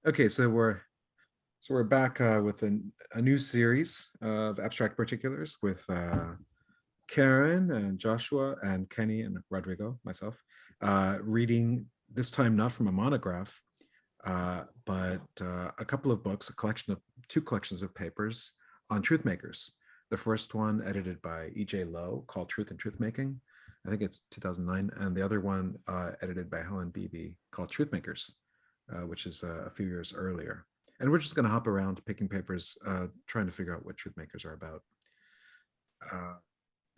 Okay, so we're back with a new series of abstract particulars with Karen and Joshua and Kenny and Rodrigo, myself, reading this time not from a monograph, but a couple of books, two collections of papers on truth makers. The first one edited by E.J. Lowe called Truth and Truthmaking. I think it's 2009, and the other one edited by Helen Beebe called Truthmakers, which is a few years earlier. And we're just going to hop around picking papers, trying to figure out what truth makers are about. Uh,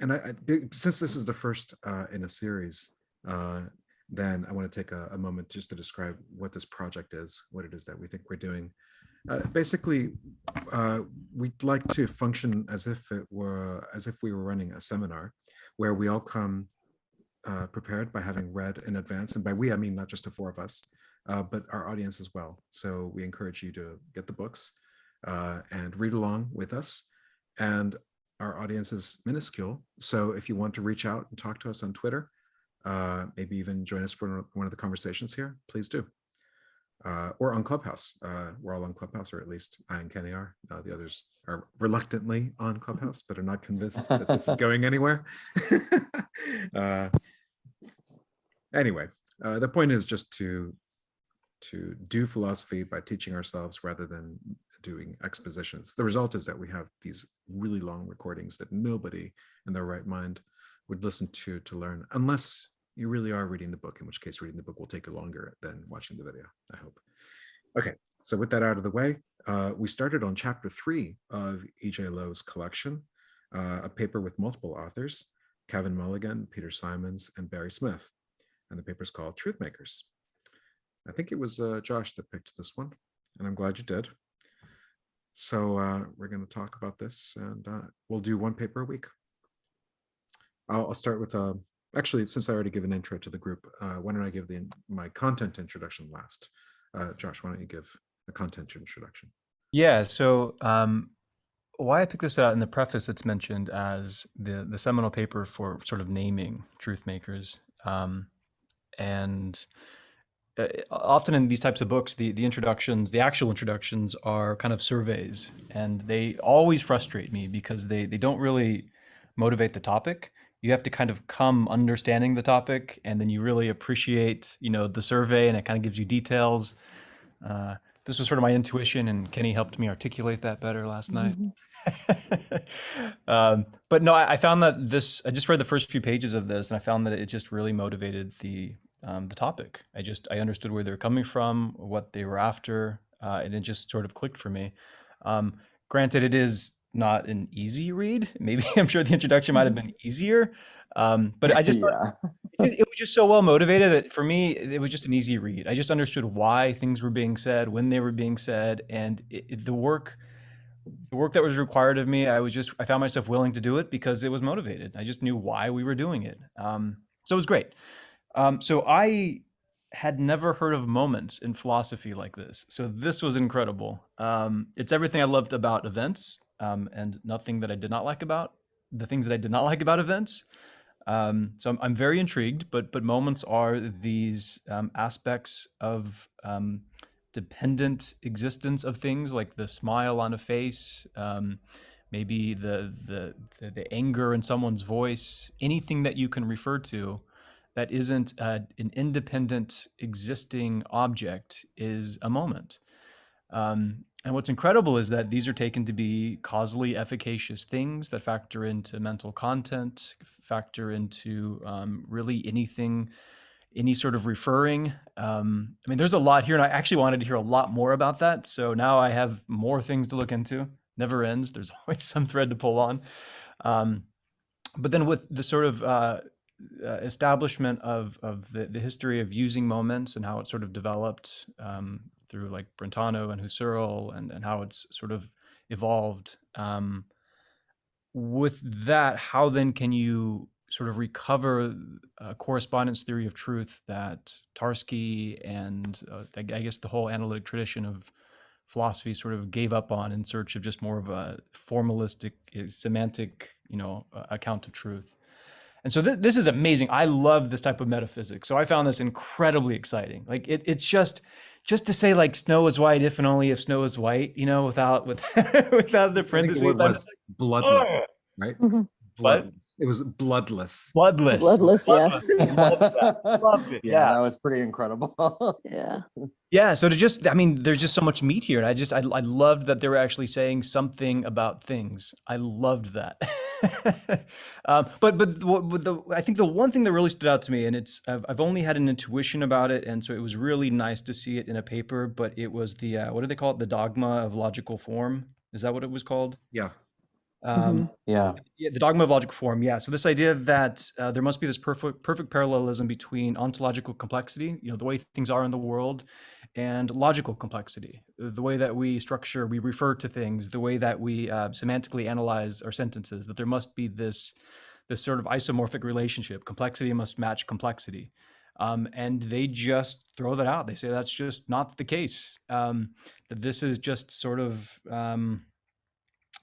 and since this is the first in a series, then I want to take a moment just to describe what this project is, what it is that we think we're doing. Basically, we'd like to function as if we were running a seminar, where we all come prepared by having read in advance, and by we I mean not just the four of us, but our audience as well. So we encourage you to get the books and read along with us. And our audience is minuscule, so if you want to reach out and talk to us on Twitter, maybe even join us for one of the conversations here, please do. Or on Clubhouse. We're all on Clubhouse, or at least I and Kenny are. The others are reluctantly on Clubhouse, but are not convinced that this is going anywhere. Anyway, the point is just to do philosophy by teaching ourselves rather than doing expositions. The result is that we have these really long recordings that nobody in their right mind would listen to learn, unless you really are reading the book, in which case reading the book will take you longer than watching the video, I hope. Okay, so with that out of the way, we started on chapter 3 of E.J. Lowe's collection, a paper with multiple authors, Kevin Mulligan, Peter Simons, and Barry Smith. And the paper is called Truthmakers. I think it was Josh that picked this one, and I'm glad you did. So we're going to talk about this, and we'll do one paper a week. I'll start with, actually, since I already gave an intro to the group, why don't I give my content introduction last? Josh, why don't you give a content introduction? Yeah, so why I picked this out in the preface, it's mentioned as the seminal paper for sort of naming truth makers. And often in these types of books, the introductions, the actual introductions are kind of surveys, and they always frustrate me because they don't really motivate the topic. You have to kind of come understanding the topic, and then you really appreciate, the survey, and it kind of gives you details. This was sort of my intuition, and Kenny helped me articulate that better last night. But no, I found that I just read the first few pages of this, and I found that it just really motivated the topic. I understood where they're coming from, what they were after, and it just sort of clicked for me. Granted, it is not an easy read. Maybe I'm sure the introduction might have been easier, but I just Yeah. it was just so well motivated that for me, it was just an easy read. I just understood why things were being said, when they were being said, and the work that was required of me, I found myself willing to do it because it was motivated. I just knew why we were doing it. So it was great. So I had never heard of moments in philosophy like this. So this was incredible. It's everything I loved about events, and nothing that I did not like about the things that I did not like about events. So I'm very intrigued, but moments are these aspects of dependent existence of things, like the smile on a face, maybe the anger in someone's voice, anything that you can refer to that isn't an independent existing object is a moment. And what's incredible is that these are taken to be causally efficacious things that factor into mental content, factor into really anything, any sort of referring. I mean, there's a lot here, and I actually wanted to hear a lot more about that. So now I have more things to look into. Never ends. There's always some thread to pull on. But then with the sort of establishment of the history of using moments and how it sort of developed through like Brentano and Husserl, and how it's sort of evolved. With that, how then can you sort of recover a correspondence theory of truth that Tarski and I guess the whole analytic tradition of philosophy sort of gave up on in search of just more of a formalistic, semantic, account of truth? And so this is amazing. I love this type of metaphysics. So I found this incredibly exciting. Like it's just, just to say like snow is white if and only if snow is white, without without the I think the parentheses. word I'm just was like, bloodless, oh, right? Mhm. what? Bloodless. It was bloodless. Bloodless. Bloodless, yeah. Bloodless. Loved that. Loved it. Yeah, Yeah. that was pretty incredible. Yeah. Yeah. So I mean, there's just so much meat here. And I loved that they were actually saying something about things. I loved that. I think the one thing that really stood out to me, and I've only had an intuition about it. And so it was really nice to see it in a paper, but it was the, what do they call it? The dogma of logical form. Is that what it was called? Yeah. Mhm. Yeah. Yeah, the dogma of logical form. Yeah. So this idea that there must be this perfect parallelism between ontological complexity, the way things are in the world, and logical complexity, the way that we refer to things, the way that we semantically analyze our sentences. That there must be this sort of isomorphic relationship. Complexity must match complexity, and they just throw that out. They say that's just not the case. That this is just sort of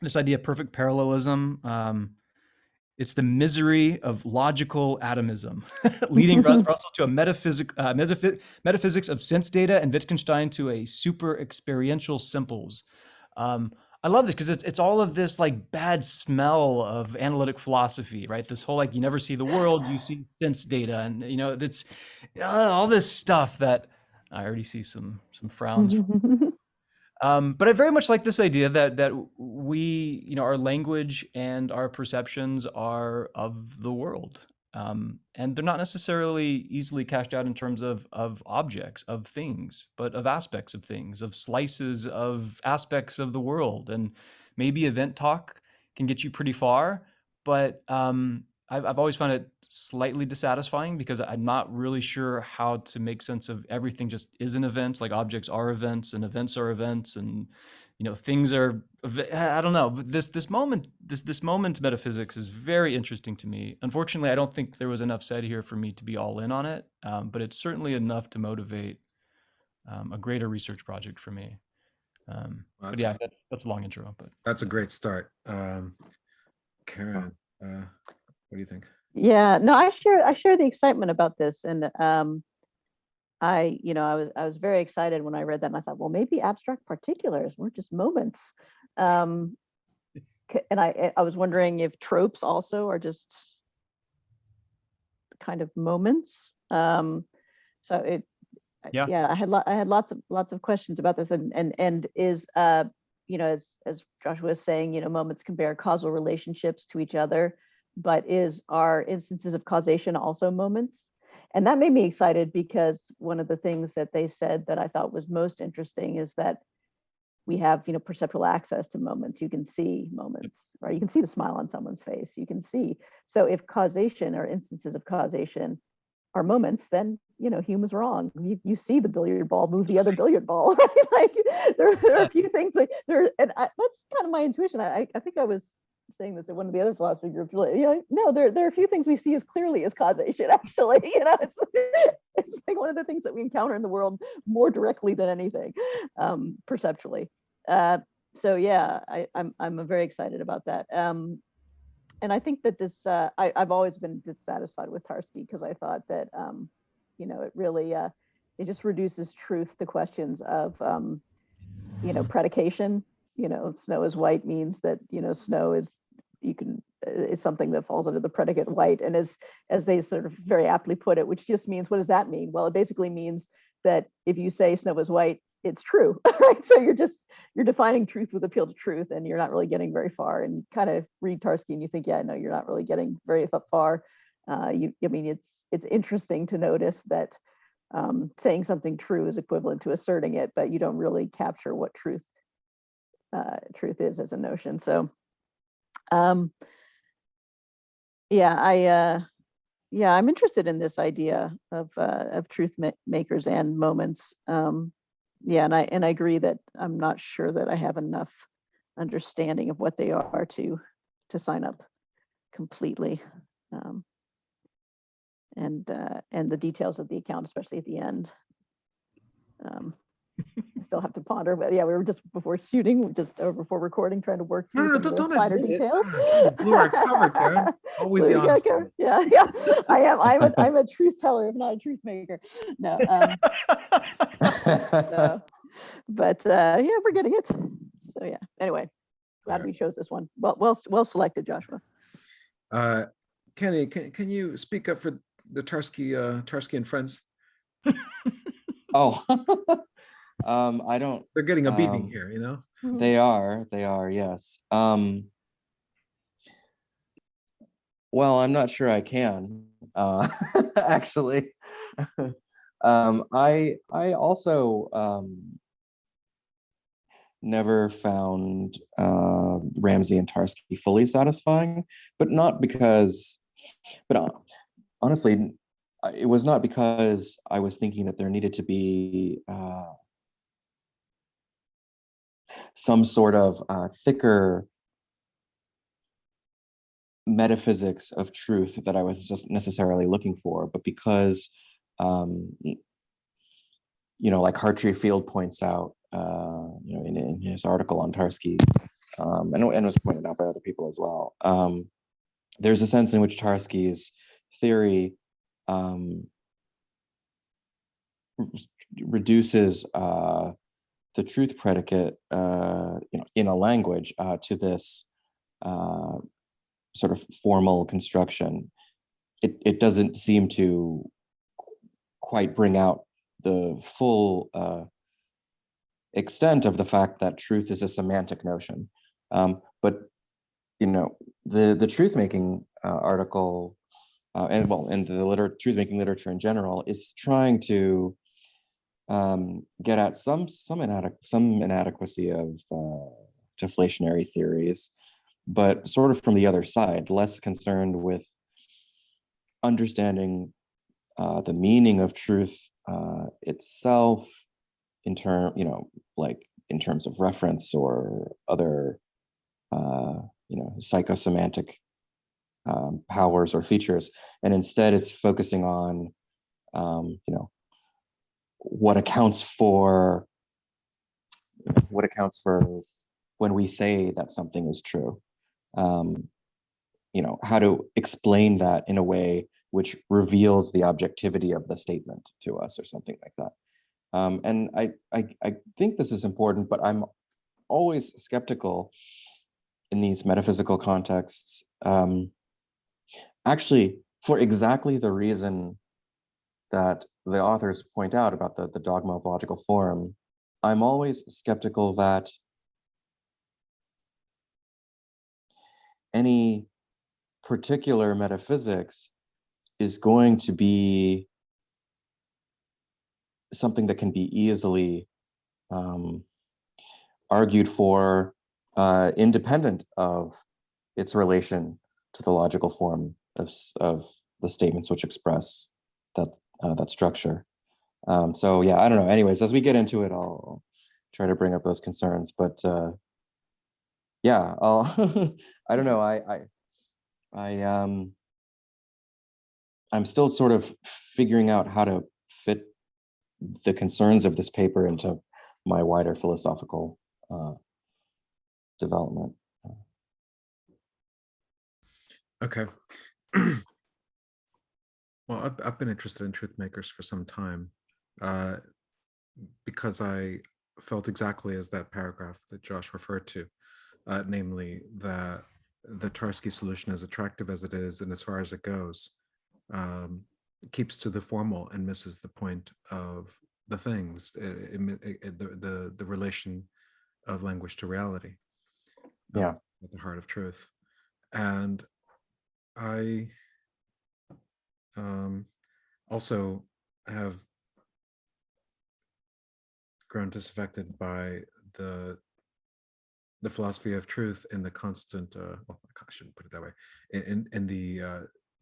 this idea of perfect parallelism. It's the misery of logical atomism, leading Russell to a metaphysics of sense data and Wittgenstein to a super experiential simples. I love this because it's all of this like bad smell of analytic philosophy, right? This whole like you never see the world, you see sense data, and it's all this stuff that I already see some frowns. But I very much like this idea that we, our language and our perceptions are of the world, and they're not necessarily easily cashed out in terms of objects, of things, but of aspects of things, of slices of aspects of the world, and maybe event talk can get you pretty far, but I've always found it slightly dissatisfying because I'm not really sure how to make sense of everything just is an event, like objects are events and events are events and things are I don't know. But this moment metaphysics is very interesting to me. Unfortunately, I don't think there was enough said here for me to be all in on it, but it's certainly enough to motivate a greater research project for me. But yeah, that's a long intro, but That's a great start. Karen, what do you think? Yeah, no, I share the excitement about this, and I was very excited when I read that, and I thought, well, maybe abstract particulars weren't just moments, and I was wondering if tropes also are just kind of moments. So it, yeah, I had lots of questions about this, and is as Joshua was saying, moments can bear causal relationships to each other, but are instances of causation also moments? And that made me excited because one of the things that they said that I thought was most interesting is that we have, perceptual access to moments. You can see moments, right? You can see the smile on someone's face. You can see. So if causation or instances of causation are moments, then Hume was wrong. You see the billiard ball move the other billiard ball, right? Like there are a few things like there, and that's kind of my intuition. I think I was saying this at one of the other philosophy groups. No, there are a few things we see as clearly as causation. Actually, it's like one of the things that we encounter in the world more directly than anything, perceptually. So yeah, I'm very excited about that. And I think that this, I've always been dissatisfied with Tarski because I thought that, it really, it just reduces truth to questions of, predication. Snow is white means that, snow is, is something that falls under the predicate white. And as they sort of very aptly put it, which just means, what does that mean? Well, it basically means that if you say snow is white, it's true, right? So you're defining truth with appeal to truth, and you're not really getting very far. And you kind of read Tarski and you think, yeah, no, you're not really getting very far. It's interesting to notice that saying something true is equivalent to asserting it, but you don't really capture what truth is as a notion. So, I'm interested in this idea of truth makers and moments. And I agree that I'm not sure that I have enough understanding of what they are to sign up completely, and the details of the account, especially at the end. I still have to ponder, but yeah, we were just before shooting, before recording, trying to work through some of the Don't finer admit it. details. Blew our cover, Karen. Always the Lou, yeah, honest Karen, one. yeah, yeah. I am. I'm a truth teller, if not a truth maker. No. So, but yeah, we're getting it. So yeah. Anyway, glad Yeah. we chose this one. Well selected, Joshua. Kenny, can you speak up for the Tarsky and friends? Oh, I don't. They're getting a beating here, you know? They are, yes. Well, I'm not sure I can, actually. I also never found Ramsey and Tarsky fully satisfying, but not because, but honestly, it was not because I was thinking that there needed to be some sort of thicker metaphysics of truth that I was just necessarily looking for, but because, like Hartree Field points out, in his article on Tarski, and was pointed out by other people as well, there's a sense in which Tarski's theory reduces the truth predicate, in a language to this sort of formal construction. It doesn't seem to quite bring out the full extent of the fact that truth is a semantic notion. But the truth-making article, and the truth-making literature in general, is trying to get at some inadequacy of deflationary theories, but sort of from the other side, less concerned with understanding the meaning of truth itself in terms of reference or other psychosemantic powers or features, and instead it's focusing on what accounts for when we say that something is true, how to explain that in a way which reveals the objectivity of the statement to us, or something like that. And I think this is important, but I'm always skeptical in these metaphysical contexts, actually, for exactly the reason that the authors point out about the dogma of logical form. I'm always skeptical that any particular metaphysics is going to be something that can be easily argued for independent of its relation to the logical form of the statements which express that structure. So yeah, I don't know. Anyways, as we get into it, I'll try to bring up those concerns. But yeah, I don't know. I'm still sort of figuring out how to fit the concerns of this paper into my wider philosophical development. Okay. Well, I've been interested in truth makers for some time, because I felt exactly as that paragraph that Josh referred to, namely that the Tarski solution, as attractive as it is and as far as it goes, keeps to the formal and misses the point of the things, the relation of language to reality. Yeah, at the heart of truth. And I also have grown disaffected by the philosophy of truth and the constant, well, I shouldn't put it that way, in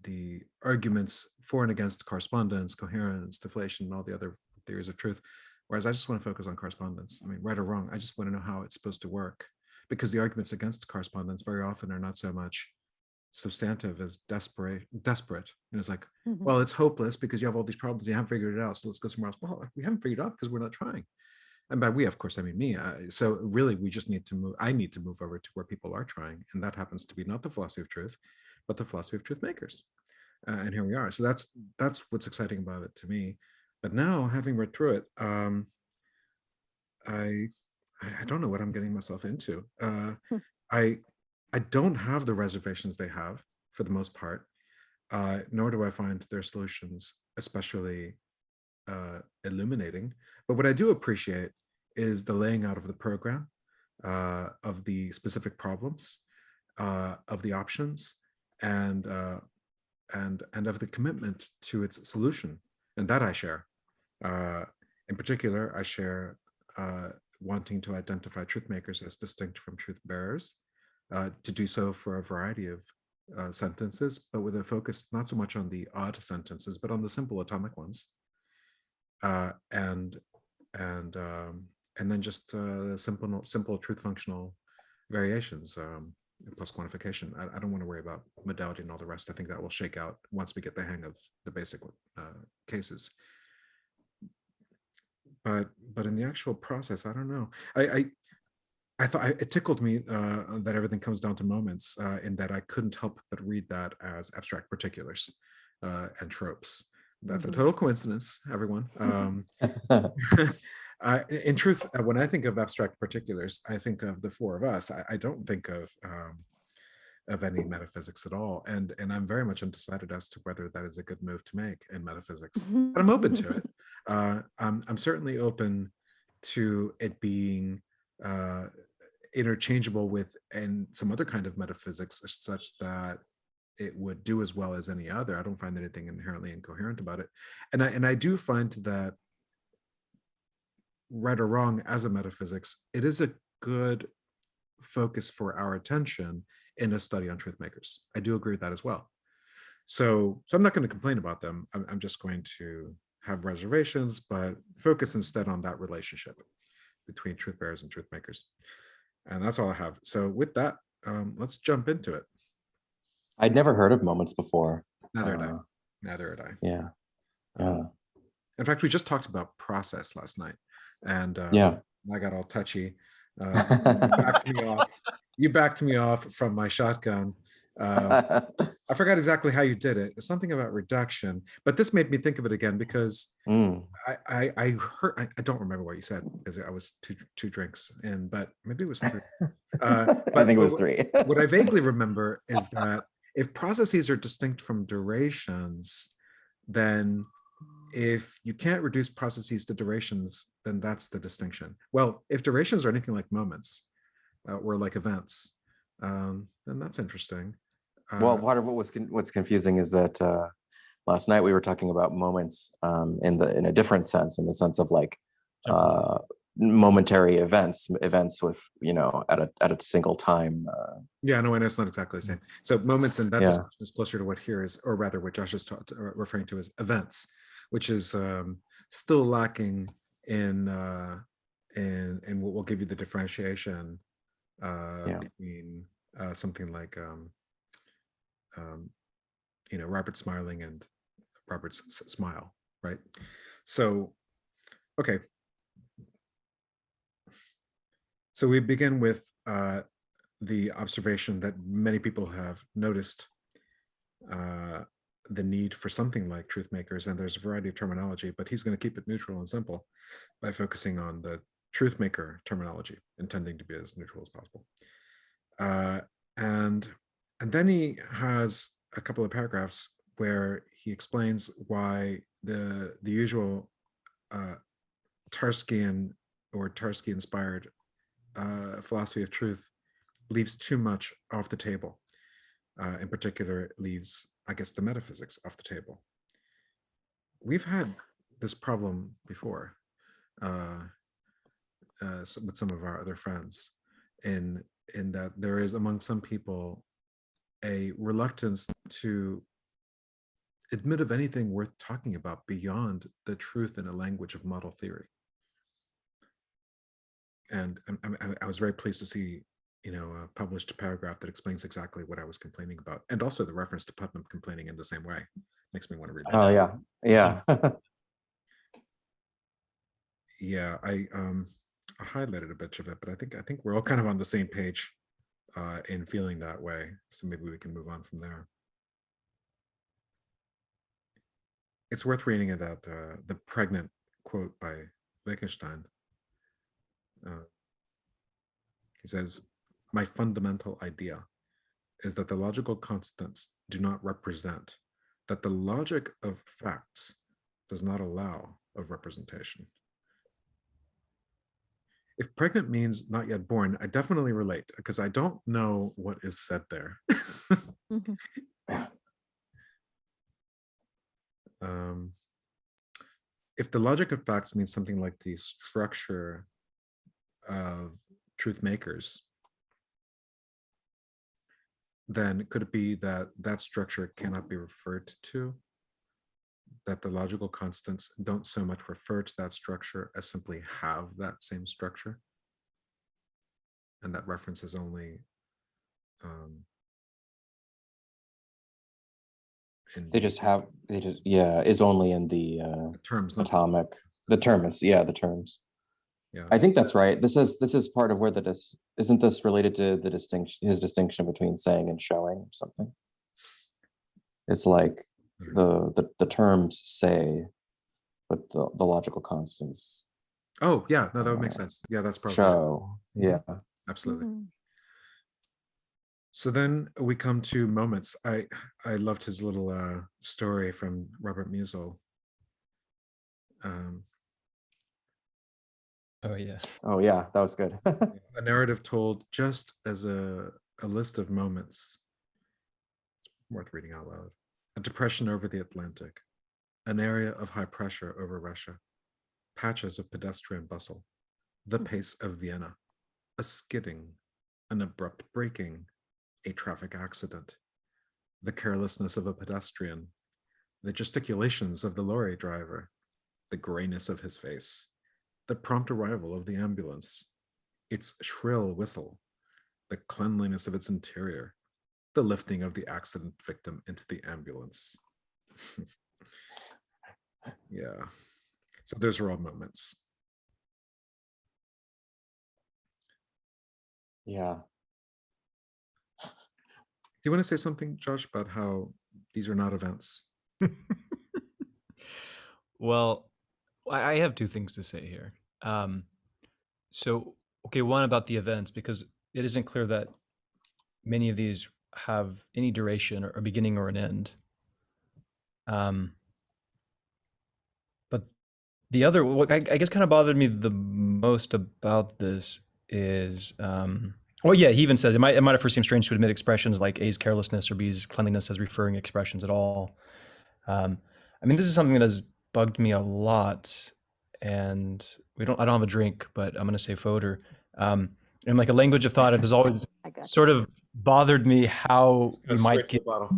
the arguments for and against correspondence, coherence, deflation, and all the other theories of truth. Whereas I just want to focus on correspondence. I mean, right or wrong, I just want to know how it's supposed to work, because the arguments against correspondence very often are not so much substantive as desperate. And it's like, well, it's hopeless because you have all these problems, you haven't figured it out, so let's go somewhere else. Well, we haven't figured it out because we're not trying. And by we, of course, I mean me. So really, we just need to move. I need to move over to where people are trying, and that happens to be not the philosophy of truth, but the philosophy of truth makers. And here we are. So that's what's exciting about it to me. But now, having read through it, I don't know what I'm getting myself into. I don't have the reservations they have for the most part, nor do I find their solutions especially illuminating. But what I do appreciate is the laying out of the program, of the specific problems, of the options, and of the commitment to its solution, and that I share. In particular, I share wanting to identify truth makers as distinct from truth bearers, to do so for a variety of sentences, but with a focus not so much on the odd sentences, but on the simple atomic ones, and then just simple truth functional variations, plus quantification. I don't want to worry about modality and all the rest. I think that will shake out once we get the hang of the basic cases. But in the actual process, I don't know. I thought it tickled me that everything comes down to moments, in that I couldn't help but read that as abstract particulars and tropes. That's a total coincidence, everyone. In truth, when I think of abstract particulars, I think of the four of us. I don't think of any metaphysics at all, and I'm very much undecided as to whether that is a good move to make in metaphysics. But I'm open to it. I'm certainly open to it being interchangeable with and some other kind of metaphysics, such that it would do as well as any other. I don't find anything inherently incoherent about it, and I do find that, right or wrong, as a metaphysics, it is a good focus for our attention in a study on truth makers. I do agree with that as well. So I'm not going to complain about them. I'm just going to have reservations, but focus instead on that relationship between truth bearers and truth makers. And that's all I have. So with that, let's jump into it. I'd never heard of moments before. Neither had I. Neither had I. Yeah. Yeah. In fact, we just talked about process last night, and Yeah. I got all touchy. You backed me off from my shotgun. I forgot exactly how you did it. It's something about reduction, but this made me think of it again because I heard, I don't remember what you said because I was two drinks in, but maybe it was three. But I think it was three. What I vaguely remember is that if processes are distinct from durations, then if you can't reduce processes to durations, then that's the distinction. Well, if durations are anything like moments or like events, then that's interesting. Well, part of what's confusing is that last night we were talking about moments in a different sense, in the sense of like momentary events with, at a single time. Yeah, no, and it's not exactly the same. So moments in that discussion is closer to what here is, or rather what Josh is referring to as events, which is still lacking in what will give you the differentiation between something like Robert smiling and Robert's smile, right? So, okay. So we begin with the observation that many people have noticed the need for something like truth makers, and there's a variety of terminology, but he's going to keep it neutral and simple by focusing on the truth maker terminology, intending to be as neutral as possible. And then he has a couple of paragraphs where he explains why the usual Tarskian or Tarski-inspired philosophy of truth leaves too much off the table. In particular, it leaves, I guess, the metaphysics off the table. We've had this problem before with some of our other friends, in that there is among some people a reluctance to admit of anything worth talking about beyond the truth in a language of model theory. And I was very pleased to see, a published paragraph that explains exactly what I was complaining about, and also the reference to Putnam complaining in the same way. Makes me want to read it. Oh yeah, yeah. Yeah, I highlighted a bunch of it, but I think we're all kind of on the same page. in feeling that way. So maybe we can move on from there. It's worth reading that the pregnant quote by Wittgenstein. He says, "My fundamental idea is that the logical constants do not represent, that the logic of facts does not allow of representation." If pregnant means not yet born, I definitely relate because I don't know what is said there. Mhm. If the logic of facts means something like the structure of truth makers, then could it be that that structure cannot be referred to? That the logical constants don't so much refer to that structure as simply have that same structure? And that reference is only is only in the terms, not atomic, the terms, the terms. Yeah, I think that's right. This is part of where isn't this related to the distinction between saying and showing or something? It's like the terms say, but the logical constants oh yeah, no, that would make sense. Yeah, that's probably show. Yeah. absolutely. Mhm. So then we come to moments. I loved his little story from Robert Musil. Oh yeah. Oh yeah, that was good. A narrative told just as a list of moments. It's worth reading out loud. A depression over the Atlantic, an area of high pressure over Russia, patches of pedestrian bustle, the pace of Vienna, a skidding, an abrupt braking, a traffic accident, the carelessness of a pedestrian, the gesticulations of the lorry driver, the grayness of his face, the prompt arrival of the ambulance, its shrill whistle, the cleanliness of its interior, the lifting of the accident victim into the ambulance. Yeah. So those are all moments. Yeah. Do you want to say something, Josh, about how these are not events? Well, I have two things to say here. So, okay, one about the events, because it isn't clear that many of these have any duration or a beginning or an end. But the other, what I guess kind of bothered me the most about this is, well, yeah, he even says it might at first seem strange to admit expressions like A's carelessness or B's cleanliness as referring expressions at all. I mean, this is something that has bugged me a lot, and I don't have a drink, but I'm going to say fodder. And like a language of thought, it has always I got sort of bothered me how we might get, bottle.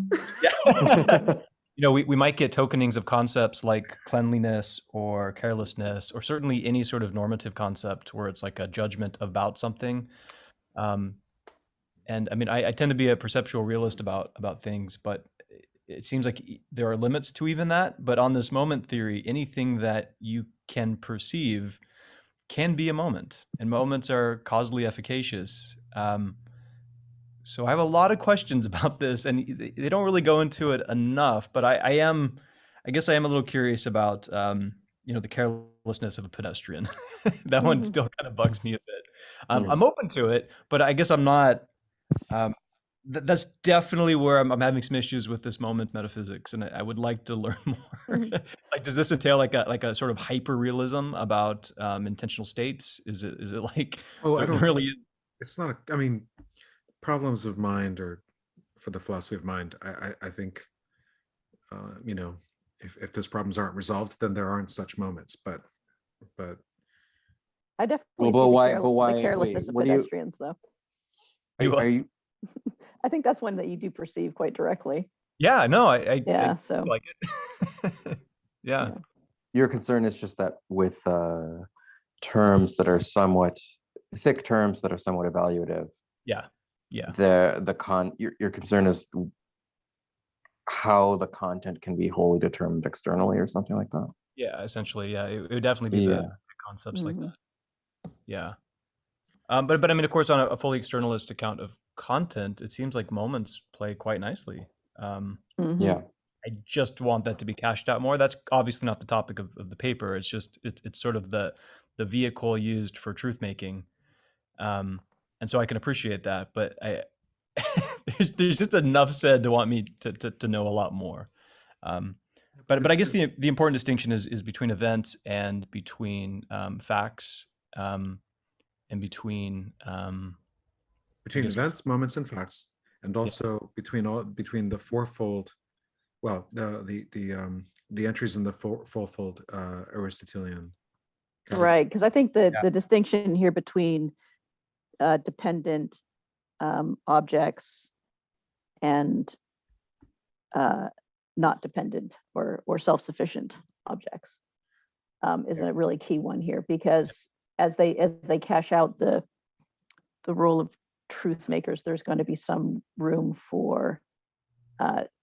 we might get tokenings of concepts like cleanliness or carelessness, or certainly any sort of normative concept where it's like a judgment about something. And I mean, I tend to be a perceptual realist about things, but it seems like there are limits to even that. But on this moment theory, anything that you can perceive can be a moment, and moments are causally efficacious. So I have a lot of questions about this, and they don't really go into it enough. But I guess I am a little curious about, the carelessness of a pedestrian. That one Mhm. still kind of bugs me a bit. Mm. I'm open to it, but I guess I'm not. That's definitely where I'm having some issues with this moment metaphysics, and I would like to learn more. Mhm. Like, does this entail like a sort of hyper realism about intentional states? Is it like Oh, I there don't. really is? It's not. I mean, problems of mind, or for the philosophy of mind, I think, if those problems aren't resolved, then there aren't such moments. But I definitely Well, see but why? the But why? carelessness Wait, of what do you? pedestrians, though. Are you? I think that's one that you do perceive quite directly. Yeah, no, I Yeah, so like it. Yeah. yeah. Your concern is just that with terms that are somewhat thick, terms that are somewhat evaluative. Yeah. Yeah. Your concern is how the content can be wholly determined externally or something like that. Yeah, essentially, yeah. It would definitely be the concepts like Mhm. that. Yeah. But I mean, of course, on a fully externalist account of content, it seems like moments play quite nicely. Mhm. Yeah. I just want that to be cashed out more. That's obviously not the topic of the paper. It's just it's sort of the vehicle used for truth making, and so I can appreciate that. But I there's just enough said to want me to know a lot more. But I guess the important distinction is between events and between facts, and between between guess- events, moments, and facts, and also between the fourfold, well, the entries in the fourfold Aristotelian category. Right, because I think that Yeah. the distinction here between dependent objects and not dependent or self-sufficient objects is a really key one here, because as they cash out the role of truth makers, there's going to be some room for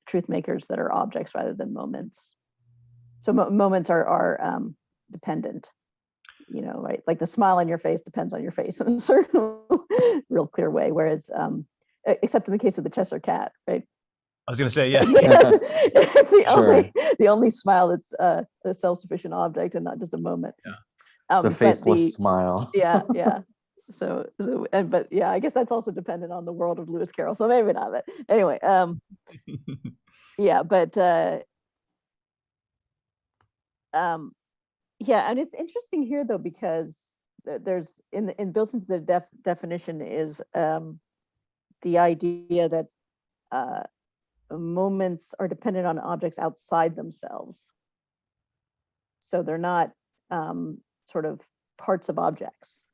truth makers that are objects rather than moments. So moments are dependent, right? Like the smile on your face depends on your face in a certain real clear way, whereas except in the case of the Cheshire cat, right? I was gonna say, yeah. It's Sure. the only smile that's a self-sufficient object and not just a moment. Yeah. The faceless smile. Yeah. But yeah, I guess that's also dependent on the world of Lewis Carroll, so maybe not. But anyway, yeah, but yeah, and it's interesting here though, because there's in built into the definition is the idea that moments are dependent on objects outside themselves, so they're not sort of parts of objects.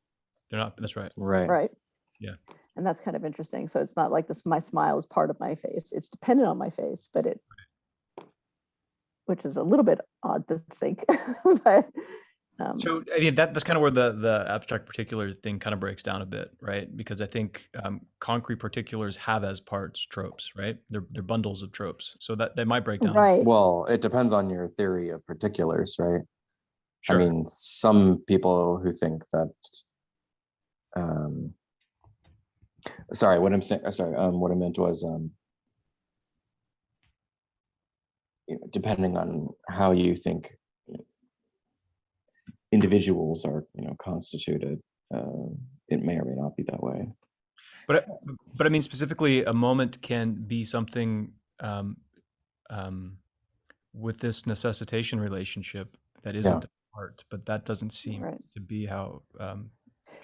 They're not. That's right. Right. Yeah. And that's kind of interesting. So it's not like my smile is part of my face. It's dependent on my face, but which is a little bit odd to think. But, So I mean that's kind of where the abstract particular thing kind of breaks down a bit, right? Because I think concrete particulars have as parts tropes, right? They're bundles of tropes, so that they might break down. right. Well, it depends on your theory of particulars, right? Sure. I mean, some people who think that sorry, what I'm saying, what I meant was depending on how you think individuals are constituted, it may or may not be that way. But I mean specifically, a moment can be something with this necessitation relationship that isn't a part, but that doesn't seem to be how.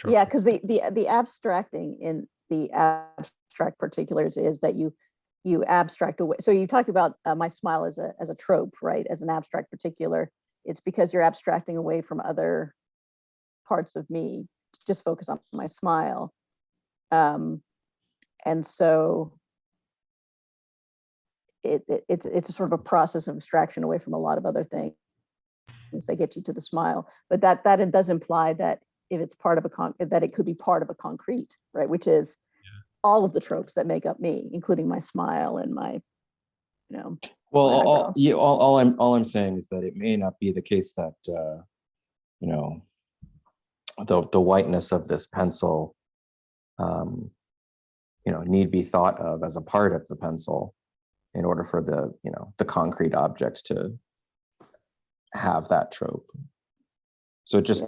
Yeah, because the abstracting in the abstract particulars is that you abstract away. So you talk about my smile as a trope, right? As an abstract particular, it's because you're abstracting away from other parts of me to just focus on my smile, and so it's a sort of a process of abstraction away from a lot of other things that get you to the smile. But that does imply that if it's part of that it could be part of a concrete, right? Which is all of the tropes that make up me, including my smile and my, Well, my all I'm saying is that it may not be the case that the whiteness of this pencil need be thought of as a part of the pencil in order for the concrete object to have that trope. So it just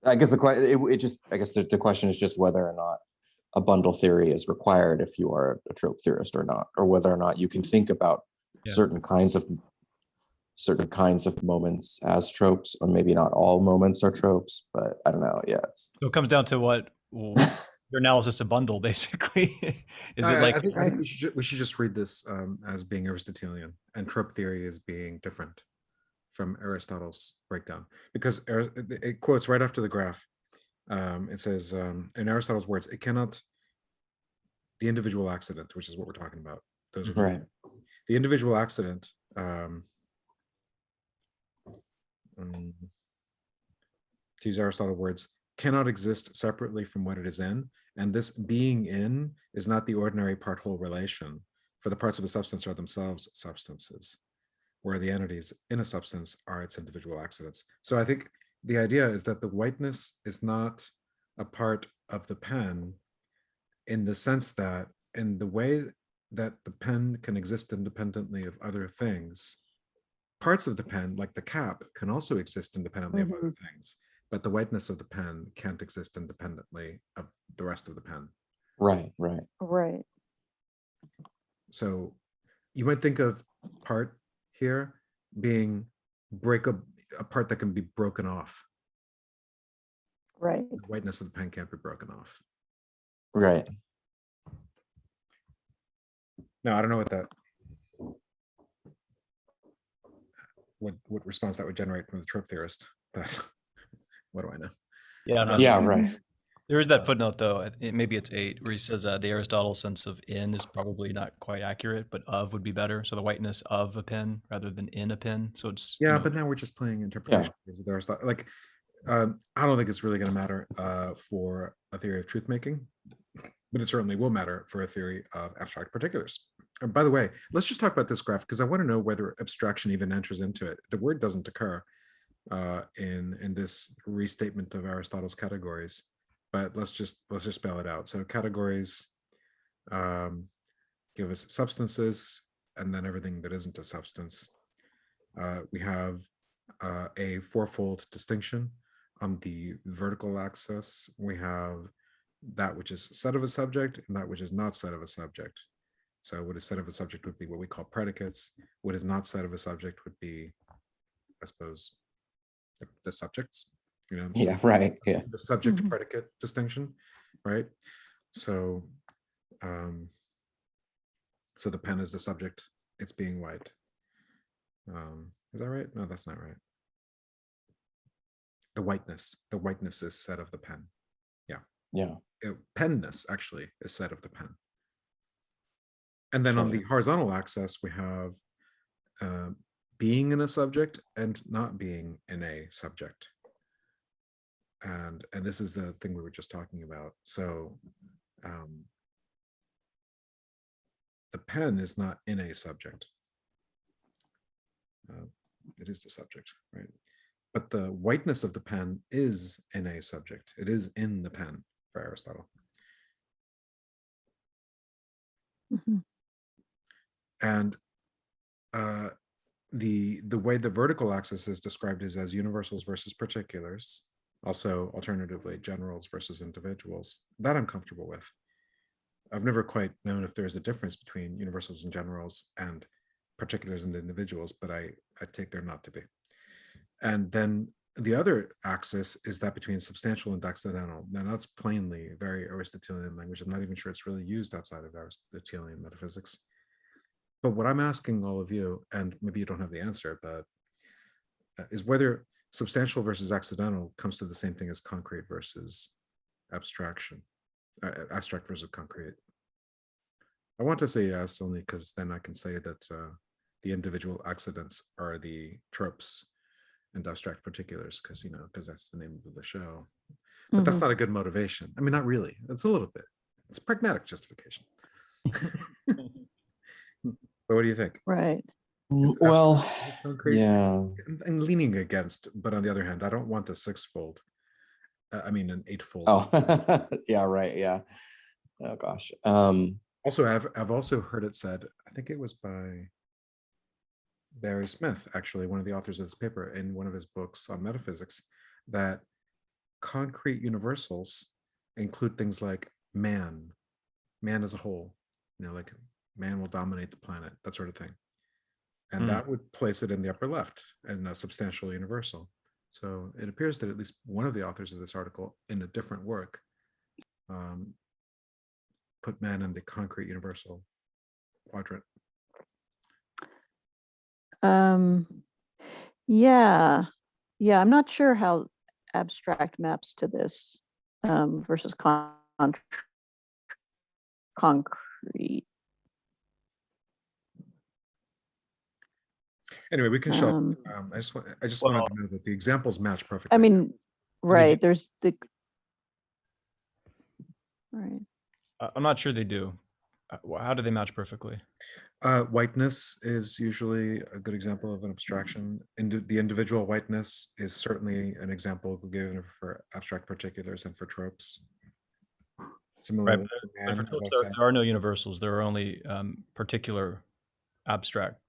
I guess the question is just whether or not a bundle theory is required if you are a trope theorist or not, or whether or not you can think about certain kinds of moments as tropes, or maybe not all moments are tropes, but I don't know. Yeah. So it comes down to what your analysis of bundle, basically. Is it like? I think we should just read this as being Aristotelian, and trope theory as being different from Aristotle's breakdown, because it quotes right after the graph. It says, in Aristotle's words, it cannot, the individual accident, which is what we're talking about. Those are right. The individual accident, to use Aristotle's words, cannot exist separately from what it is in, and this being in is not the ordinary part-whole relation, for the parts of a substance are themselves substances, where the entities in a substance are its individual accidents. So I think the idea is that the whiteness is not a part of the pen, in the sense that in the way that the pen can exist independently of other things, parts of the pen, like the cap, can also exist independently of other things, but the whiteness of the pen can't exist independently of the rest of the pen. Right, right. Right. So you might think of part here being a part that can be broken off. Right. The whiteness of the pen can't be broken off. Right. Now, I don't know what response that would generate from the trope theorist, but what do I know? Yeah, I'm not Yeah, sure. right. There is that footnote though. Maybe it's 8, where he says the Aristotle sense of "in" is probably not quite accurate, but "of" would be better. So the whiteness of a pen rather than in a pen. So it's Yeah, but now we're just playing interpretation. With Aristotle. Like, I don't think it's really going to matter for a theory of truth making, but it certainly will matter for a theory of abstract particulars. And by the way, let's just talk about this graph because I want to know whether abstraction even enters into it. The word doesn't occur in this restatement of Aristotle's categories, but let's just spell it out. So categories give us substances and then everything that isn't a substance. We have a fourfold distinction. On the vertical axis, we have that which is said of a subject and that which is not said of a subject. So what is said of a subject would be what we call predicates. What is not said of a subject would be, I suppose, the subjects. Yeah, right. Yeah. The subject predicate distinction, right? So, so the pen is the subject. It's being white. Is that right? No, that's not right. The whiteness is said of the pen. Yeah. Penness actually is said of the pen. And then on the horizontal axis, we have being in a subject and not being in a subject. And this is the thing we were just talking about. So the pen is not in a subject. It is the subject, right? But the whiteness of the pen is in a subject. It is in the pen for Aristotle. And the way the vertical axis is described is as universals versus particulars, also alternatively generals versus individuals. That I'm comfortable with. I've never quite known if there's a difference between universals and generals and particulars and individuals, but I take there not to be. And then the other axis is that between substantial and accidental. Now that's plainly very Aristotelian language. I'm not even sure it's really used outside of Aristotelian metaphysics. But what I'm asking all of you, and maybe you don't have the answer, but is whether substantial versus accidental comes to the same thing as concrete versus abstraction, abstract versus concrete. I want to say yes, only because then I can say that the individual accidents are the tropes and abstract particulars, because that's the name of the show. But that's not a good motivation. I mean, not really. It's a little bit. It's a pragmatic justification. But what do you think? Right. Well, concrete? yeah. I'm leaning against, but on the other hand, I don't want a sixfold. An eightfold. Oh, yeah, right. Yeah. Oh gosh. Also, I've also heard it said, I think it was by Barry Smith, actually, one of the authors of this paper, in one of his books on metaphysics, that concrete universals include things like man as a whole, like man will dominate the planet, that sort of thing. And that would place it in the upper left and a substantial universal. So it appears that at least one of the authors of this article in a different work put man in the concrete universal quadrant. Yeah. I'm not sure how abstract maps to this versus concrete. Anyway, we can show. I just wanted to know that the examples match perfectly. I mean, right. There's the right. I'm not sure they do. How do they match perfectly? Whiteness is usually a good example of an abstraction. The individual whiteness is certainly an example given for abstract particulars and for tropes. Similarly, But man, for as tropes, I said. there are no universals. There are only particular abstract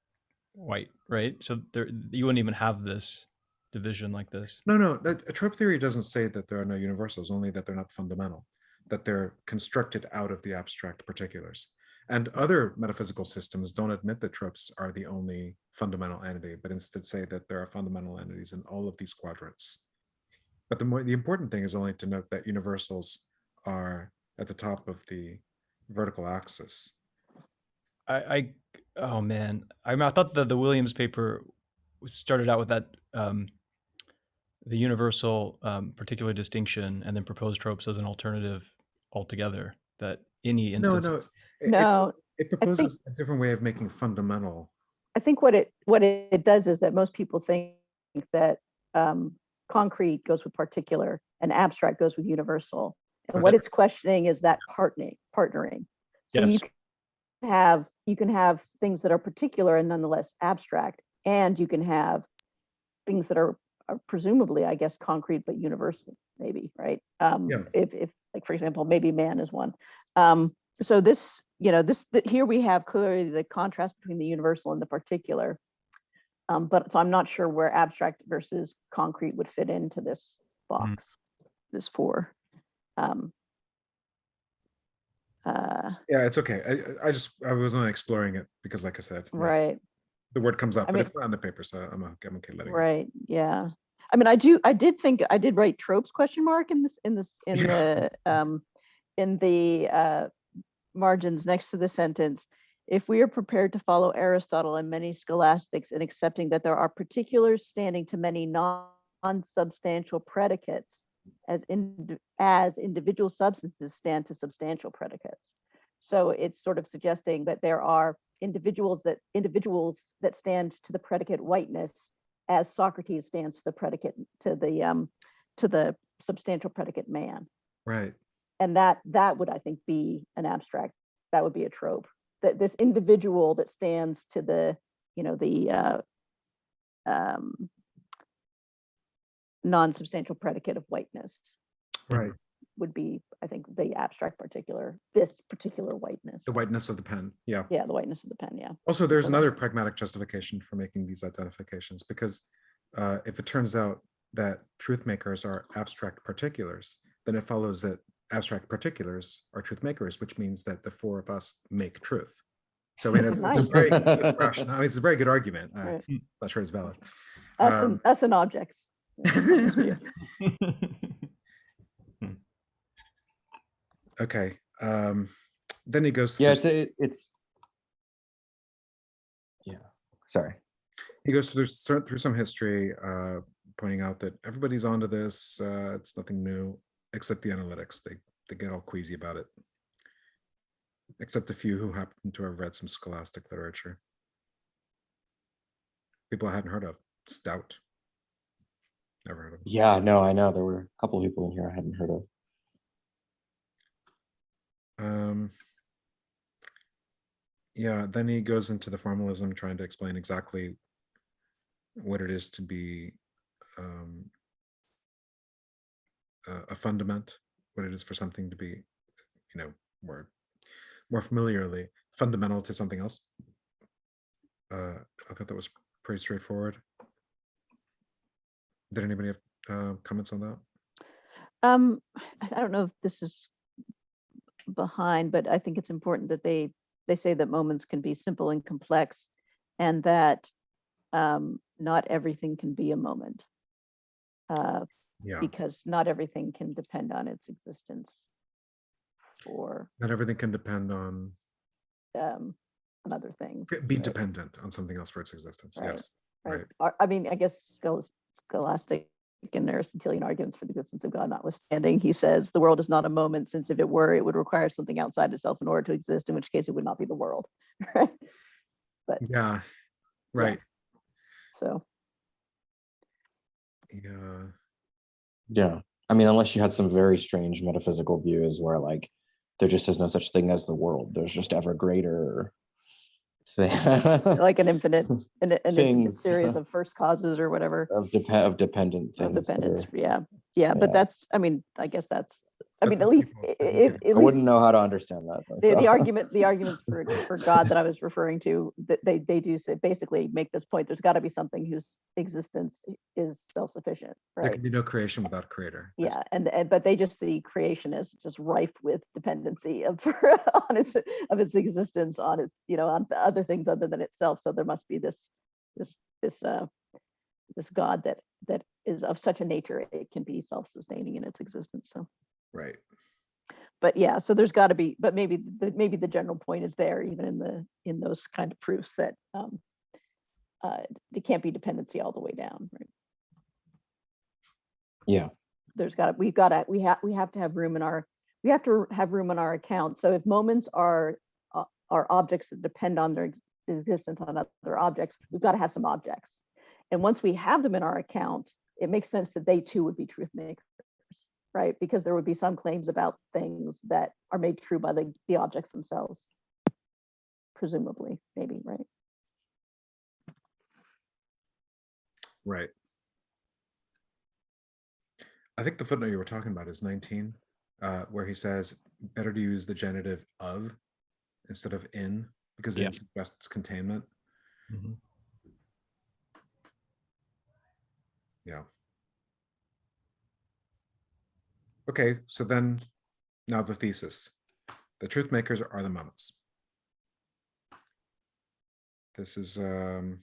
white, right? So there, you wouldn't even have this division like this. No, a trope theory doesn't say that there are no universals, only that they're not fundamental, that they're constructed out of the abstract particulars. And other metaphysical systems don't admit that tropes are the only fundamental entity, but instead say that there are fundamental entities in all of these quadrants. But the important thing is only to note that universals are at the top of the vertical axis. Oh man, I thought the Williams paper started out with that the universal particular distinction, and then proposed tropes as an alternative altogether. That any No, instance. no, No, it I think proposes a different way of making fundamental. I think what it does is that most people think that concrete goes with particular and abstract goes with universal. And That's what right. it's questioning is that partnering. So Yes. you can have things that are particular and nonetheless abstract, and you can have things that are presumably, I guess, concrete but universal, maybe, right? Yeah. If like, for example, maybe man is one. So this, here we have clearly the contrast between the universal and the particular. But so I'm not sure where abstract versus concrete would fit into this box, this four. Yeah, it's okay. I was only exploring it because, like I said, Right. the word comes up, I but mean, it's not in the paper, so I'm okay letting it. right. Yeah. I mean, I did write tropes question mark in the margins next to the sentence. If we are prepared to follow Aristotle and many scholastics in accepting that there are particulars standing to many non-substantial predicates as individual substances stand to substantial predicates. So it's sort of suggesting that there are individuals that stand to the predicate whiteness as Socrates stands to the predicate to the substantial predicate man. Right. And that would, I think, be an abstract. That would be a trope. That this individual that stands to the non-substantial predicate of whiteness, Right. would be, I think, the abstract this particular whiteness. The whiteness of the pen. Yeah. Yeah, the whiteness of the pen. Yeah. Also, there's another pragmatic justification for making these identifications, because if it turns out that truth makers are abstract particulars, then it follows that abstract particulars are truth makers, which means that the four of us make truth. So I mean, it's a very good rationale. I mean, it's a very good argument. Right. I'm not sure it's valid. Us and objects. Okay. Then he goes. Yeah, it's yeah. Sorry. He goes through some history, pointing out that everybody's onto this. It's nothing new, except the analytics. They get all queasy about it, except a few who happen to have read some scholastic literature. People I hadn't heard of. Stout. Never heard of. Yeah, no, I know there were a couple of people in here I hadn't heard of. Yeah, then he goes into the formalism, trying to explain exactly what it is to be a fundament, what it is for something to be, more familiarly fundamental to something else. I thought that was pretty straightforward. Did anybody have comments on that? I don't know if this is behind, but I think it's important that they say that moments can be simple and complex, and that not everything can be a moment, because not everything can depend on its existence, or not everything can depend on other things. Be dependent on something else for its existence. Right. Yes. Right. I mean, I guess scholastic and Aristotelian arguments for the existence of God notwithstanding, he says the world is not a moment, since if it were, it would require something outside itself in order to exist, in which case it would not be the world. But yeah, right. Yeah. So yeah, I mean, unless you had some very strange metaphysical views where like there just is no such thing as the world, there's just ever greater thing. like an infinite series of first causes or whatever of dependent things. Of dependence. Yeah. But that's, I mean, I guess that's I But mean, at those least people didn't if give at I least wouldn't know how to understand that. Though, the so. arguments for God that I was referring to, that they do say, basically make this point. There's got to be something whose existence is self-sufficient, there right? can be no creation without a creator. Yeah, and but they just see creation as just rife with dependency of on its of its existence on its, you know, on other things other than itself. So there must be this this this this God that is of such a nature it can be self-sustaining in its existence. So, Right. but yeah, so there's got to be, but maybe the general point is there even in those kind of proofs that it can't be dependency all the way down, right? Yeah. There's got to we have to have room in our account. So if moments are objects that depend on their existence on other objects, we've got to have some objects. And once we have them in our account, it makes sense that they too would be truth makers, right? Because there would be some claims about things that are made true by the objects themselves, presumably, maybe, right? Right. I think the footnote you were talking about is 19, where he says better to use the genitive of instead of in, because Yeah. in suggests containment. Mhm. Yeah. Okay, so then now the thesis. The truth makers are the moments. This is in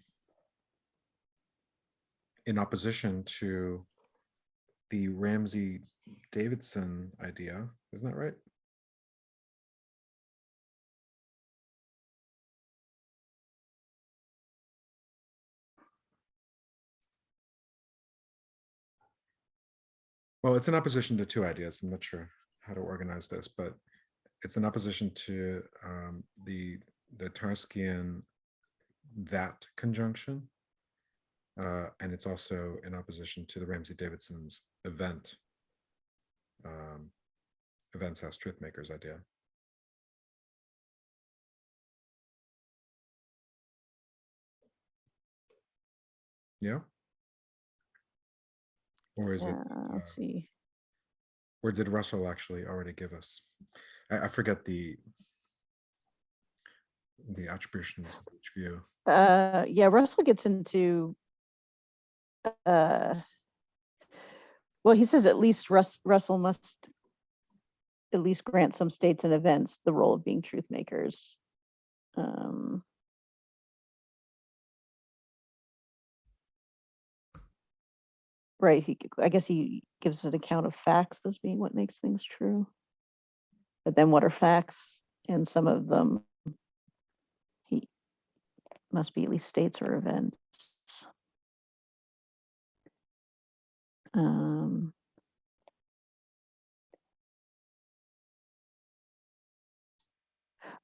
opposition to the Ramsey-Davidson idea. Isn't that right? Well, it's in opposition to two ideas. I'm not sure how to organize this, but it's in opposition to the Tarskian that conjunction. And it's also in opposition to the Ramsey-Davidson's events as truth makers idea. Yeah. Or is it? Let's see. Or did Russell actually already give us? I forget the attributions of each view. Yeah, Russell gets into well, he says at least Russell must at least grant some states and events the role of being truth makers. Right. I guess he gives an account of facts as being what makes things true. But then what are facts? And some of them he must be at least states or events.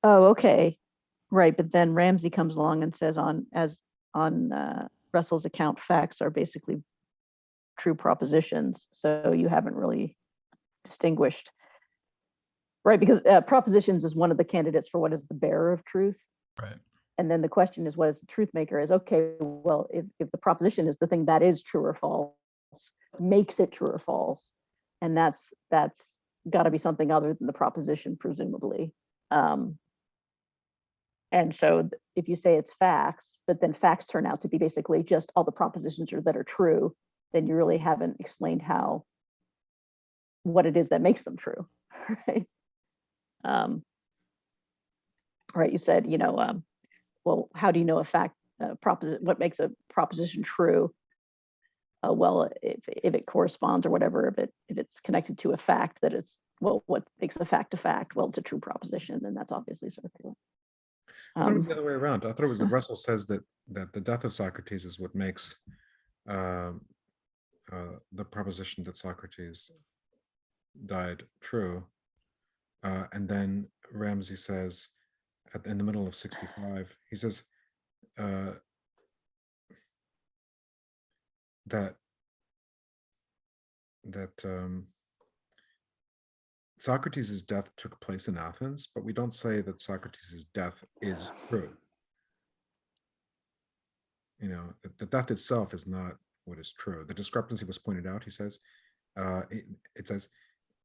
Oh, okay. Right. But then Ramsey comes along and says on Russell's account, facts are basically true propositions. So you haven't really distinguished. Right, because propositions is one of the candidates for what is the bearer of truth. Right. And then the question is, what is the truth maker? Is okay, well, if the proposition is the thing that is true or false, makes it true or false, and that's got to be something other than the proposition, presumably. And so if you say it's facts, but then facts turn out to be basically just all the propositions that are true, then you really haven't explained what it is that makes them true, right? Right, you said, well, how do you know a fact, what makes a proposition true? Well, if it corresponds or whatever, if it's connected to a fact that it's, well, what makes a fact a fact? Well, it's a true proposition, then that's obviously circular. I thought it was the other way around. I thought it was that Russell says that the death of Socrates is what makes the proposition that Socrates died true. And then Ramsey says in the middle of 65, he says that Socrates' death took place in Athens, but we don't say that Socrates' death is true. The death itself is not what is true. The discrepancy was pointed out, he says. It says,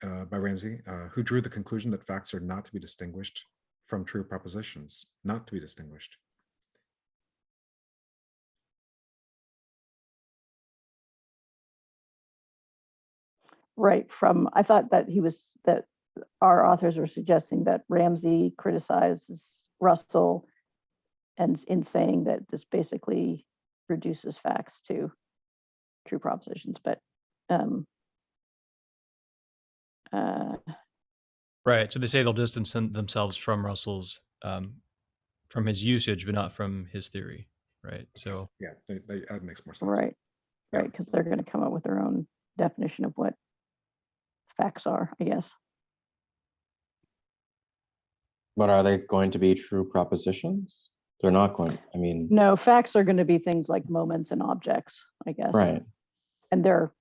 by Ramsey, who drew the conclusion that facts are not to be distinguished from true propositions, not to be distinguished. Right. I thought that that our authors were suggesting that Ramsey criticizes Russell and in saying that this basically reduces facts to true propositions, but Right. So they say they'll distance themselves from Russell's, from his usage, but not from his theory. Right. So yeah, that makes more sense. Right. Yeah. Right. Because they're going to come up with their own definition of what facts are, I guess. But are they going to be true propositions? They're not going, I mean, No, facts are going to be things like moments and objects, I guess. right. And their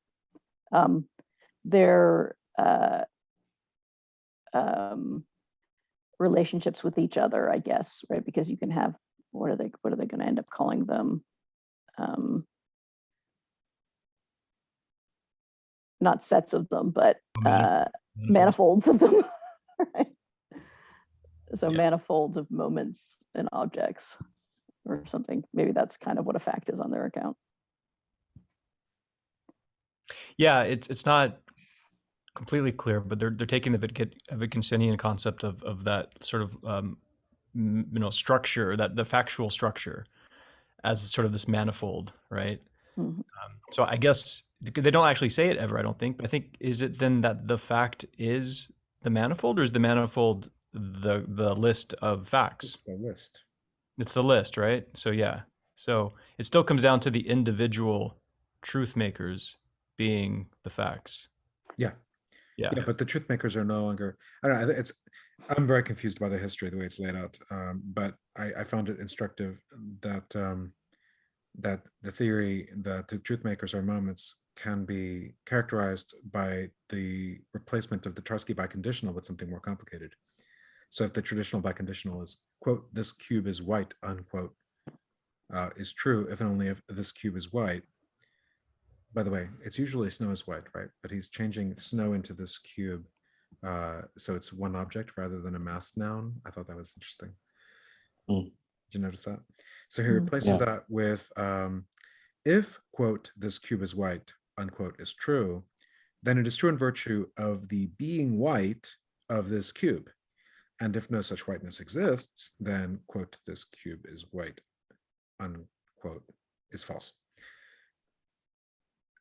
relationships with each other, I guess, right? Because you can have, what are they going to end up calling them? Not sets of them, but manifolds of them, right? So Yeah. manifolds of moments and objects or something. Maybe that's kind of what a fact is on their account. Yeah, it's not completely clear, but they're taking the Wittgensteinian concept of that sort of structure, that the factual structure, as sort of this manifold, right? Mhm. So I guess they don't actually say it ever, I don't think. But I think, is it then that the fact is the manifold, or is the manifold the list of facts? It's the list. It's the list, right? So yeah. So it still comes down to the individual truth makers being the facts. Yeah. Yeah. Yeah, but the truth makers are no longer, I don't know, I'm very confused by the history, the way it's laid out. But I found it instructive that that the theory that the truth makers are moments can be characterized by the replacement of the Tarski biconditional with something more complicated. So if the traditional biconditional is, quote, this cube is white, unquote, is true if and only if this cube is white. By the way, it's usually snow is white, right? But he's changing snow into this cube. So it's one object rather than a masked noun. I thought that was interesting. Mm. Did you notice that? So he replaces that with, if, quote, this cube is white, unquote, is true, then it is true in virtue of the being white of this cube. And if no such whiteness exists, then, quote, this cube is white, unquote, is false.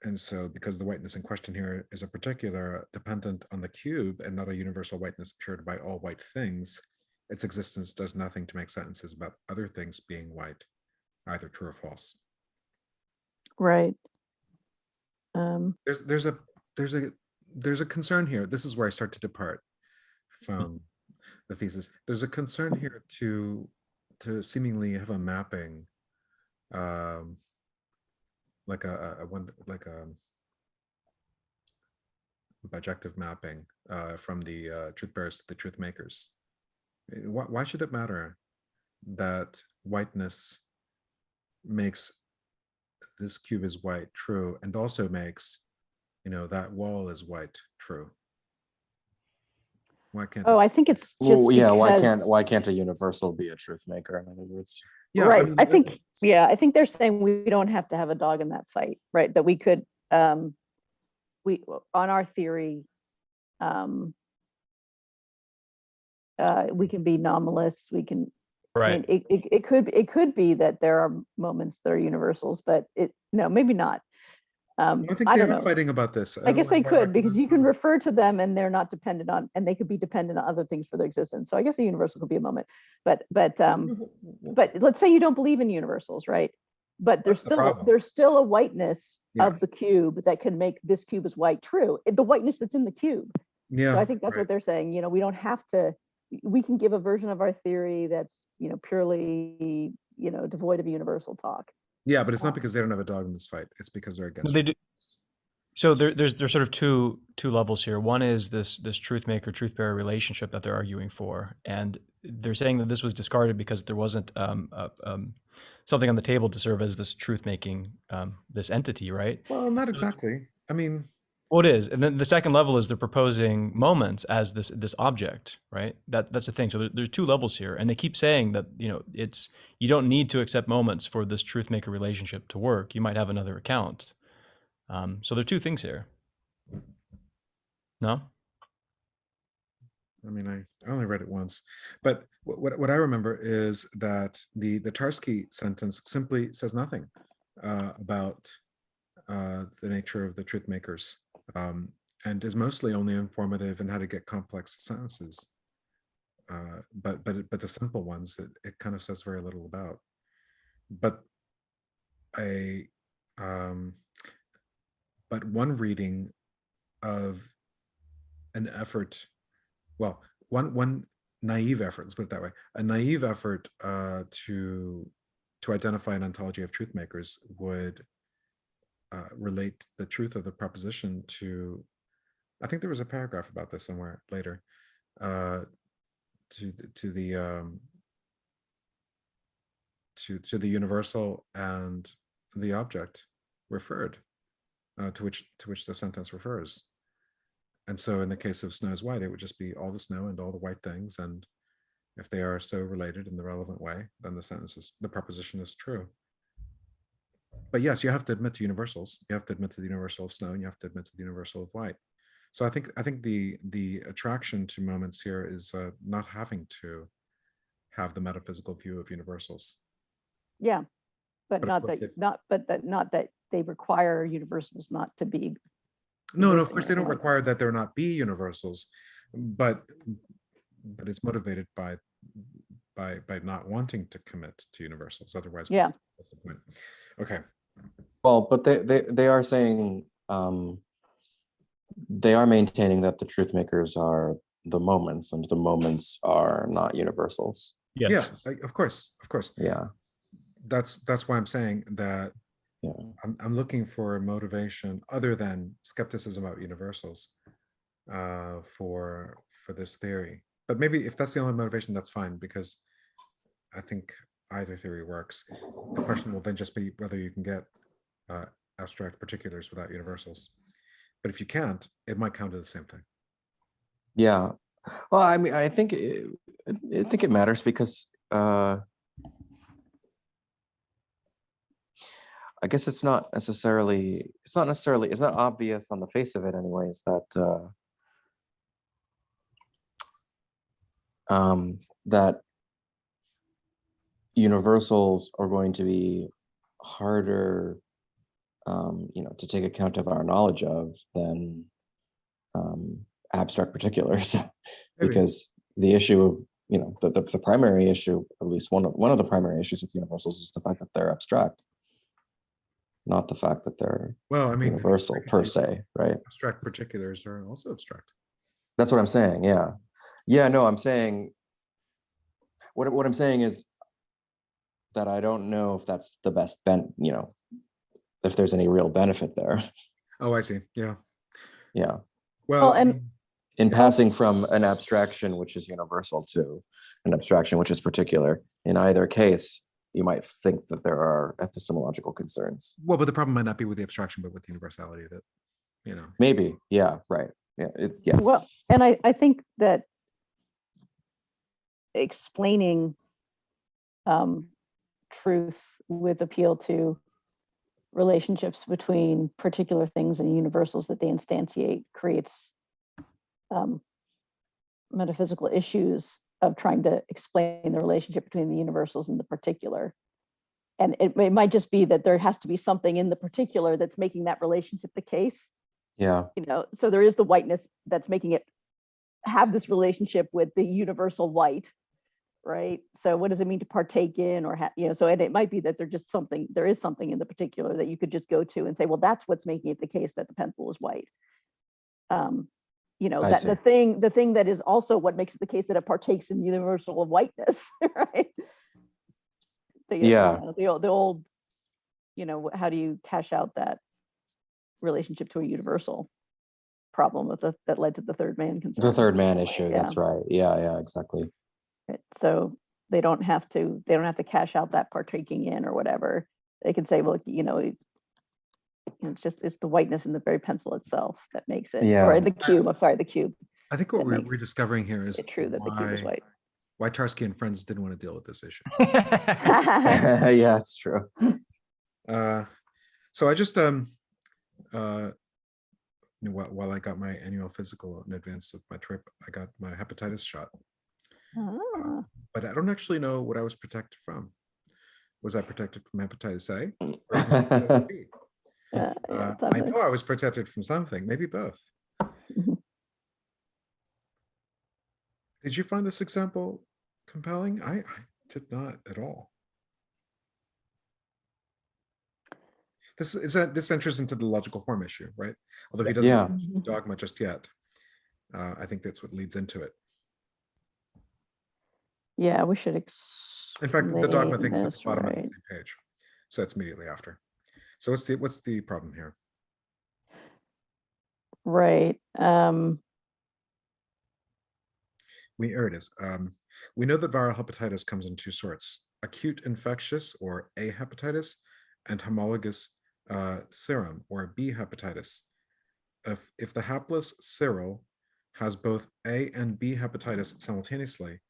And so because the whiteness in question here is a particular dependent on the cube and not a universal whiteness shared by all white things, its existence does nothing to make sentences about other things being white, either true or false. Right. There's a concern here. This is where I start to depart from the thesis. There's a concern here to seemingly have a mapping, like a bijective mapping from the truth bearers to the truth makers. Why should it matter that whiteness makes this cube is white true and also makes, that wall is white true? Why can't I think it's just yeah, because, why can't a universal be a truth maker, in other words? Yeah, right. mean, I think they're saying we don't have to have a dog in that fight, right? That we could, we on our theory, we can be nominalists. We can, Right. I mean, it could be that there are moments that are universals, but maybe not. I think I they don't are know. fighting about this. I guess they could, because you can refer. refer to them and they're not dependent on, and they could be dependent on other things for their existence. So I guess a universal could be a moment, but let's say you don't believe in universals, right? But there's still a whiteness of the cube that can make this cube is white true. The whiteness that's in the cube. Yeah. So I think that's what they're saying. We don't have to. We can give a version of our theory that's purely devoid of universal talk. Yeah, but it's not because they don't have a dog in this fight. It's because they're against. They do. So there's sort of two levels here. One is this truth maker, truth bearer relationship that they're arguing for, and they're saying that this was discarded because there wasn't something on the table to serve as this truth making, this entity, right? Well, not exactly. I mean, Well, it is, and then the second level is they're proposing moments as this object, right? That's the thing. So there's two levels here, and they keep saying that it's you don't need to accept moments for this truth maker relationship to work. You might have another account. So there are two things here. No. I mean, I only read it once, but what I remember is that the Tarski sentence simply says nothing about the nature of the truth makers, and is mostly only informative in how to get complex sentences. But the simple ones, it kind of says very little about. But but one reading of an effort, well, one naive effort, let's put it that way, a naive effort to identify an ontology of truth makers would relate the truth of the proposition to, I think there was a paragraph about this somewhere later, to the universal and the object referred, to which the sentence refers. And so in the case of snow is white, it would just be all the snow and all the white things. And if they are so related in the relevant way, then the proposition is true. But yes, you have to admit to universals. You have to admit to the universal of snow, and you have to admit to the universal of white. So I think the attraction to moments here is not having to have the metaphysical view of universals. Yeah, but But of not course that they require universals not to be. No, of existing course or they don't anything like that. require that there not be universals, but it's motivated by not wanting to commit to universals. Otherwise, Yeah. that's the point. Okay. Well, but they are saying, they are maintaining that the truth makers are the moments, and the moments are not universals. Yes. Yeah, of course. Yeah. That's why I'm saying that. Yeah. I'm looking for a motivation other than skepticism about universals for this theory. But maybe if that's the only motivation, that's fine, because I think either theory works. The question will then just be whether you can get abstract particulars without universals. But if you can't, it might count as the same thing. Yeah. Well, I mean, I think it matters because I guess it's not obvious on the face of it anyways, that that universals are going to be harder, to take account of our knowledge of than abstract particulars. Because the issue of, the primary issue, at least one of the primary issues with universals, is the fact that they're abstract, not the fact that they're universal per se, right? Abstract particulars are also abstract. That's what I'm saying. Yeah. No, I'm saying what I'm saying is that I don't know if that's the best if there's any real benefit there. Oh, I see. Yeah. Well, and in passing from an abstraction which is universal to an abstraction which is particular, in either case, you might think that there are epistemological concerns. Well, but the problem might not be with the abstraction, but with the universality of it. Maybe. Yeah. Right. Yeah. Well, and I think that explaining truth with appeal to relationships between particular things and universals that they instantiate creates metaphysical issues of trying to explain the relationship between the universals and the particular. And it might just be that there has to be something in the particular that's making that relationship the case. Yeah. So there is the whiteness that's making it have this relationship with the universal white, right? So what does it mean to partake in, or so, and it might be that there is something in the particular that you could just go to and say, well, that's what's making it the case that the pencil is white. That the thing that is also what makes it the case that it partakes in the universal of whiteness, right? The old, how do you cash out that relationship to a universal problem that led to the third man concern? The third man issue. Yeah. That's right. Yeah, exactly. Right. So they don't have to cash out that partaking in or whatever. They can say, well, it's the whiteness in the very pencil itself that makes it, Yeah. or the cube. I'm sorry, the cube. I think what That we're makes discovering here is it true that the cube is white. why Tarski and friends didn't want to deal with this issue. Yeah, it's true. So I just while I got my annual physical in advance of my trip, I got my hepatitis shot. Ah. But I don't actually know what I was protected from. Was I protected from hepatitis A or from hepatitis B? Yeah, I know I was protected from something, maybe both. Mhm. Did you find this example compelling? I did not at all. This enters into the logical form issue, right? Although he doesn't Yeah. mention dogma just yet. I think that's what leads into it. Yeah, we should In fact, the dogma explain thing's at the this, bottom of the right? same page, so it's immediately after. So what's the problem here? Right. Here it is. We know that viral hepatitis comes in two sorts: acute infectious, or A hepatitis, and homologous serum, or B hepatitis. If the hapless Cyril has both A and B hepatitis simultaneously,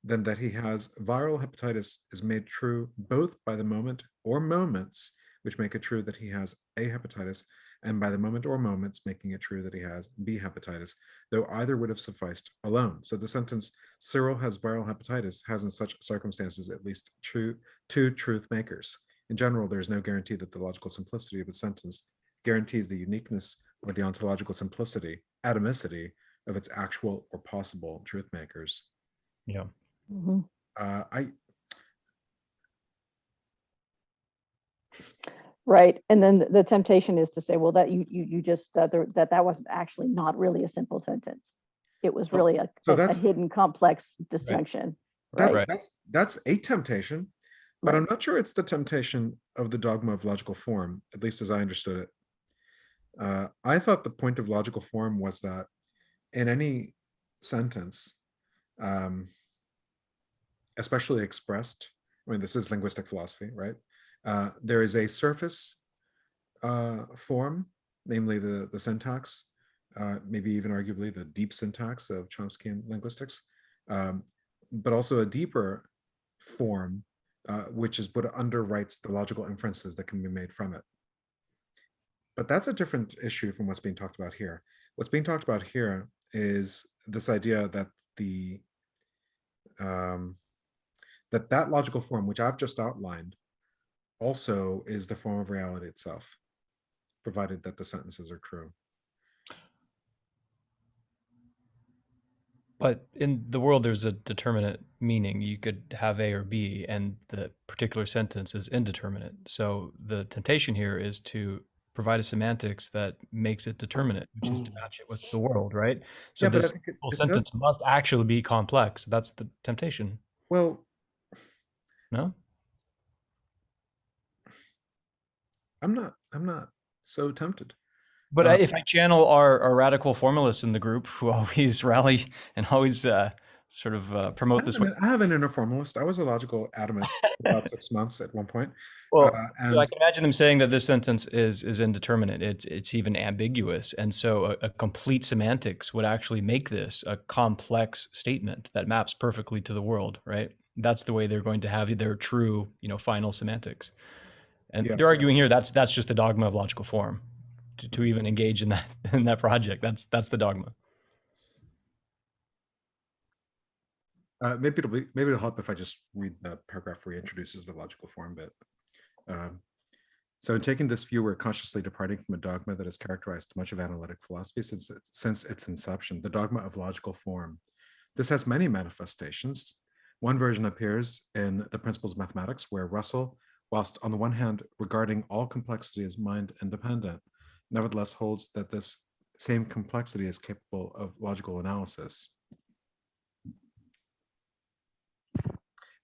then that he has viral hepatitis is made true both by the moment or moments which make it true that he has A hepatitis, and by the moment or moments making it true that he has B hepatitis, though either would have sufficed alone. So the sentence, Cyril has viral hepatitis, has in such circumstances at least two truth makers. In general, there is no guarantee that the logical simplicity of a sentence guarantees the uniqueness or the ontological simplicity, atomicity of its actual or possible truth makers. Yeah. Mhm. Right, and then the temptation is to say, well, that you just that wasn't actually not really a simple sentence. It was really a hidden complex disjunction. Right. That's a temptation, but I'm not sure it's the temptation of the dogma of logical form, at least as I understood it. I thought the point of logical form was that in any sentence, especially expressed, I mean, this is linguistic philosophy, right? There is a surface form, namely the syntax, maybe even arguably the deep syntax of Chomskyan linguistics, but also a deeper form, which is what underwrites the logical inferences that can be made from it. But that's a different issue from what's being talked about here. What's being talked about here is this idea that that logical form, which I've just outlined, also is the form of reality itself, provided that the sentences are true. But in the world, there's a determinate meaning. You could have A or B, and the particular sentence is indeterminate. So the temptation here is to provide a semantics that makes it determinate, which is to match it with the world, right? So Yeah, but I this think whole sentence must actually be complex. That's the temptation. Well, no? I'm not so tempted. But if I channel our radical formalists in the group who always rally and always sort of promote this way. I have an inner formalist. I was a logical atomist for about 6 months at one point. Well, and I can imagine them saying that this sentence is indeterminate. It's even ambiguous. And so a complete semantics would actually make this a complex statement that maps perfectly to the world, right? That's the way they're going to have their true, final semantics. And they're arguing here that's just the dogma of logical form. To even engage in that project, that's the dogma. Maybe it'll help if I just read the paragraph where he introduces the logical form bit. So in taking this view, we're consciously departing from a dogma that has characterized much of analytic philosophy since its inception, the dogma of logical form. This has many manifestations. One version appears in the Principles of Mathematics, where Russell, whilst on the one hand regarding all complexity as mind independent, nevertheless holds that this same complexity is capable of logical analysis.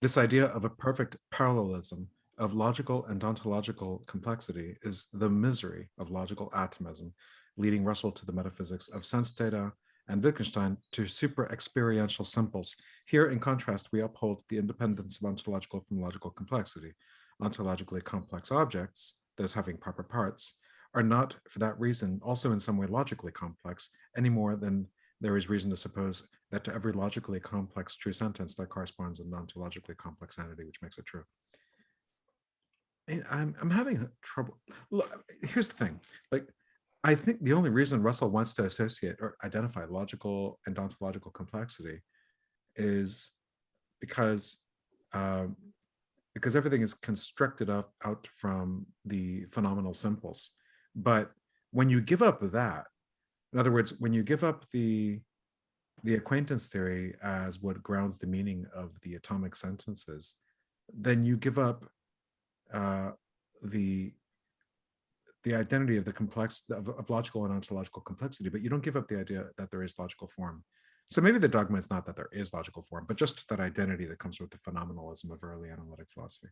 This idea of a perfect parallelism of logical and ontological complexity is the misery of logical atomism, leading Russell to the metaphysics of sense data and Wittgenstein to super-experiential simples. Here, in contrast, we uphold the independence of ontological from logical complexity. Ontologically complex objects, those having proper parts, are not, for that reason, also in some way logically complex, any more than there is reason to suppose that to every logically complex true sentence that corresponds a non-logically complex entity, which makes it true. I'm having trouble. Look, here's the thing. Like, I think the only reason Russell wants to associate or identify logical and ontological complexity is because everything is constructed out from the phenomenal simples. But when you give up that, in other words, when you give up the acquaintance theory as what grounds the meaning of the atomic sentences, then you give up the identity of the complex of logical and ontological complexity, but you don't give up the idea that there is logical form. So maybe the dogma is not that there is logical form, but just that identity that comes with the phenomenalism of early analytic philosophy.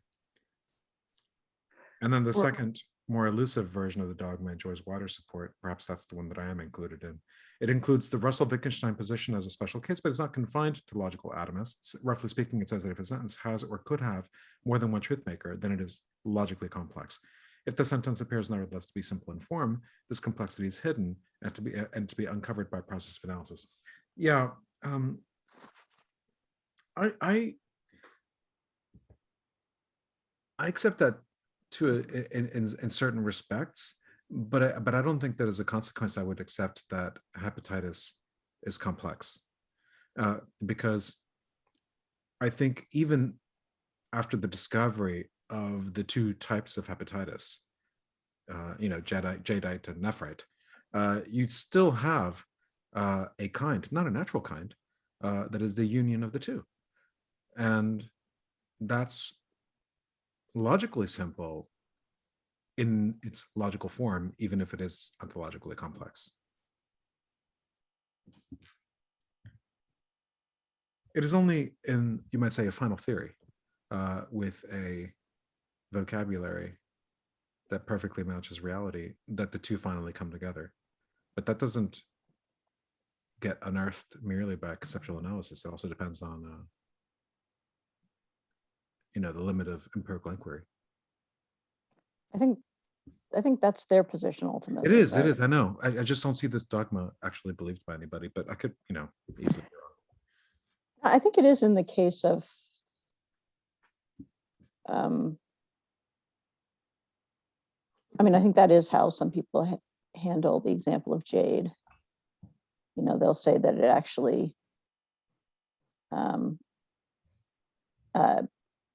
And then the second, more elusive version of the dogma enjoys wider support. Perhaps that's the one that I am included in. It includes the Russell-Wittgenstein position as a special case, but it's not confined to logical atomists. Roughly speaking, it says that if a sentence has or could have more than one truth maker, then it is logically complex. If the sentence appears nevertheless to be simple in form, this complexity is hidden and to be uncovered by process of analysis. Yeah, I accept that in certain respects, but I don't think that as a consequence I would accept that hepatitis is complex, because I think even after the discovery of the two types of hepatitis, jadeite and nephrite, you still have a kind, not a natural kind, that is the union of the two. And that's logically simple in its logical form, even if it is ontologically complex. It is only in, you might say, a final theory with a vocabulary that perfectly matches reality that the two finally come together. But that doesn't get unearthed merely by conceptual analysis. It also depends on the limit of empirical inquiry. I think that's their position ultimately. It is. Right? It is. I know. I just don't see this dogma actually believed by anybody. But I could, easily be wrong. I think it is in the case of I think that is how some people handle the example of jade. They'll say that it actually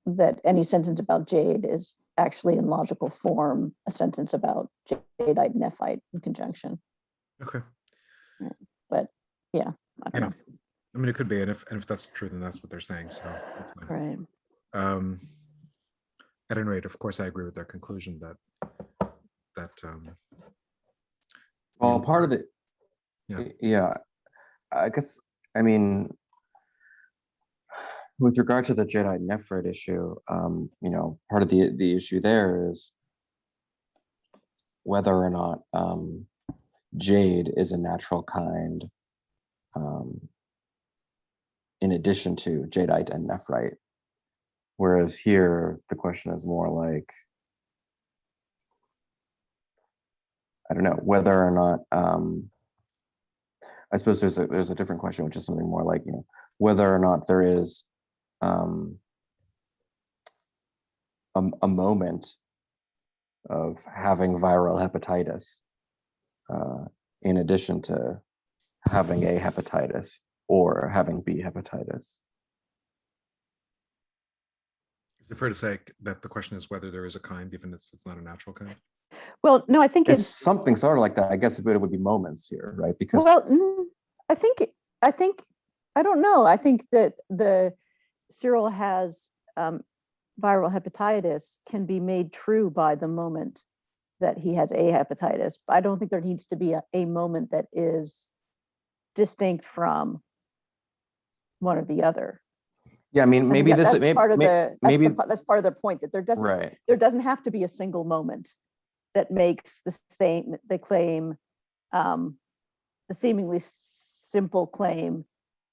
that any sentence about jade is actually in logical form a sentence about jadeite and nephite in conjunction. Okay. Right. But yeah, I don't know. I mean, it could be, and if that's true, then that's what they're saying. So that's fine. Right. At any rate, of course, I agree with their conclusion that well, part of it, yeah. I guess, with regard to the jadeite nephrite issue, part of the issue there is whether or not jade is a natural kind in addition to jadeite and nephrite. Whereas here, the question is more like, I don't know, whether or not, I suppose there's a different question, which is something more like, whether or not there is a moment of having viral hepatitis in addition to having A hepatitis or having B hepatitis. Is it fair to say that the question is whether there is a kind, even if it's not a natural kind? Well, no, I think it's something sort of like that. I guess it would be moments here, right? Because I think I don't know. I think that the Cyril has viral hepatitis can be made true by the moment that he has A hepatitis. I don't think there needs to be a moment that is distinct from one or the other. Yeah, I mean, maybe that's this part of that's part of the point, that there doesn't have to be a single moment that makes the claim, the seemingly simple claim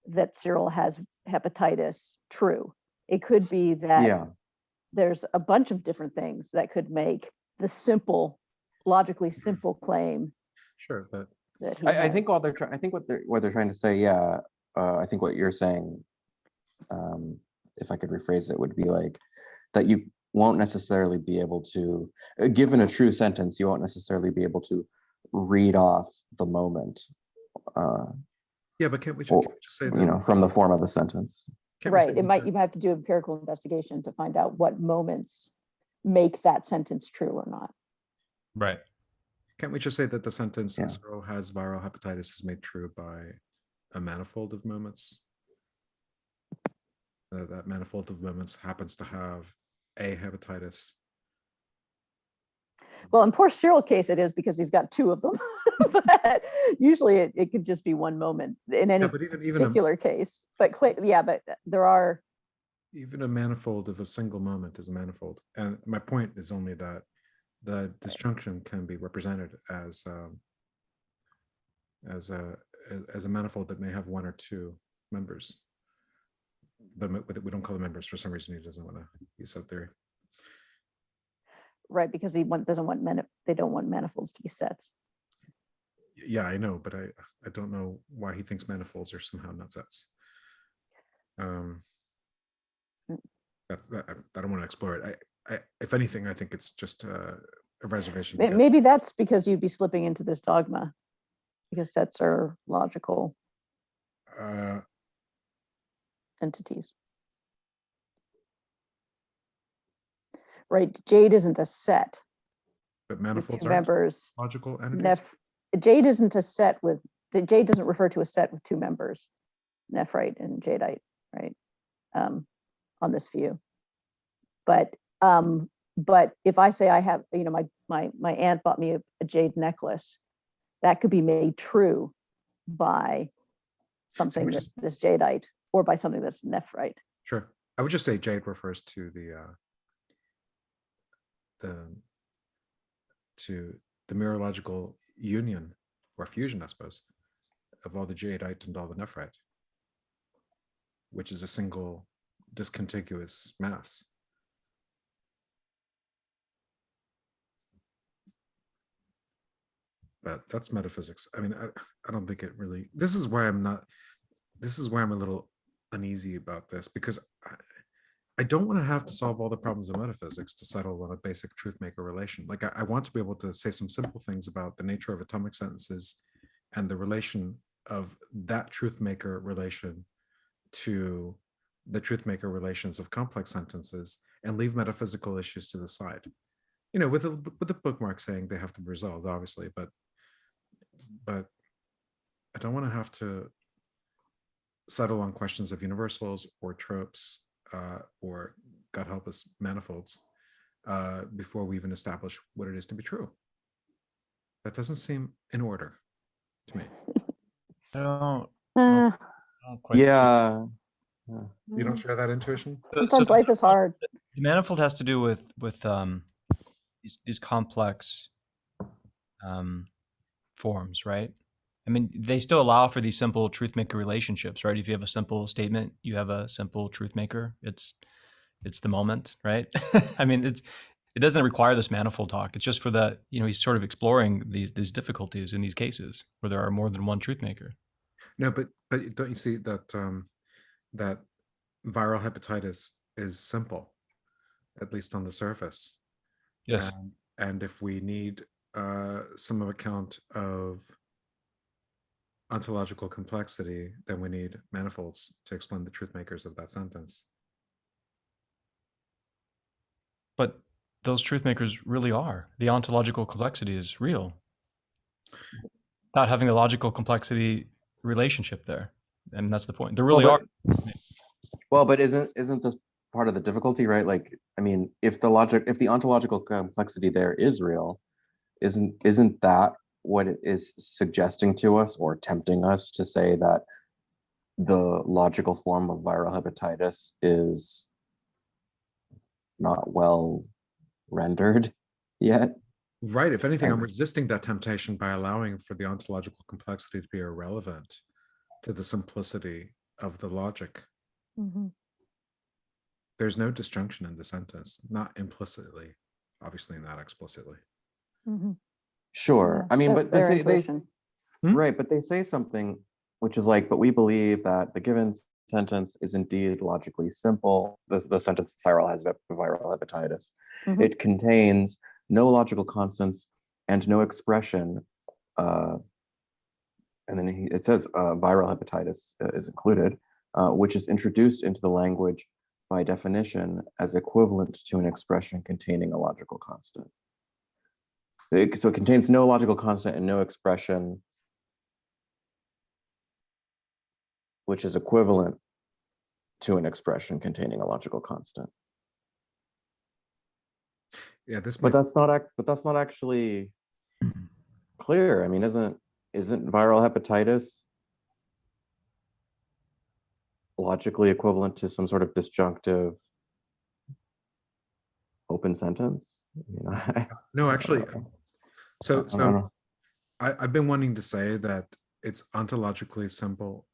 that Cyril has hepatitis true. It could be that there's a bunch of different things that could make the simple logically simple claim Sure, but that he I has. think I think what they're trying to say, yeah, I think what you're saying, if I could rephrase it, would be like that you won't necessarily be able to, given a true sentence, you won't necessarily be able to read off the moment, yeah, but can't we or, just say you that? know, from the form of the sentence. Can't we say Right. that You might have to do empirical investigation to find out what moments make that sentence true or not. Right. Can't we just say that the sentence Yeah. Cyril has viral hepatitis is made true by a manifold of moments? That manifold of moments happens to have a hepatitis. Well, in poor Cyril case, it is because he's got two of them. But usually it could just be one moment in any Yeah, but even particular case. But yeah, but there are. even a manifold of a single moment is a manifold. And my point is only that the disjunction can be represented as a manifold that may have one or two members. But we don't call them members for some reason. He doesn't want to use that theory. Right, because they don't want manifolds to be sets. Yeah, I know, but I don't know why he thinks manifolds are somehow not sets. I don't want to explore it. If anything, I think it's just a reservation. Maybe that's because you'd be slipping into this dogma, because sets are logical entities. Right, Jade isn't a set. But With manifolds two aren't members. logical entities. Jade isn't a set with. Jade doesn't refer to a set with two members, nephrite and jadeite, right? On this view, but if I say I have, my aunt bought me a jade necklace, that could be made true by something that's jadeite or by something that's nephrite. Sure, I would just say jade refers to the mirrological union or fusion, I suppose, of all the jadeite and all the nephrite, which is a single discontiguous mass. But that's metaphysics. I mean, I don't think it really. This is why I'm a little uneasy about this, because I don't want to have to solve all the problems of metaphysics to settle on a basic truth maker relation. Like I want to be able to say some simple things about the nature of atomic sentences and the relation of that truth maker relation to the truth maker relations of complex sentences, and leave metaphysical issues to the side. With the bookmark saying they have to be resolved, obviously, but I don't want to have to settle on questions of universals or tropes or, God help us, manifolds before we even establish what it is to be true. That doesn't seem in order to me. I don't quite see. Yeah. You don't share that intuition? Sometimes life is hard. The manifold has to do with these complex forms, right? I mean, they still allow for these simple truth maker relationships, right? If you have a simple statement, you have a simple truth maker. It's the moment, right? I mean, it doesn't require this manifold talk. It's just for the, he's sort of exploring these difficulties in these cases where there are more than one truth maker. No, but don't you see that that viral hepatitis is simple, at least on the surface? Yes. And if we need some account of ontological complexity, then we need manifolds to explain the truth makers of that sentence. But those truth makers really are. The ontological complexity is real. Not having the logical complexity relationship there. And that's the point. There really are. Well, but isn't this part of the difficulty, right? Like, I mean, if the ontological complexity there is real, isn't that what it is suggesting to us or tempting us to say that the logical form of viral hepatitis is not well rendered yet? Right. If anything, I'm resisting that temptation by allowing for the ontological complexity to be irrelevant to the simplicity of the logic. Mm-hmm. There's no disjunction in the sentence, not implicitly, obviously not explicitly. Mm-hmm. Sure. Yeah, I mean, that's but their they intuition. right, but they say something which is like, but we believe that the given sentence is indeed logically simple. The sentence Cyril has viral hepatitis. Mhm. It contains no logical constants and no expression. And then it says viral hepatitis is included, which is introduced into the language by definition as equivalent to an expression containing a logical constant. So it contains no logical constant and no expression which is equivalent to an expression containing a logical constant. Yeah, this But might, that's not actually clear. I mean, isn't viral hepatitis logically equivalent to some sort of disjunctive open sentence? You know, no, actually, I so don't know. I've been wanting to say that it's ontologically simple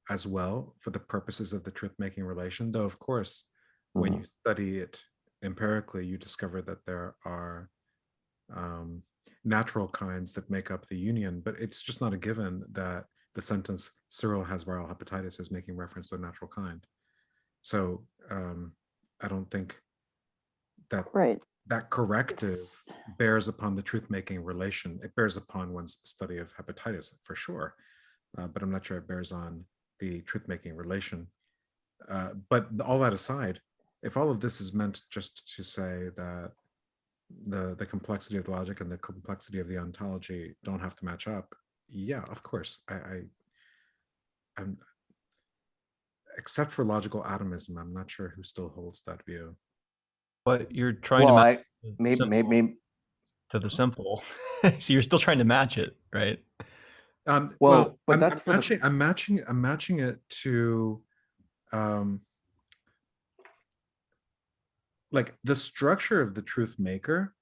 as well for the purposes of the truth-making relation, though of course, when you study it empirically, you discover that there are natural kinds that make up the union, but it's just not a given that the sentence Cyril has viral hepatitis is making reference to a natural kind. So I don't think that Right. that corrective bears upon the truth-making relation. It bears upon one's study of hepatitis for sure, but I'm not sure it bears on the truth-making relation. But all that aside, if all of this is meant just to say that the complexity of the logic and the complexity of the ontology don't have to match up, yeah, of course. I'm, except for logical atomism, I'm not sure who still holds that view. But you're trying to Well, match I the maybe simple maybe to the simple. So you're still trying to match it, right? Well, but that's for I'm matching it to like the structure of the truth maker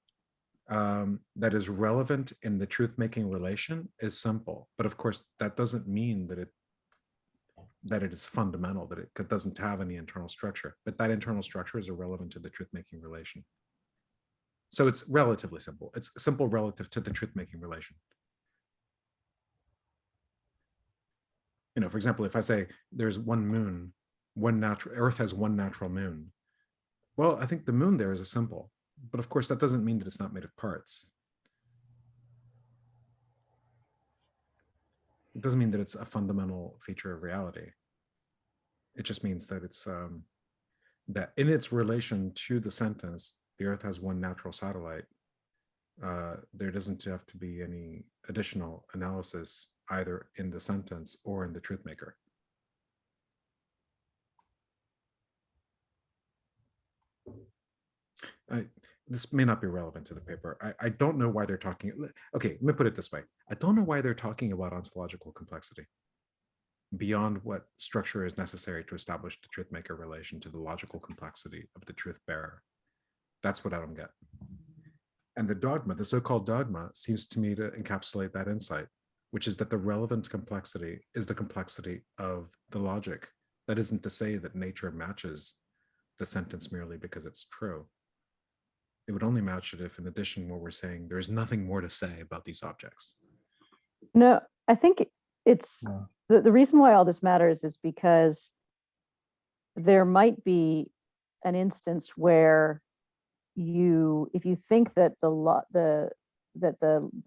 that is relevant in the truth making relation is simple, but of course that doesn't mean that it is fundamental, that it doesn't have any internal structure, but that internal structure is irrelevant to the truth making relation. So it's relatively simple. It's simple relative to the truth making relation. You know, for example, if I say there's one moon, Earth has one natural moon. Well, I think the moon there is a simple, but of course that doesn't mean that it's not made of parts. It doesn't mean that it's a fundamental feature of reality. It just means that it's that in its relation to the sentence, the Earth has one natural satellite. There doesn't have to be any additional analysis either in the sentence or in the truth maker. This may not be relevant to the paper. I don't know why they're talking. Okay, let me put it this way. I don't know why they're talking about ontological complexity beyond what structure is necessary to establish the truth maker relation to the logical complexity of the truth bearer. That's what I don't get. And the dogma, the so-called dogma, seems to me to encapsulate that insight, which is that the relevant complexity is the complexity of the logic. That isn't to say that nature matches the sentence merely because it's true. It would only match it if, in addition, what we're saying, there's nothing more to say about these objects. No, I think it's the reason why all this matters is because there might be an instance where if you think that the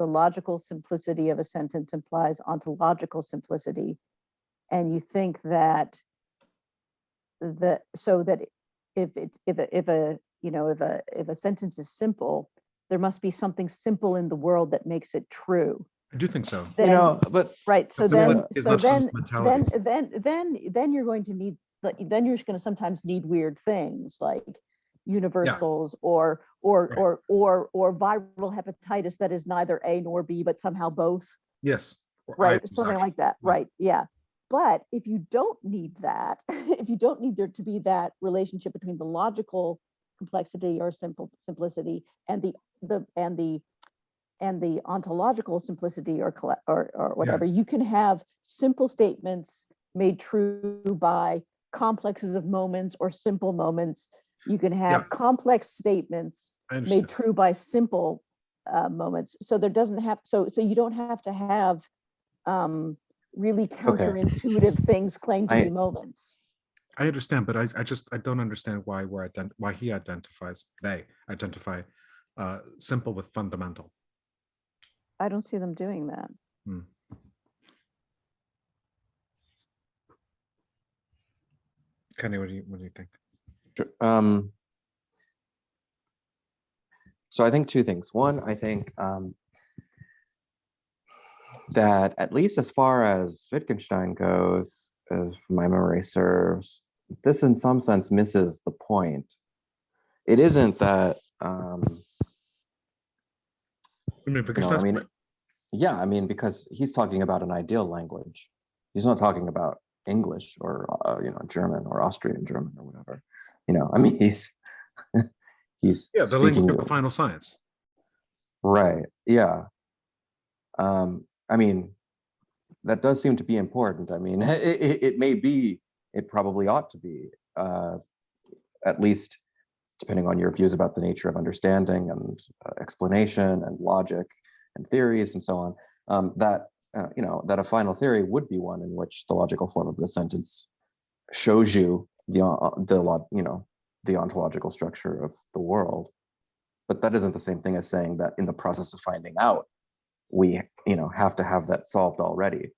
logical simplicity of a sentence implies ontological simplicity, and you think that so that if a sentence is simple, there must be something simple in the world that makes it true. I do think so. Then, but right. So then you're going to need, then you're going to sometimes need weird things like universals or viral hepatitis that is neither A nor B, but somehow both. Yes. Right. Something like that. Right. Yeah. But if you don't need that, if you don't need there to be that relationship between the logical complexity or simplicity and the ontological simplicity or whatever, you can have simple statements made true by complexes of moments or simple moments. You can have complex statements made true by simple moments. So there doesn't have, so you don't have to have really counterintuitive things claimed to be moments. I understand, but I don't understand why why they identify simple with fundamental. I don't see them doing that. Kenny, what do you think? So I think two things. One, I think that at least as far as Wittgenstein goes, as my memory serves, this in some sense misses the point. It isn't that, yeah, I mean, because he's talking about an ideal language. He's not talking about English or German or Austrian German or whatever. I mean, he's the language of the final science. Right. Yeah. I mean, that does seem to be important. I mean, it may be, it probably ought to be, at least depending on your views about the nature of understanding and explanation and logic and theories and so on, that a final theory would be one in which the logical form of the sentence shows you the ontological structure of the world. But that isn't the same thing as saying that in the process of finding out, we have to have that solved already.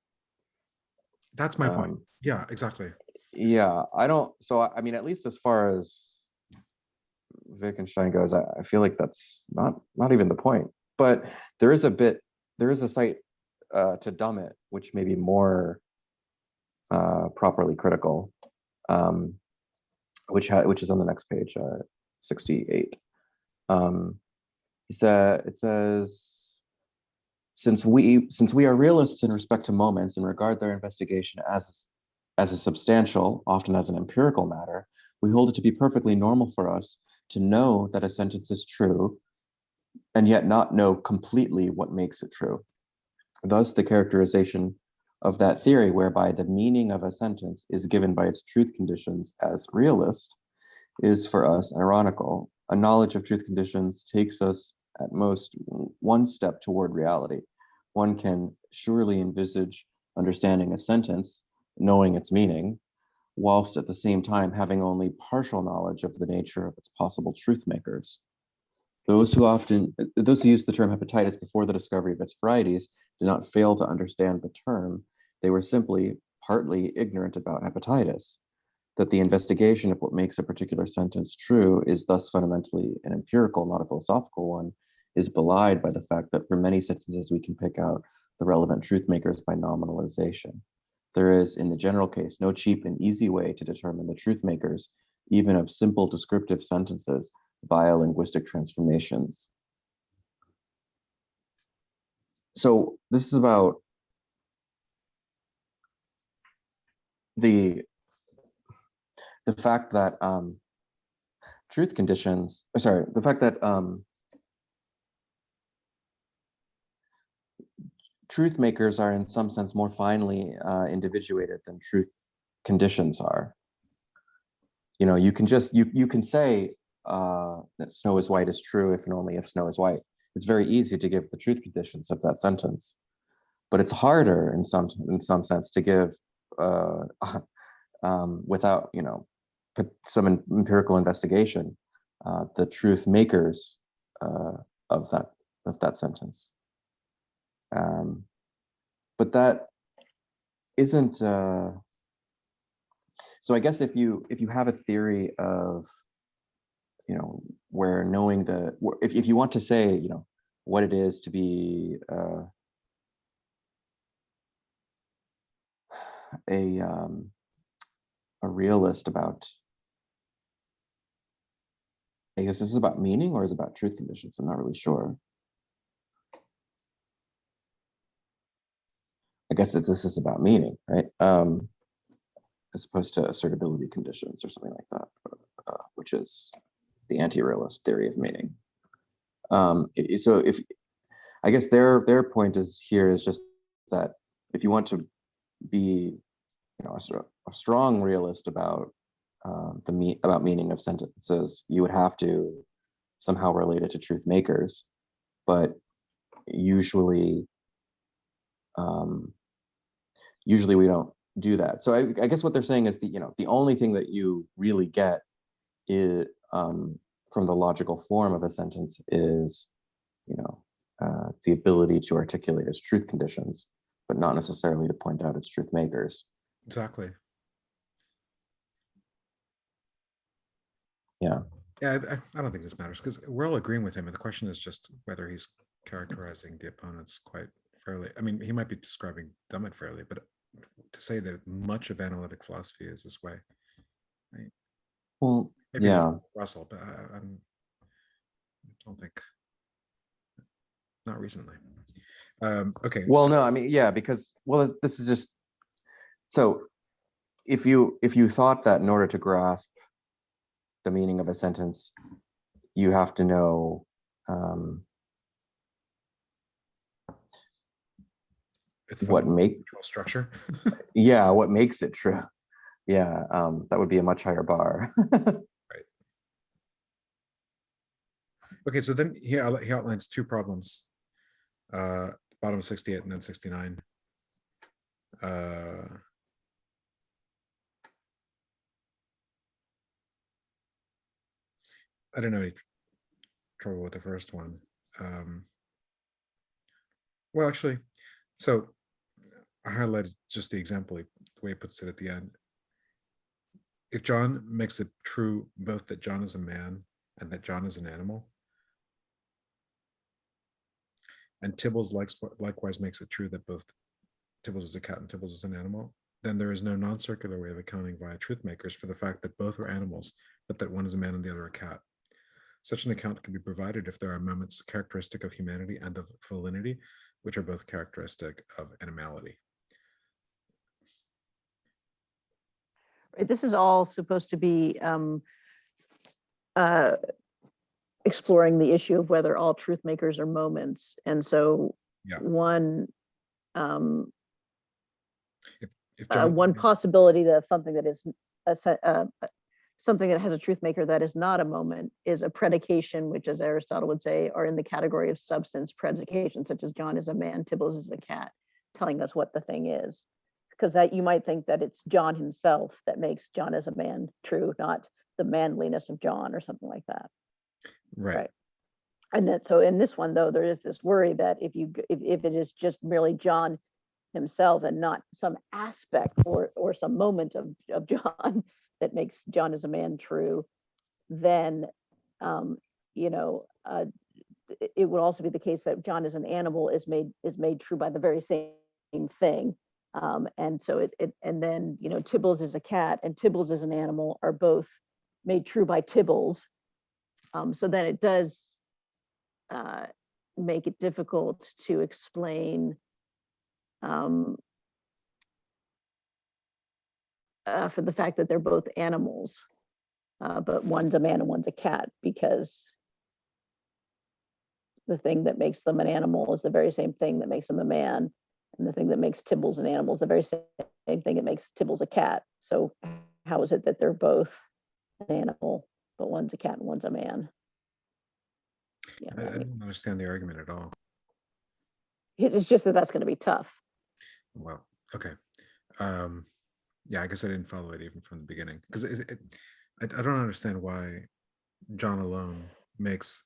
That's my point. Yeah, exactly. Yeah, I don't. So I mean, at least as far as Wittgenstein goes, I feel like that's not even the point. But there is a site to Dummett, which may be more properly critical, which is on the next page, 68. It says, since we are realists in respect to moments and regard their investigation as a substantial, often as an empirical matter, we hold it to be perfectly normal for us to know that a sentence is true and yet not know completely what makes it true. Thus, the characterization of that theory whereby the meaning of a sentence is given by its truth conditions as realist is for us ironical. A knowledge of truth conditions takes us at most one step toward reality. One can surely envisage understanding a sentence, knowing its meaning, whilst at the same time having only partial knowledge of the nature of its possible truth makers. Those who use the term hepatitis before the discovery of its varieties did not fail to understand the term. They were simply partly ignorant about hepatitis. That the investigation of what makes a particular sentence true is thus fundamentally an empirical, not a philosophical one, is belied by the fact that for many sentences we can pick out the relevant truth makers by nominalization. There is, in the general case, no cheap and easy way to determine the truth makers, even of simple descriptive sentences via linguistic transformations. So this is about the fact that truth conditions, the fact that truth makers are in some sense more finely individuated than truth conditions are. You can just, you can say that snow is white is true if and only if snow is white. It's very easy to give the truth conditions of that sentence, but it's harder in some sense to give without some empirical investigation the truth makers of that sentence. But that isn't. So I guess if you have a theory of where knowing if you want to say what it is to be a realist about, I guess this is about meaning or is it about truth conditions? I'm not really sure. I guess this is about meaning, right? As opposed to assertability conditions or something like that, which is the anti-realist theory of meaning. So if, I guess their point is just that if you want to be a strong realist about about meaning of sentences, you would have to somehow relate it to truth makers. but usually, usually we don't do that. So I guess what they're saying is the only thing that you really get is from the logical form of a sentence is the ability to articulate its truth conditions, but not necessarily to point out its truth makers. Exactly. Yeah. Yeah, I don't think this matters because we're all agreeing with him, and the question is just whether he's characterizing the opponents quite fairly. I mean, he might be describing them unfairly, but to say that much of analytic philosophy is this way, Well, maybe yeah. not Russell, but I don't think, not recently. Okay. Well, so, no, I mean, yeah, because this is just so if you thought that in order to grasp the meaning of a sentence, you have to know it's what structure. what makes it true. Yeah, that would be a much higher bar. Right. Okay, so then he outlines two problems, bottom of 68 and then 69. I don't know any trouble with the first one. Well, actually, so I highlighted just the example, the way he puts it at the end. If John makes it true both that John is a man and that John is an animal, and Tibbles likewise makes it true that both Tibbles is a cat and Tibbles is an animal, then there is no non-circular way of accounting via truth makers for the fact that both are animals, but that one is a man and the other a cat. Such an account can be provided if there are moments characteristic of humanity and of felinity, which are both characteristic of animality. This is all supposed to be exploring the issue of whether all truth makers are moments. And so one one possibility of something that is something that has a truth maker that is not a moment is a predication, which, as Aristotle would say, are in the category of substance predication, such as John is a man, Tibbles is a cat, telling us what the thing is. Because that you might think that it's John himself that makes John as a man true, not the manliness of John or something like that. Right. And then, so in this one, though, there is this worry that if it is just merely John himself and not some aspect or some moment of John that makes John as a man true, then it would also be the case that John as an animal is made true by the very same thing. And so and then Tibbles is a cat and Tibbles is an animal are both made true by Tibbles. So then it does make it difficult to explain for the fact that they're both animals, but one's a man and one's a cat, because the thing that makes them an animal is the very same thing that makes them a man, and the thing that makes Tibbles an animal is the very same thing that makes Tibbles a cat. So how is it that they're both an animal, but one's a cat and one's a man? Yeah, I don't understand the argument at all. It's just that that's going to be tough. Well, okay. Yeah, I guess I didn't follow it even from the beginning, because I don't understand why John alone makes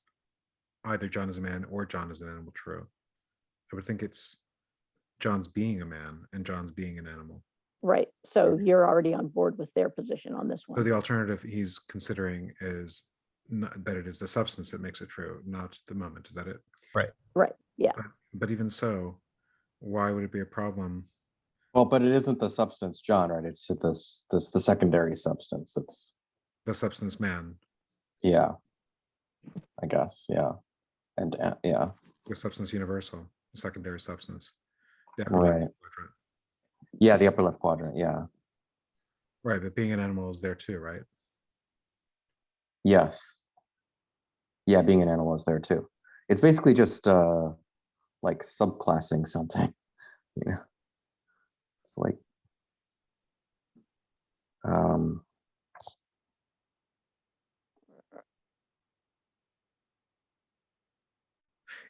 either John as a man or John as an animal true. I would think it's John's being a man and John's being an animal. Right. So you're already on board with their position on this one. So the alternative he's considering is that it is the substance that makes it true, not the moment. Is that it? Right. Right. Yeah. But even so, why would it be a problem? Well, but it isn't the substance, John, right? It's the secondary substance. It's the substance man. Yeah, I guess. Yeah, and yeah. The substance universal, the secondary substance. The right. Yeah, the upper left quadrant. Yeah. Right, but being an animal is there too, right? Yes. Yeah, being an animal is there too. It's basically just like subclassing something. It's like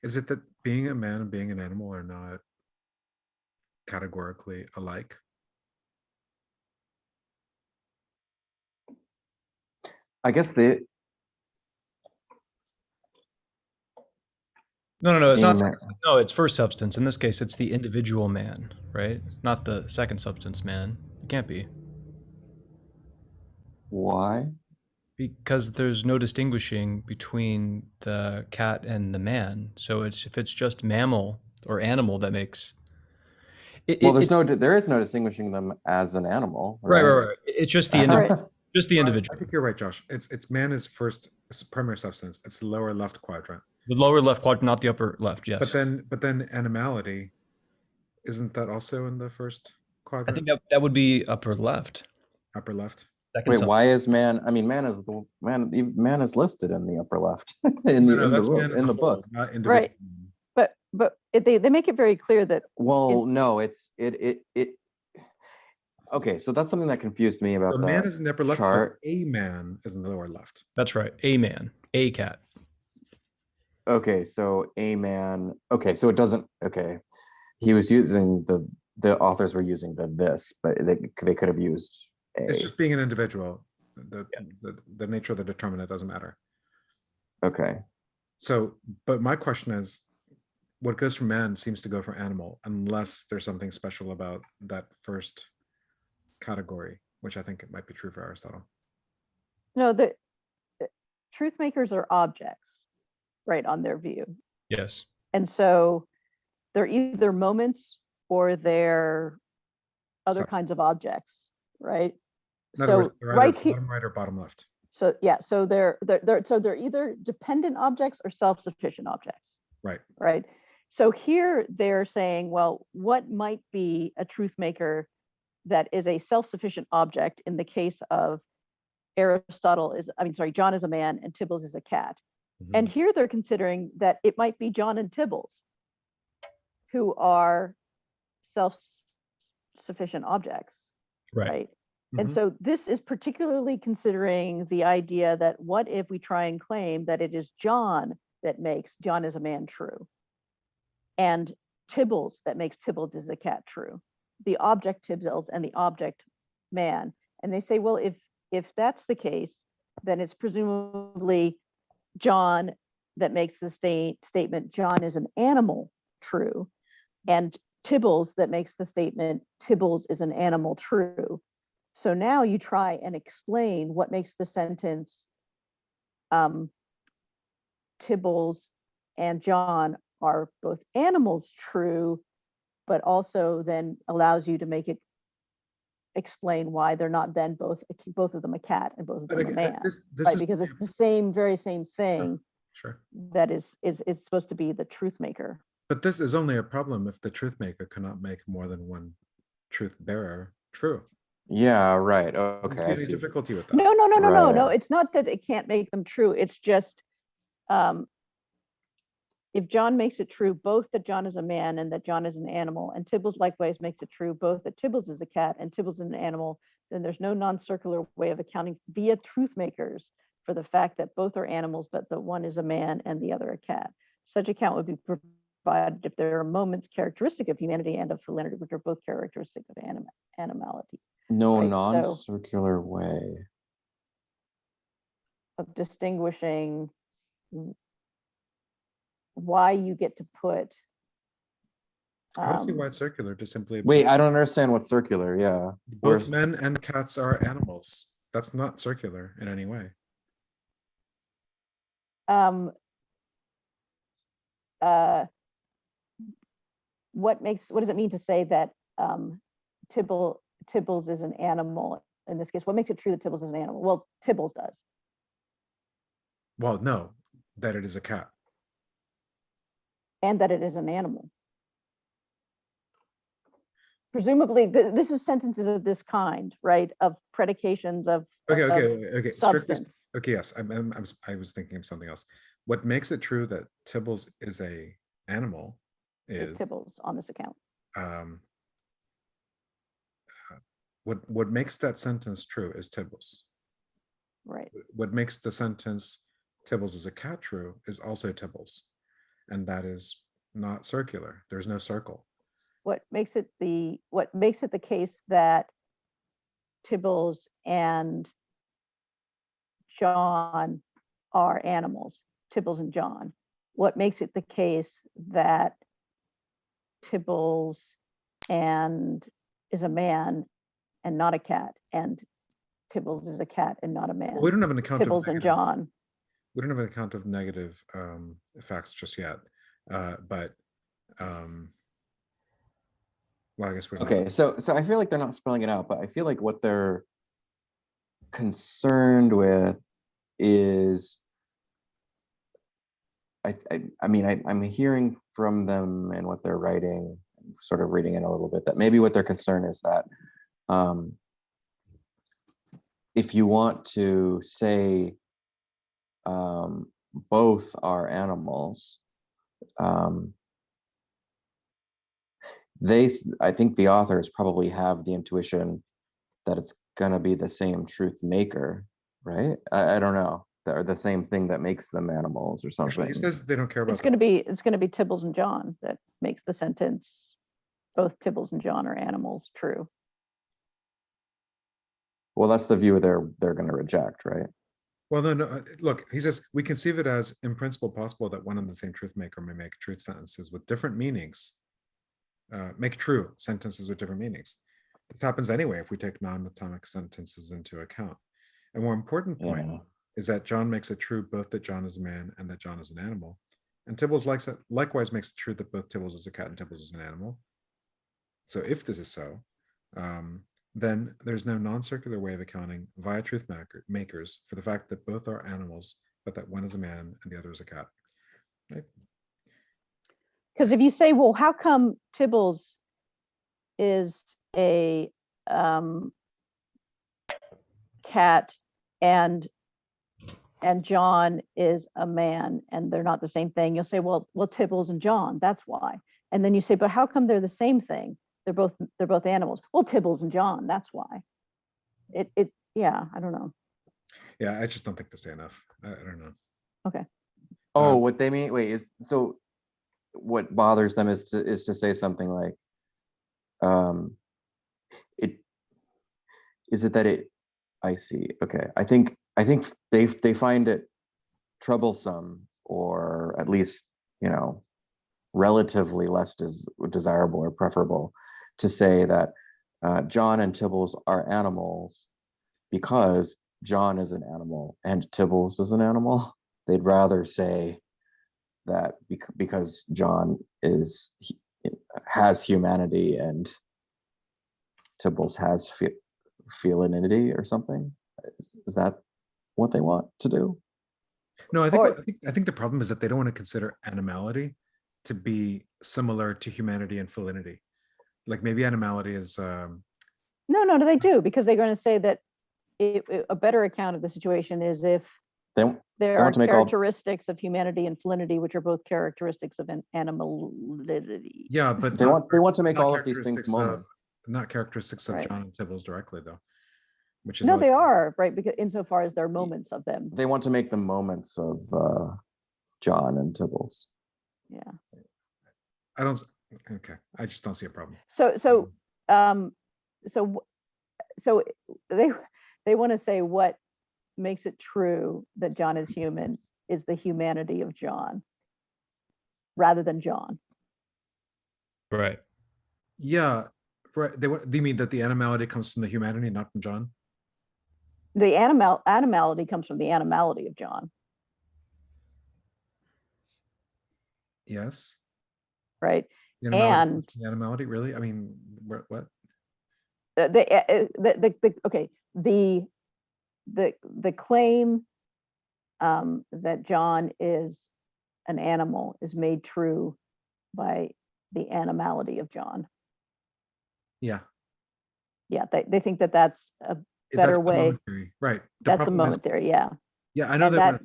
Is it that being a man and being an animal are not categorically alike? I guess the No. It's being a not. man, No, it's first substance. In this case, it's the individual man, right? Not the second substance man. It can't be why? because there's no distinguishing between the cat and the man. So it's if it's just mammal or animal that makes it. Well, there is no distinguishing them as an animal, Right. It's just the Right. just the I individual. think you're right, Josh. It's man is first primary substance. It's the lower left quadrant. The lower left quadrant, not the upper left. Yes. But then animality, isn't that also in the first I quadrant? think that would be upper left. Upper left. Second Wait, substance. why is man? I mean, man is listed in the upper left in No, the that's man as in a the whole, book. not individual. Right. But they make it very clear that Well, no, it. Okay, so that's something that confused me about So the man is in the upper left, but chart. a man is in the lower left. That's right. A man, a cat. Okay, so a man. Okay, so it doesn't. Okay, he was using the authors were using this, but they could have used a. It's just being an individual. The nature of the determinant doesn't matter. Okay. So, but my question is, what goes for man seems to go for animal, unless there's something special about that first category, which I think it might be true for Aristotle. no, the truth makers are objects, right, on their view. Yes. And so they're either moments or they're other Substance. kinds of objects, right? In other words, So they're either right here, bottom right or bottom left. so yeah, so they're either dependent objects or self-sufficient objects, Right. right? So here they're saying, well, what might be a truth maker that is a self-sufficient object in the case of John is a man and Tibbles is a cat. Mhm. And here they're considering that it might be John and Tibbles who are self-sufficient objects, right? And Mhm. so this is particularly considering the idea that what if we try and claim that it is John that makes John is a man true, and Tibbles that makes Tibbles is a cat true, the object Tibbles and the object man. And they say, well, if that's the case, then it's presumably John that makes the statement John is an animal true, and Tibbles that makes the statement Tibbles is an animal true. So now you try and explain what makes the sentence Tibbles and John are both animals true, but also then allows you to make it explain why they're not then both of them a cat and both of But them a again, man, this right? is Because it's the very same thing sure. that is supposed to be the truth maker. But this is only a problem if the truth maker cannot make more than one truth bearer true. Yeah. Right. I don't see Okay. I any see. difficulty with that. No. Right. It's not that it can't make them true. It's just if John makes it true both that John is a man and that John is an animal, and Tibbles likewise makes it true both that Tibbles is a cat and Tibbles is an animal, then there's no non-circular way of accounting via truth makers for the fact that both are animals, but the one is a man and the other a cat. Such account would be provided if there are moments characteristic of humanity and of felinity, which are both characteristic of animality. No Right, so- non-circular way. Of distinguishing why you get to put I don't see why it's circular, just simply Wait, I don't understand what's circular. Yeah. both men and cats are animals. That's not circular in any way. What does it mean to say that Tibbles is an animal in this case? What makes it true that Tibbles is an animal? Well, Tibbles does. Well, no, that it is a cat. And that it is an animal. Presumably, this is sentences of this kind, right? Of predications of Okay. substance. Okay, yes, I was thinking of something else. What makes it true that Tibbles is a animal Is is Tibbles on this account. What makes that sentence true is Tibbles. Right. What makes the sentence Tibbles is a cat true is also Tibbles. and that is not circular. There's no circle. What makes it the case that Tibbles and John are animals, Tibbles and John? What makes it the case that Tibbles and is a man and not a cat, and Tibbles is a cat and not a man? Well, we don't have an account of Tibbles and negative, John. we don't have an account of negative facts just yet, but well, I guess we're Okay, not. so I feel like they're not spelling it out, but I feel like what they're concerned with is, I mean, I'm hearing from them and what they're writing, sort of reading it a little bit, that maybe what their concern is that if you want to say both are animals, I think the authors probably have the intuition that it's gonna be the same truth maker, right? I don't know, or the same thing that makes them animals or something. Actually, he says they don't care about It's going to be Tibbles and John that makes the sentence both Tibbles and John are animals true. Well, that's the view they're going to reject, right? Well, no. Look, he says we conceive it as in principle possible that one and the same truth maker may make truth sentences with different meanings, make true sentences with different meanings. This happens anyway if we take non-atomic sentences into account. A more important point is that John makes it true both that John is a man and that John is an animal, and Tibbles likewise makes it true that both Tibbles is a cat and Tibbles is an animal. So if this is so, then there's no non-circular way of accounting via truth makers for the fact that both are animals, but that one is a man and the other is a cat. Right? Because if you say, well, how come Tibbles is a cat and John is a man and they're not the same thing, you'll say, well, Tibbles and John, that's why. And then you say, but how come they're the same thing? They're both animals. Well, Tibbles and John, that's why. Yeah, I don't know. Yeah, I just don't think to say enough. I don't know. Okay. Oh, what they mean, wait, is so what bothers them is to say something like, I see. Okay. I think they find it troublesome, or at least, relatively less desirable or preferable to say that John and Tibbles are animals because John is an animal and Tibbles is an animal. They'd rather say that because John has humanity and Tibbles has femininity or something. Is that what they want to do? No, I think the problem is that they don't want to consider animality to be similar to humanity and felinity. Like maybe animality is No, they do, because they're going to say that a better account of the situation is if there are characteristics of humanity and felinity, which are both characteristics of animality. Yeah, but they want to make all of these things moments. Not characteristics of John and Tibbles directly, though. Which is no, they are, right, because insofar as they're moments of them. They want to make them moments of John and Tibbles. Yeah. Okay. I just don't see a problem. So they want to say what makes it true that John is human is the humanity of John rather than John. Right. Yeah. Right. Do you mean that the animality comes from the humanity, not from John? The animality comes from the animality of John. Yes. Right. And the animality, really? I mean, what? Okay. The claim that John is an animal is made true by the animality of John. Yeah. Yeah, they think that that's a better way. Right. That's the momentary. Yeah. Yeah, I know that.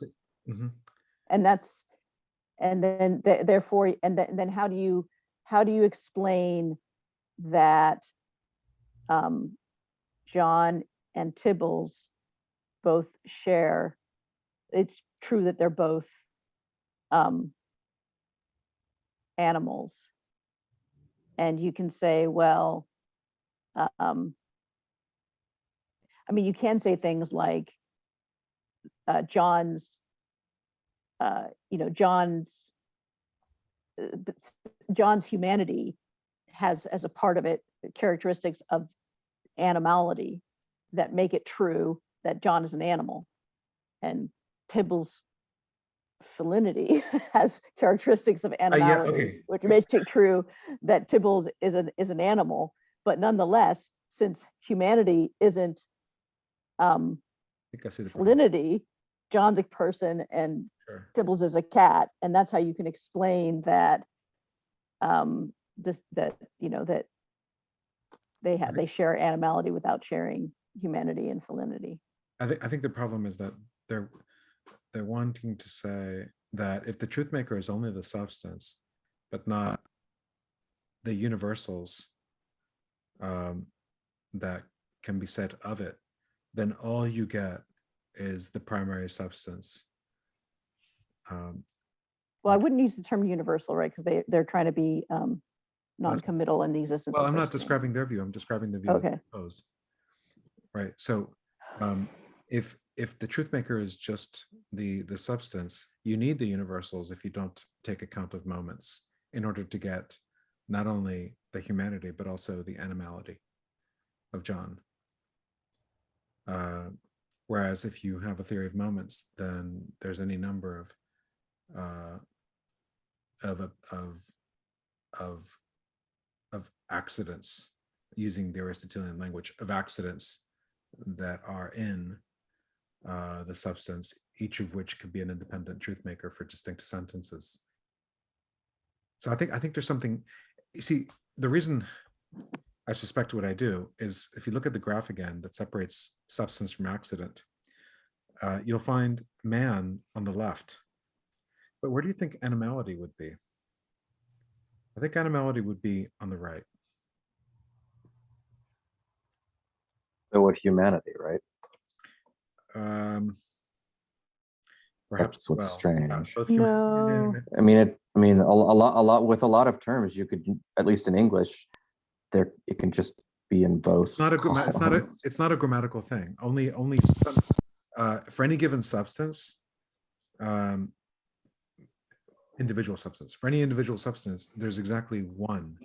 And then therefore, and then how do you explain that John and Tibbles both share? It's true that they're both animals. And you can say, well, I mean, you can say things like John's, John's humanity has, as a part of it, characteristics of animality that make it true that John is an animal, and Tybalt's felinity has characteristics of animality, okay. which makes it true that Tybalt is an animal. But nonetheless, since humanity isn't I think I see the problem. felinity, John's a person and Sure. Tybalt is a cat, and that's how you can explain that that they share animality without sharing humanity and felinity. I think the problem is that they're wanting to say that if the truth maker is only the substance, but not the universals that can be said of it, then all you get is the primary substance. Well, I wouldn't use the term universal, right? Because they're trying to be non-committal in the existence. Well, of I'm not such things. describing their view. I'm describing the view Okay. of Poe's. Right. So if the truth maker is just the substance, you need the universals if you don't take account of moments in order to get not only the humanity, but also the animality of John. Whereas if you have a theory of moments, then there's any number of accidents, using the Aristotelian language, of accidents that are in the substance, each of which could be an independent truth maker for distinct sentences. So I think there's something, you see, the reason I suspect what I do is, if you look at the graph again that separates substance from accident, you'll find man on the left. But where do you think animality would be? I think animality would be on the right. So would humanity, right? Perhaps. That's what's strange. Both human and No. inanimate. I mean, a lot with a lot of terms, you could, at least in English, it can just be in both. It's not a grammatical thing. Only some, for any given substance, individual substance. For any individual substance, there's exactly one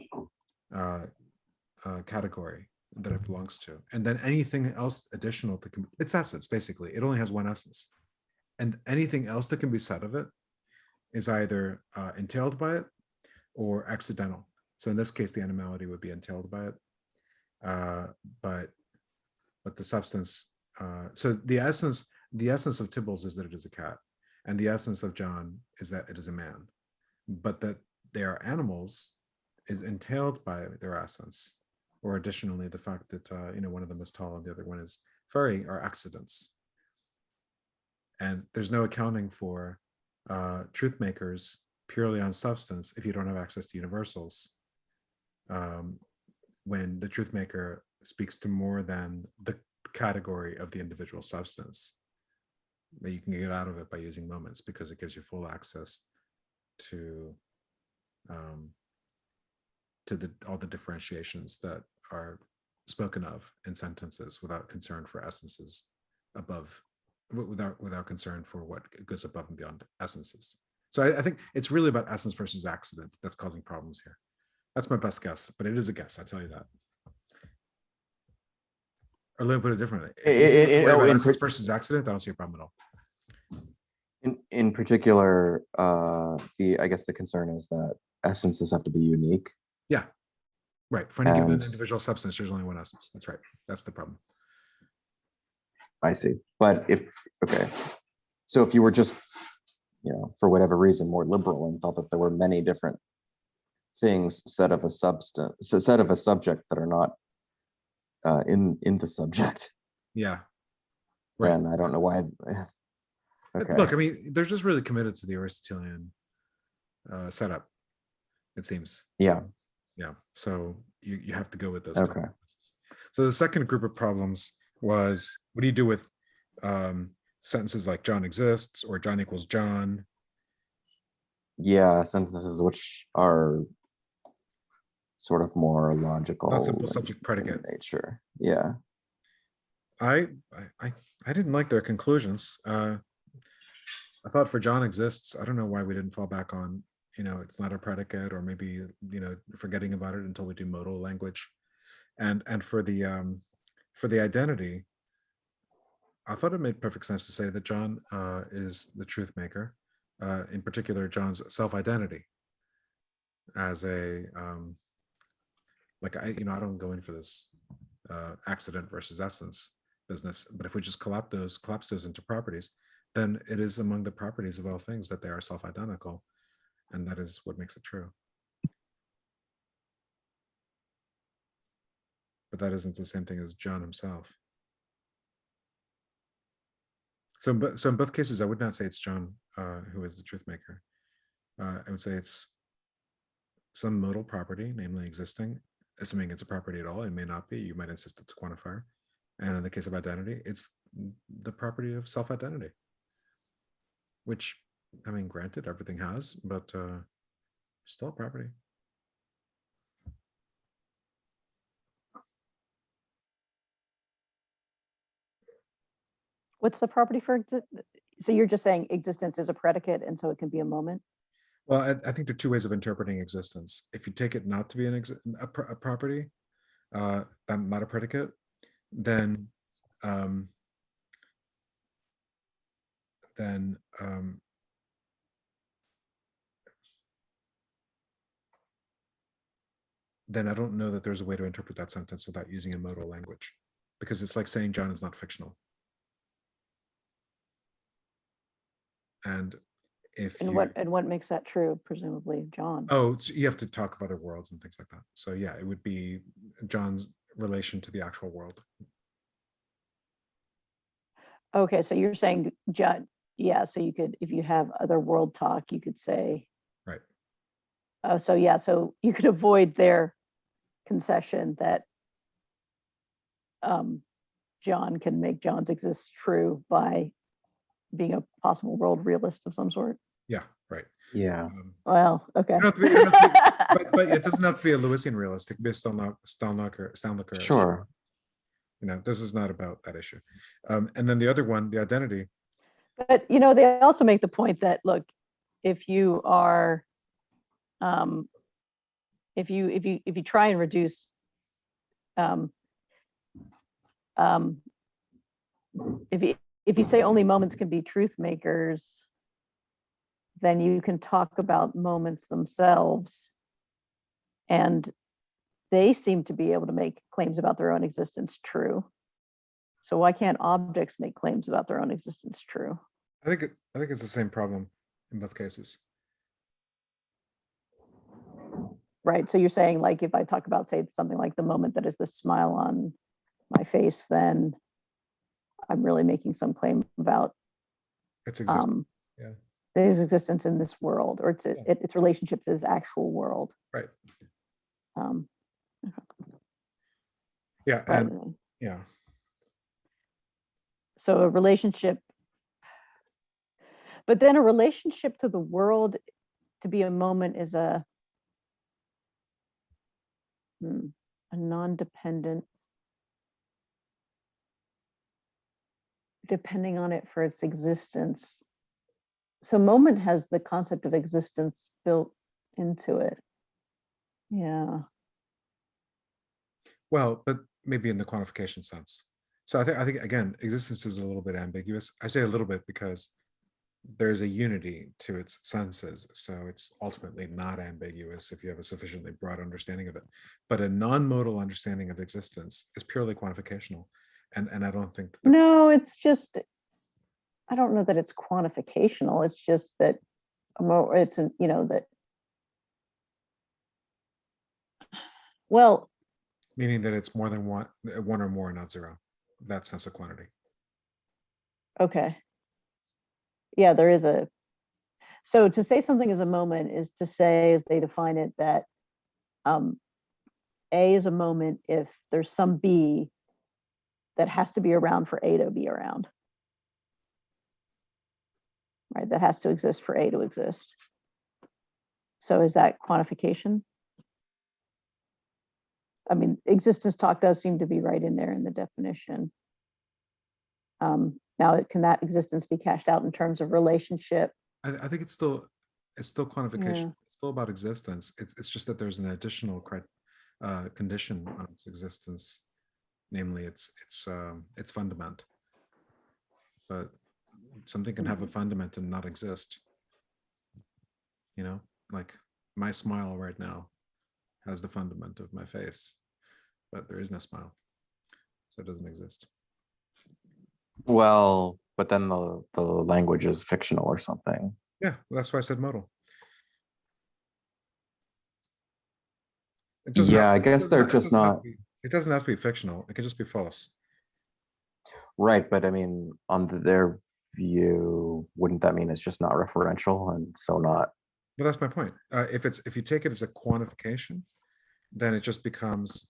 category that it belongs to, and then anything else additional to its essence. Basically, it only has one essence, and anything else that can be said of it is either entailed by it or accidental. So in this case, the animality would be entailed by it, but the substance. So the essence of Tybalt is that it is a cat, and the essence of John is that it is a man. But that they are animals is entailed by their essence, or additionally, the fact that one of them is tall and the other one is furry are accidents. And there's no accounting for truth makers purely on substance if you don't have access to universals. When the truth maker speaks to more than the category of the individual substance, that you can get out of it by using moments, because it gives you full access to all the differentiations that are spoken of in sentences without concern for essences above, without concern for what goes above and beyond essences. So I think it's really about essence versus accident that's causing problems here. That's my best guess, but it is a guess, I tell you that. Or let me put it differently. Essence versus accident, I don't see a problem at all. In particular, I guess the concern is that essences have to be unique. Yeah, right. For any given individual substance, there's only one essence. That's right. That's the problem. I see. But so if you were just, for whatever reason, more liberal and thought that there were many different things said of a subject that are not in the subject. Yeah. Right. And I don't know why. Okay. Look, I mean, they're just really committed to the Aristotelian setup, it seems. Yeah. Yeah. So you have to go with those. Okay. So the second group of problems was, what do you do with sentences like John exists or John equals John? Yeah, sentences which are sort of more Not logical simple subject in predicate. nature. Yeah. I I didn't like their conclusions. I thought for John exists. I don't know why we didn't fall back on, it's not a predicate, or maybe, forgetting about it until we do modal language. And for the identity, I thought it made perfect sense to say that John is the truth maker. In particular, John's self-identity as a like I don't go in for this accident versus essence business, but if we just collapse those into properties, then it is among the properties of all things that they are self-identical, and that is what makes it true. But that isn't the same thing as John himself. So in both cases, I would not say it's John who is the truth maker. I would say it's some modal property, namely existing, assuming it's a property at all. It may not be. You might insist it's a quantifier. And in the case of identity, it's the property of self-identity, which, I mean, granted, everything has, but still a property. What's the property for? So you're just saying existence is a predicate, and so it can be a moment? Well, I think there are two ways of interpreting existence. If you take it not to be a property, not a predicate, then then I don't know that there's a way to interpret that sentence without using a modal language, because it's like saying John is not fictional. And if And what makes that true? Presumably, John. Oh, so you have to talk of other worlds and things like that. So yeah, it would be John's relation to the actual world. Okay, so you're saying John. Yeah, so you could, if you have other world talk, you could say. Right. So yeah, so you could avoid their concession that John can make John's exist true by being a possible world realist of some sort. Yeah, right. Yeah. Well, okay. But it doesn't have to be a Lewisian realist. It could be a Stalnaker. Sure. This is not about that issue. And then the other one, the identity. But they also make the point that, look, if you are, if you try and reduce, if you say only moments can be truth makers, then you can talk about moments themselves, and they seem to be able to make claims about their own existence true. So why can't objects make claims about their own existence true? I think it's the same problem in both cases. Right. So you're saying, like, if I talk about, say, something like the moment that is the smile on my face, then I'm really making some claim about It's existence. Yeah. His existence in this world, or its relationship to this actual world. Right. Yeah. And yeah. So a relationship, but then a relationship to the world to be a moment is a non-dependent, depending on it for its existence. So moment has the concept of existence built into it. Yeah. Well, but maybe in the quantification sense. So I think again, existence is a little bit ambiguous. I say a little bit because there's a unity to its senses, so it's ultimately not ambiguous if you have a sufficiently broad understanding of it. But a non-modal understanding of existence is purely quantificational, and I don't think no, it's just, I don't know that it's quantificational. It's just that it's that, well, meaning that it's more than one or more, not zero. That sense of quantity. Okay. Yeah, there is a. So to say something is a moment is to say, as they define it, that A is a moment if there's some B that has to be around for A to be around. Right, that has to exist for A to exist. So is that quantification? I mean, existence talk does seem to be right in there in the definition. Now, can that existence be cashed out in terms of relationship? I think it's still quantification. Yeah. It's still about existence. It's just that there's an additional condition on its existence, namely its fundament. But something can have a fundament and not exist. You know, like my smile right now has the fundament of my face, but there is no smile, so it doesn't exist. Well, but then the language is fictional or something. Yeah, well, that's why I said modal. It doesn't Yeah, have I to, guess they're just not it doesn't have to be fictional. It could just be false. right. But I mean, on their view, wouldn't that mean it's just not referential and so not? But that's my point. If you take it as a quantification, then it just becomes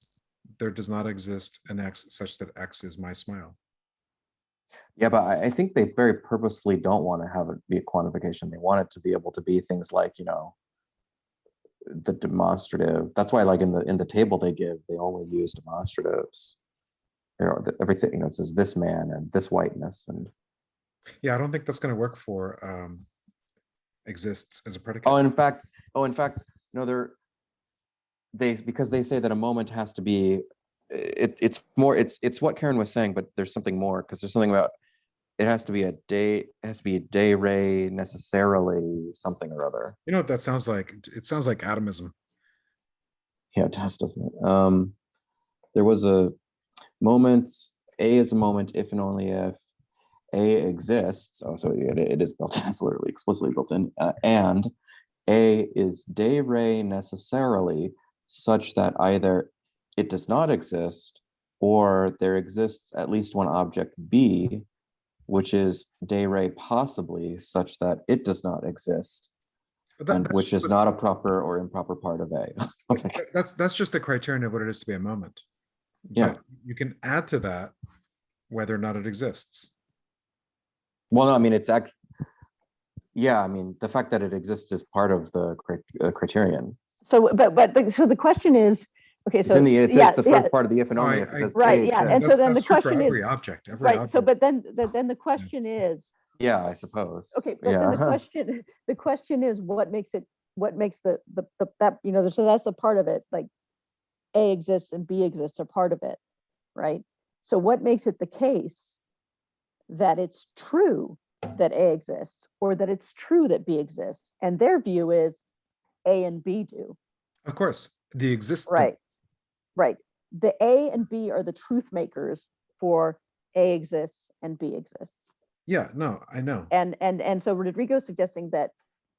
there does not exist an X such that X is my smile. Yeah, but I think they very purposely don't want to have it be a quantification. They want it to be able to be things like, you know, the demonstrative. That's why, like in the table they give, they only use demonstratives. You know, everything, you know, it says this man and this whiteness, and Yeah, I don't think that's going to work for exists as a predicate. oh, in fact, no, because they say that a moment has to be. It's more. It's what Karen was saying, but there's something more because there's something about it has to be a day. It has to be a day ray necessarily something or other. You know what that sounds like? It sounds like atomism. Yeah, it does, doesn't it? There was a moment. A is a moment if and only if A exists. Oh, so it is built in. It's literally explicitly built in. And A is de re necessarily such that either it does not exist or there exists at least one object B, which is de re possibly such that it does not exist, But and that's which just is not a proper or improper part of A. that's just the criterion of what it is to be a moment. Yeah. But you can add to that whether or not it exists. Well, no, I mean, it's actually, yeah, I mean, the fact that it exists is part of the criterion. So, but so the question is, okay, It's so in the, it's yeah, the yeah, first part of the if and No, only I- if it says right, A yeah, and exists. so then the That's true for question is, every object. Every right, object. so but then the question is, Yeah, I suppose. okay, but then the question is what makes the that, you know, so that's a part of it, like A exists and B exists are part of it, right? So what makes it the case that it's true that A exists or that it's true that B exists? And their view is A and B do. Of course, the existence. Right, right. The A and B are the truth makers for A exists and B exists. Yeah, no, I know. And so Rodrigo's suggesting that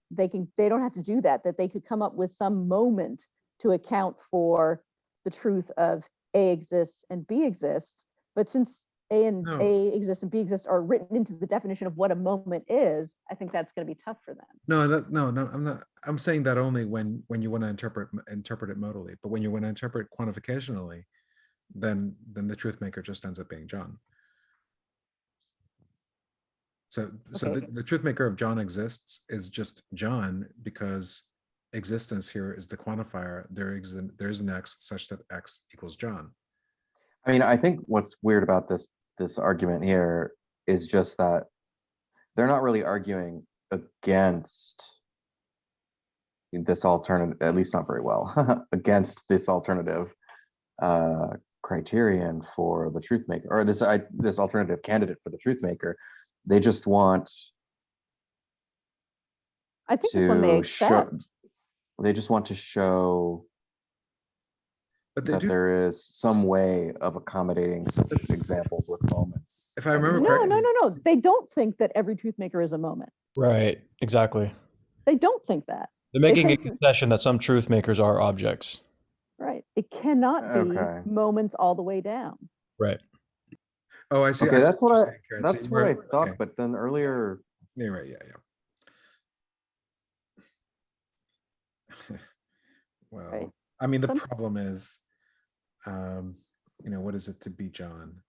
they don't have to do that, that they could come up with some moment to account for the truth of A exists and B exists. But since A exists and B exists are written into the definition of what a moment is, I think that's going to be tough for them. No, I'm not. I'm saying that only when you want to interpret it modally. But when you want to interpret quantificationally, then the truth maker just ends up being John. So Okay. the truth maker of John exists is just John because existence here is the quantifier. There is an X such that X equals John. I mean, I think what's weird about this argument here is just that they're not really arguing against this alternative, at least not very well, against this alternative criterion for the truth maker, or this alternative candidate for the truth maker. They just want I think this one they accept. They just want to show But that there is some way of accommodating such examples with moments. If I remember No, correctly, no. They don't think that every truth maker is a moment. Right. Exactly. They don't think that. They're making a think- concession that some truth makers are objects. Right. It cannot be Okay. moments all the way down. Right. oh, I see. Okay, I see that's what you're I saying, Karen. So that's you what I were- thought, okay. but then earlier. Yeah, right. Yeah. Well, Right. I mean, the Some- problem is, what is it to be John?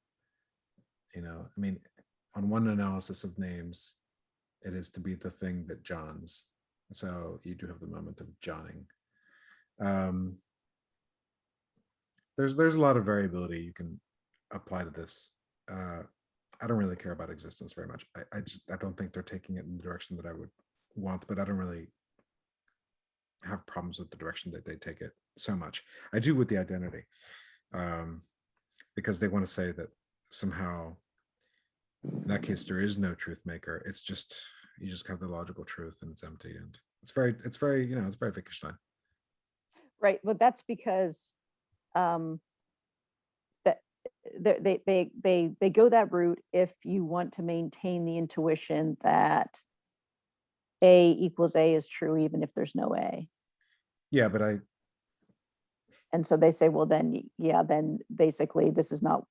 I mean, on one analysis of names, it is to be the thing that Johns. So you do have the moment of Johning. There's a lot of variability you can apply to this. I don't really care about existence very much. I don't think they're taking it in the direction that I would want, but I don't really have problems with the direction that they take it so much. I do with the identity, because they want to say that somehow in that case there is no truth maker. It's just you just have the logical truth and it's empty, and it's very it's very Wittgenstein. Right. Well, that's because that they go that route if you want to maintain the intuition that A equals A is true even if there's no A. Yeah, but And so they say, well, then, yeah, then basically this is not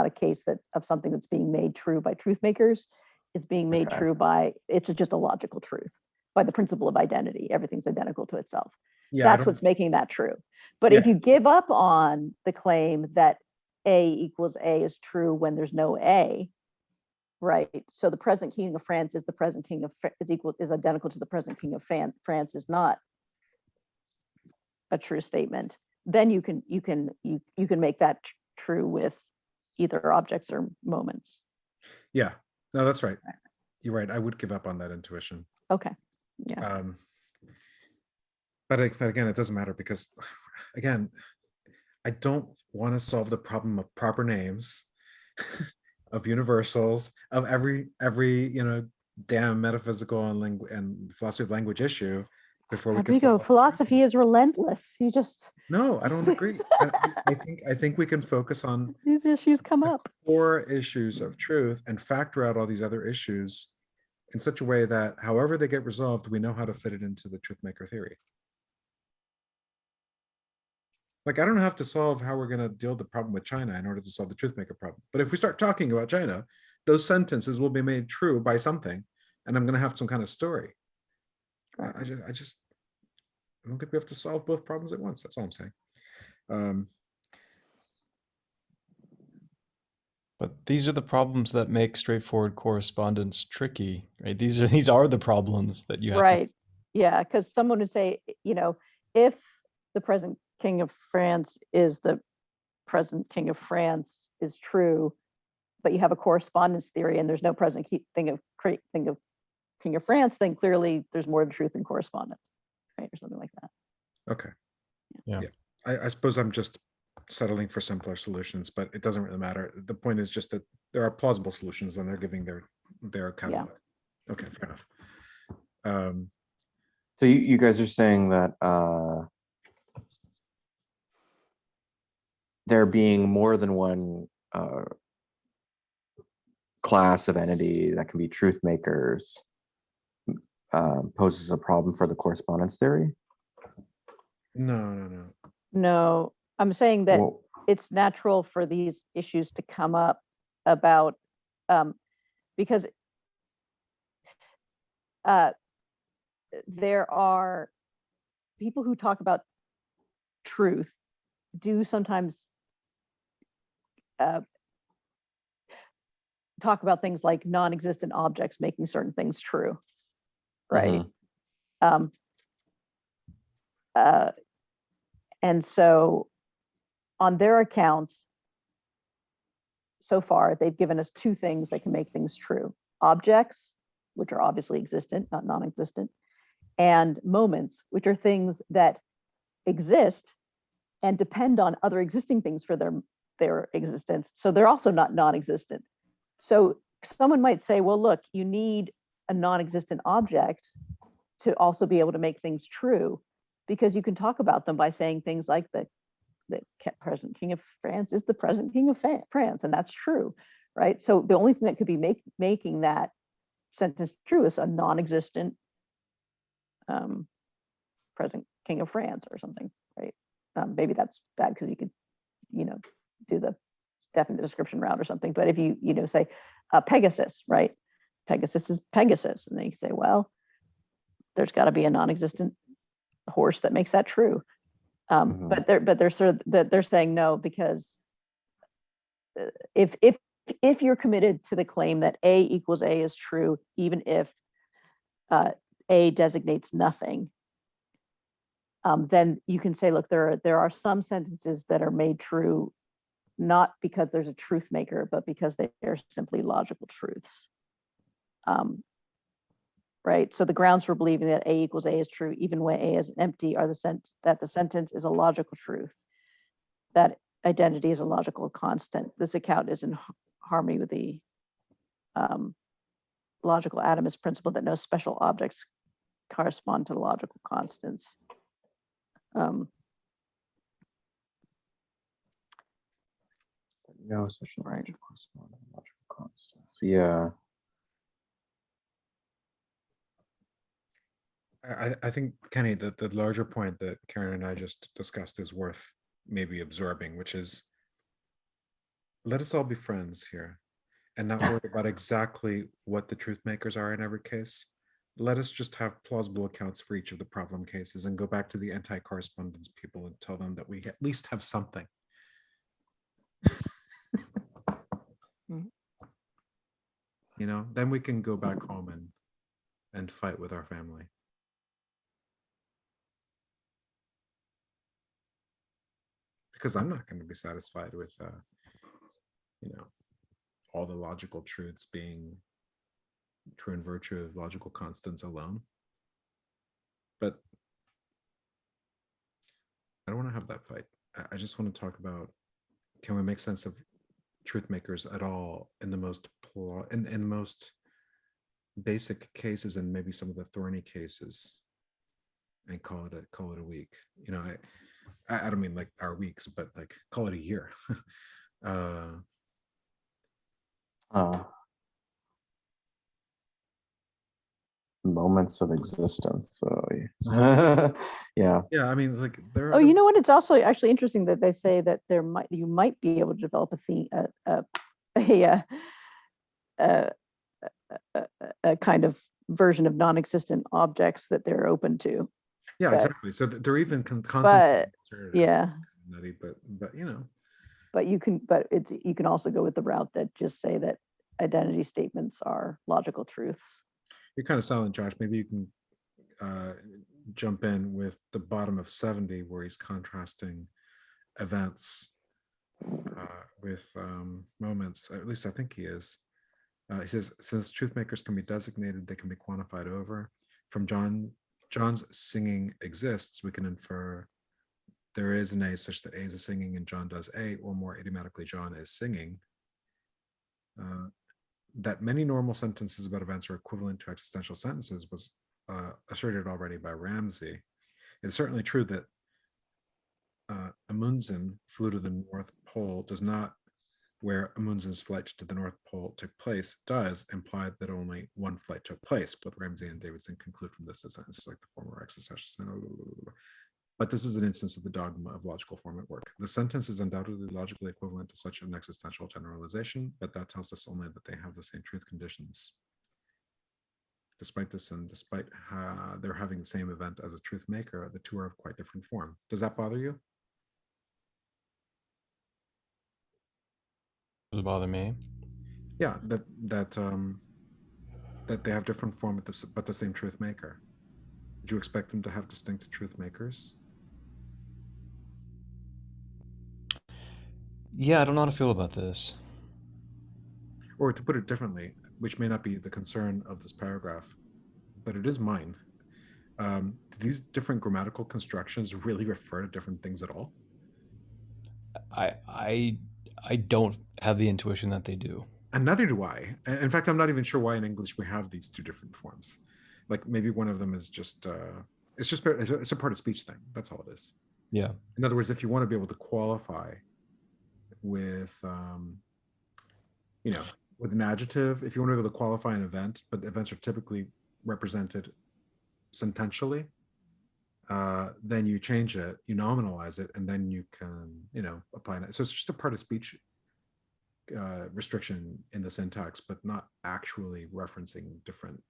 a case that of something that's being made true by truth makers. It's being made Okay. true by, it's just a logical truth, by the principle of identity. Everything's identical to itself. yeah, I That's don't, what's making that true. But if Yeah. you give up on the claim that A equals A is true when there's no A, right? So the present king of France is the present king of is identical to the present king of France is not a true statement. Then you can make that true with either objects or moments. yeah, no, that's right. You're right. I would give up on that intuition. Okay. Yeah. But again, it doesn't matter because, again, I don't want to solve the problem of proper names, of universals, of every damn metaphysical and philosophy of language issue before we can Rodrigo, solve. philosophy is relentless. You just No, I don't agree. I think we can focus on these issues come up. core issues of truth and factor out all these other issues in such a way that however they get resolved, we know how to fit it into the truth maker theory. Like, I don't have to solve how we're going to deal with the problem with China in order to solve the truth maker problem. But if we start talking about China, those sentences will be made true by something, and I'm going to have some kind of story. I don't think we have to solve both problems at once. That's all I'm saying. But these are the problems that make straightforward correspondence tricky, right? These are the problems that you have Right. Yeah, because someone would say, if the present king of France is the present king of France is true, but you have a correspondence theory and there's no present thing of king of France, then clearly there's more truth in correspondence, right, or something like that. Okay. Yeah. I suppose I'm just settling for simpler solutions, but it doesn't really matter. The point is just that there are plausible solutions and they're giving their account of it. Okay, fair enough. So you guys are saying that there being more than one class of entity that can be truth makers poses a problem for the correspondence theory? No. I'm saying that Well, it's natural for these issues to come up about because there are people who talk about truth do sometimes talk about things like non-existent objects making certain things true, right? And so on their accounts, so far, they've given us two things that can make things true. Objects, which are obviously existent, not non-existent, and moments, which are things that exist and depend on other existing things for their existence. So they're also not non-existent. So someone might say, well, look, you need a non-existent object to also be able to make things true, because you can talk about them by saying things like the present king of France is the present king of France, and that's true, right? So the only thing that could be making that sentence true is a non-existent present king of France or something, right? Maybe that's bad because you could, do the definite description route or something. But if you, say Pegasus, right? Pegasus is Pegasus, and they say, well, there's got to be a non-existent horse that makes that true. But they're saying no, because if you're committed to the claim that A equals A is true, even if A designates nothing, then you can say, look, there are some sentences that are made true not because there's a truth maker, but because they are simply logical truths. Right. So the grounds for believing that A equals A is true, even when A is empty, are the sense that the sentence is a logical truth, that identity is a logical constant. This account is in harmony with the logical atomist principle that no special objects correspond to logical constants. No such Right. logical constants. Yeah. I think, Kenny, that the larger point that Karen and I just discussed is worth maybe absorbing, which is, let us all be friends here and not worry about exactly what the truth makers are in every case. Let us just have plausible accounts for each of the problem cases and go back to the anti-correspondence people and tell them that we at least have something. Mhm. You know, then we can go back home and fight with our family. Because I'm not going to be satisfied with, you know, all the logical truths being true in virtue of logical constants alone. But I don't want to have that fight. I just want to talk about, can we make sense of truth makers at all in the most in most basic cases and maybe some of the thorny cases, and call it a week. You know, I don't mean like our weeks, but like call it a year. Moments of existence. So yeah. Yeah, I mean, like there. Oh, you know what? It's also actually interesting that they say that you might be able to develop a theme, a kind of version of non-existent objects that they're open to. Yeah, but, exactly. So they're even contemplating alternatives. Yeah, nutty, but you know. But you can also go with the route that just say that identity statements are logical truths. You're kind of silent, Josh. Maybe you can jump in with the bottom of 70, where he's contrasting events with moments. At least I think he is. He says, since truth makers can be designated, they can be quantified over. From John's singing exists, we can infer there is an A such that A is a singing and John does A, or more idiomatically, John is singing. That many normal sentences about events are equivalent to existential sentences was asserted already by Ramsey. It's certainly true that Amundsen flew to the North Pole does not, where Amundsen's flight to the North Pole took place, does imply that only one flight took place. Both Ramsey and Davidson conclude from this as sentences like the former existential. But this is an instance of the dogma of logical form at work. The sentence is undoubtedly logically equivalent to such an existential generalization, but that tells us only that they have the same truth conditions. Despite this, and despite they're having the same event as a truth maker, the two are of quite different form. Does that bother you? Does it bother me? Yeah, that they have different form, but the same truth maker. Would you expect them to have distinct truth makers? Yeah, I don't know how to feel about this. Or to put it differently, which may not be the concern of this paragraph, but it is mine. Do these different grammatical constructions really refer to different things at all? I don't have the intuition that they do. And neither do I. In fact, I'm not even sure why in English we have these two different forms. Like maybe one of them is just it's a part of speech thing. That's all it is. Yeah. In other words, if you want to be able to qualify with with an adjective, if you want to be able to qualify an event, but events are typically represented sententially, then you change it, you nominalize it, and then you can, apply it. So it's just a part of speech restriction in the syntax, but not actually referencing different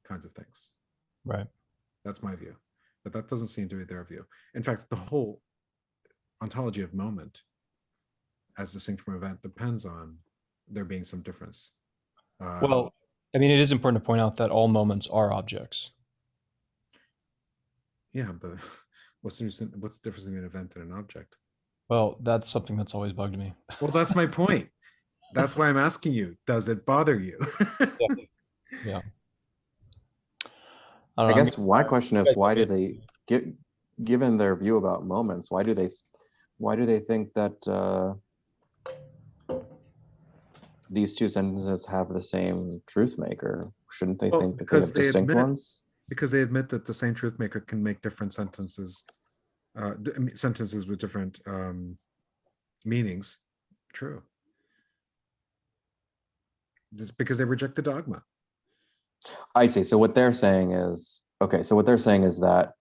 kinds of things. Right. That's my view. But that doesn't seem to be their view. In fact, the whole ontology of moment as distinct from event depends on there being some difference. Well, I mean, it is important to point out that all moments are objects. Yeah, but what's the difference between an event and an object? Well, that's something that's always bugged me. Well, that's my point. That's why I'm asking you. Does it bother you? Yeah. I I'm guess my gonna- question you is, guys why do debate. they get, given their view about moments, why do they think that these two sentences have the same truth maker? Shouldn't they Well, think that they have distinct ones? because they admit that the same truth maker can make different sentences, sentences with different meanings true. It's because they reject the dogma. I see. So what they're saying is, okay, so what they're saying is that,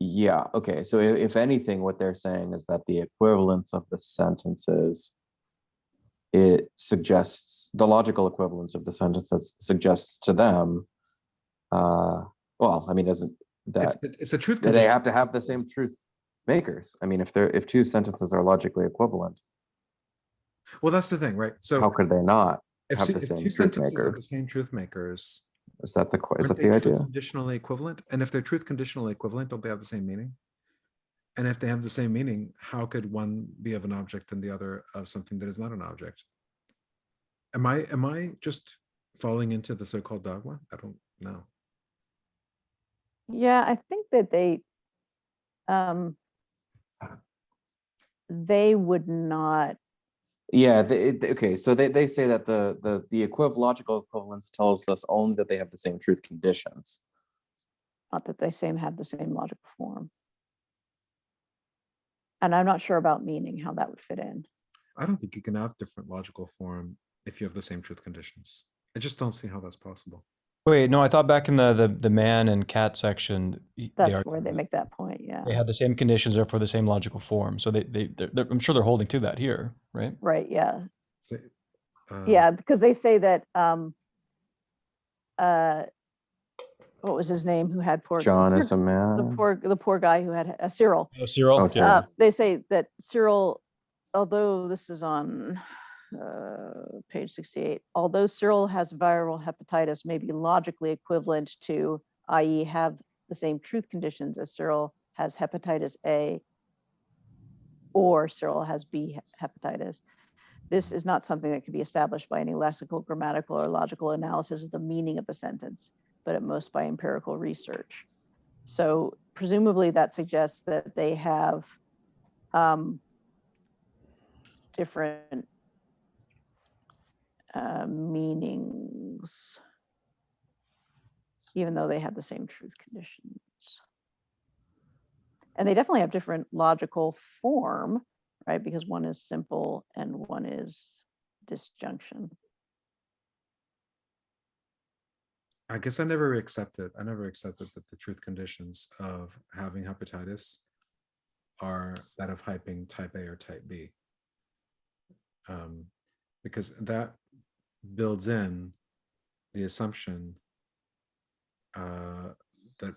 yeah, okay. So if anything, what they're saying is that the equivalence of the sentences, it suggests, the logical equivalence of the sentences suggests to them, well, I mean, isn't that It's a truth they condition. have to have the same truth makers? I mean, if two sentences are logically equivalent, Well, that's the thing, right? how So could they not if, have the if same two truth sentences have the makers? same truth makers, Is that aren't they the truth idea? conditionally equivalent? And if they're truth conditionally equivalent, don't they have the same meaning? And if they have the same meaning, how could one be of an object and the other of something that is not an object? Am I just falling into the so-called dogma? I don't know. Yeah, I think that they would not. Yeah, okay, so they say that the logical equivalence tells us only that they have the same truth conditions. Not that they have the same logical form. And I'm not sure about meaning, how that would fit in. I don't think you can have different logical form if you have the same truth conditions. I just don't see how that's possible. Wait, no, I thought back in the man and cat section, That's where they make that point. Yeah. they had the same conditions, therefore the same logical form. So I'm sure they're holding to that here, right? Right. Yeah. So, Yeah. Because they say that, what was his name who had John is a man. the poor guy who had Cyril. Oh, Cyril. Oh, Cyril. They say that Cyril, although this is on page 68, although Cyril has viral hepatitis, may be logically equivalent to, i.e., have the same truth conditions as Cyril has hepatitis A or Cyril has B hepatitis. This is not something that can be established by any lexical, grammatical, or logical analysis of the meaning of the sentence, but at most by empirical research. So presumably that suggests that they have different meanings, even though they have the same truth conditions. And they definitely have different logical form, right? Because one is simple and one is disjunction. I guess I never accepted that the truth conditions of having hepatitis are that of hyping type A or type B. Because that builds in the assumption that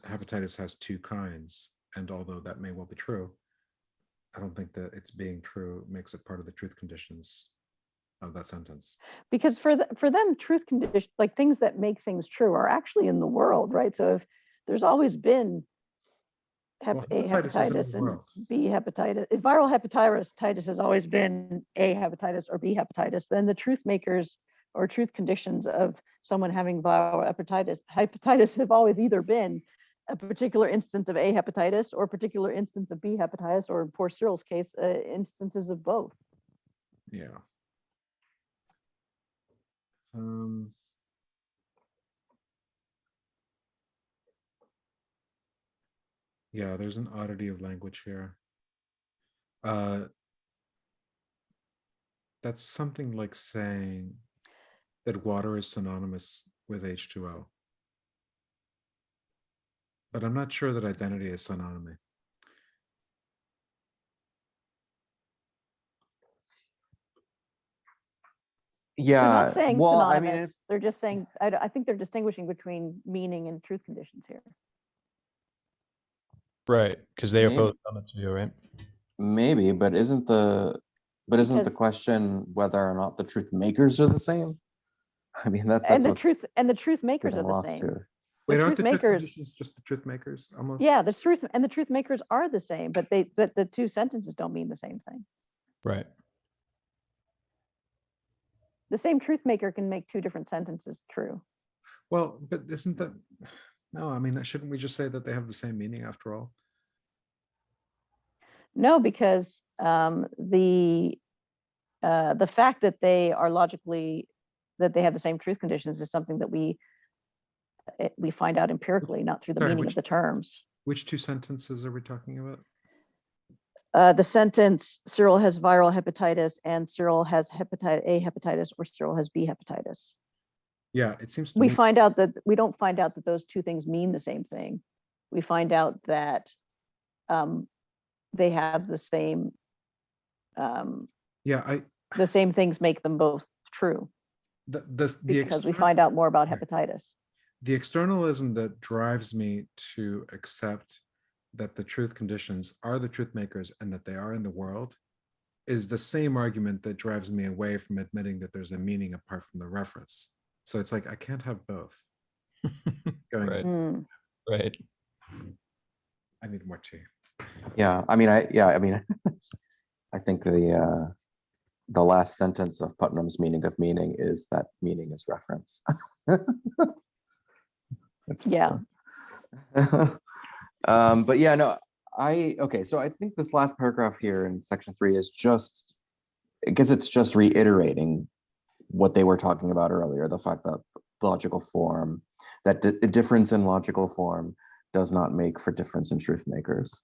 hepatitis has two kinds. And although that may well be true, I don't think that it's being true makes it part of the truth conditions of that sentence. Because for them, truth conditions, like things that make things true, are actually in the world, right? So if there's always been A hepatitis and B hepatitis, if viral hepatitis has always been A hepatitis or B hepatitis, then the truth makers or truth conditions of someone having viral hepatitis have always either been a particular instance of A hepatitis or a particular instance of B hepatitis, or in poor Cyril's case, instances of both. Yeah. Yeah, there's an oddity of language here. That's something like saying that water is synonymous with H2O. But I'm not sure that identity is synonymy. Yeah, they're not saying well, synonymous. I mean, they're just saying, I think they're distinguishing between meaning and truth conditions here. Right, because they maybe, oppose Summit's view, right? Maybe, but isn't the question whether or not the truth makers are the same? I mean, that's and the truth makers are the lost same. here. Wait, aren't the truth makers, conditions just the truth makers almost? yeah, the truth makers are the same, but the two sentences don't mean the same thing. Right. The same truth maker can make two different sentences true. Well, but isn't that, no, I mean, shouldn't we just say that they have the same meaning after all? No, because the fact that they are logically, that they have the same truth conditions is something that we find out empirically, not through the Sorry, meaning of the terms. Which two sentences are we talking about? The sentence, Cyril has viral hepatitis and Cyril has hepatitis A hepatitis or Cyril has B hepatitis. Yeah, it seems to We me. find out that we don't find out that those two things mean the same thing. We find out that they have the same, Yeah, the same things make them both true, because we find out more about hepatitis. The externalism that drives me to accept that the truth conditions are the truth makers and that they are in the world is the same argument that drives me away from admitting that there's a meaning apart from the reference. So it's like, I can't have both. Right. Mm. Right. I need more tea. Yeah, I mean, I think the last sentence of Putnam's meaning of meaning is that meaning is reference. Yeah. But yeah, no, okay, so I think this last paragraph here in section 3 is just, I guess it's just reiterating what they were talking about earlier, the fact that logical form, that a difference in logical form does not make for difference in truth makers.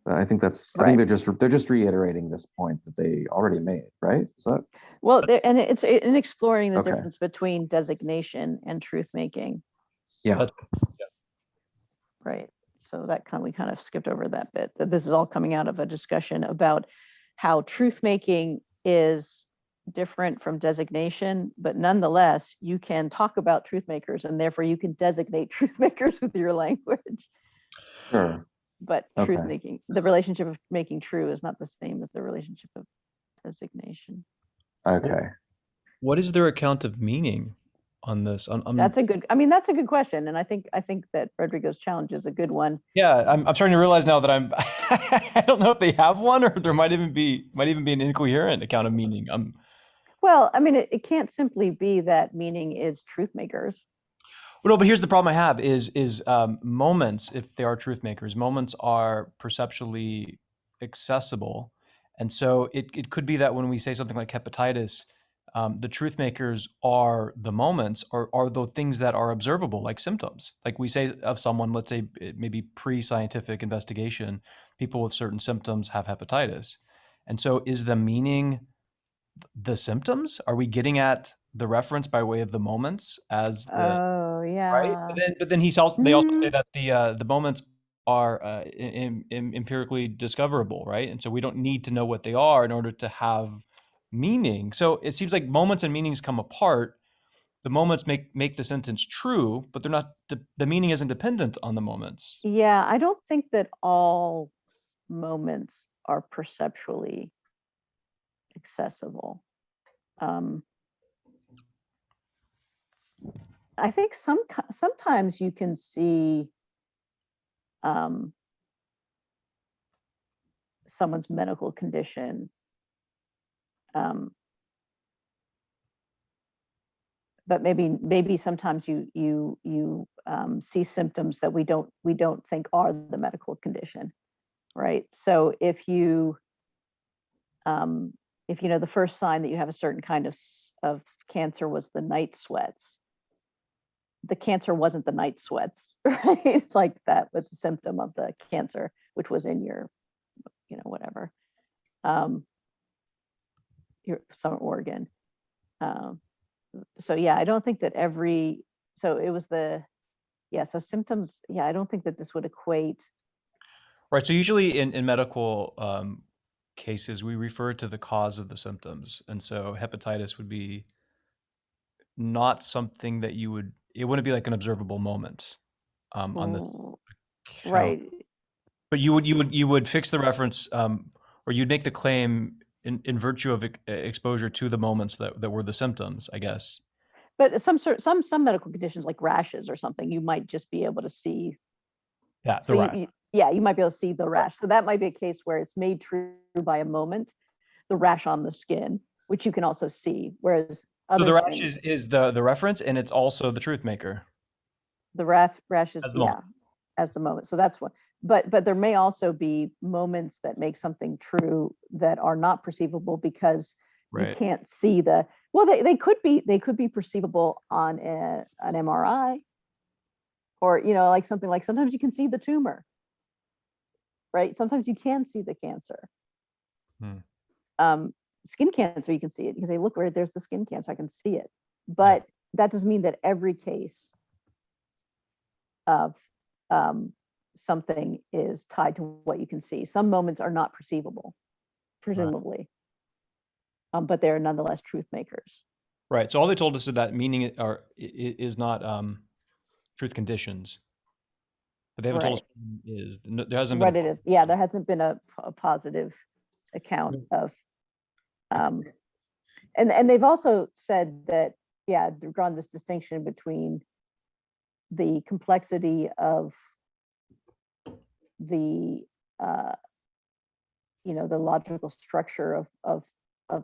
I think that's, I think they're just reiterating this point that they already made, right? Is that? Well, and it's in exploring the Okay. difference between designation and truth making. Yeah. Right. So that we kind of skipped over that bit. That this is all coming out of a discussion about how truth making is different from designation, but nonetheless, you can talk about truth makers and therefore you can designate truth makers with your language. Sure. But truth making, the relationship of making true is not the same as the relationship of designation. Okay. What is their account of meaning on this? That's a good, I mean, that's a good question. And I think that Rodrigo's challenge is a good one. Yeah, I'm starting to realize now that I don't know if they have one, or there might even be an incoherent account of meaning. Well, I mean, it can't simply be that meaning is truth makers. Well, no, but here's the problem I have is moments, if they are truth makers, moments are perceptually accessible. And so it could be that when we say something like hepatitis, the truth makers are the moments, or are the things that are observable, like symptoms. Like we say of someone, let's say maybe pre-scientific investigation, people with certain symptoms have hepatitis. And so is the meaning the symptoms? Are we getting at the reference by way of the moments as the, yeah. right? But then they also say that the moments are empirically discoverable, right? And so we don't need to know what they are in order to have meaning. So it seems like moments and meanings come apart. The moments make the sentence true, but they're not. The meaning isn't dependent on the moments. Yeah, I don't think that all moments are perceptually accessible. I think sometimes you can see someone's medical condition, but maybe sometimes you see symptoms that we don't think are the medical condition, right? So if you know the first sign that you have a certain kind of cancer was the night sweats, the cancer wasn't the night sweats, right? Like that was a symptom of the cancer, which was in your, whatever, your some organ. So yeah, I don't think that so it was so symptoms. Yeah, I don't think that this would equate. Right. So usually in medical cases, we refer to the cause of the symptoms. And so hepatitis would be not something that it wouldn't be like an observable moment on the account. Right. But you would fix the reference, or you'd make the claim in virtue of exposure to the moments that were the symptoms, I guess. But some medical conditions like rashes or something, you might just be able to see. Yeah, the So rash. yeah, you might be able to see the rash. So that might be a case where it's made true by a moment, the rash on the skin, which you can also see. Whereas So other the rash things, is the reference, and it's also the truth maker. the rash is As the moment. as the moment. So that's what. But there may also be moments that make something true that are not perceivable because you Right. can't see the. Well, they could be perceivable on an MRI, or like something like sometimes you can see the tumor, right? Sometimes you can see the cancer. Hmm. Skin cancer, you can see it. You can say, look, right there's the skin cancer, I can see it. But that doesn't mean that every case of something is tied to what you can see. Some moments are not perceivable, presumably, but they're nonetheless truth makers. Right. So all they told us is that meaning is not truth conditions, but they haven't told us what meaning is. There hasn't been What it is, yeah, there hasn't been a positive account of, and they've also said that, yeah, they've drawn this distinction between the complexity of the the logical structure of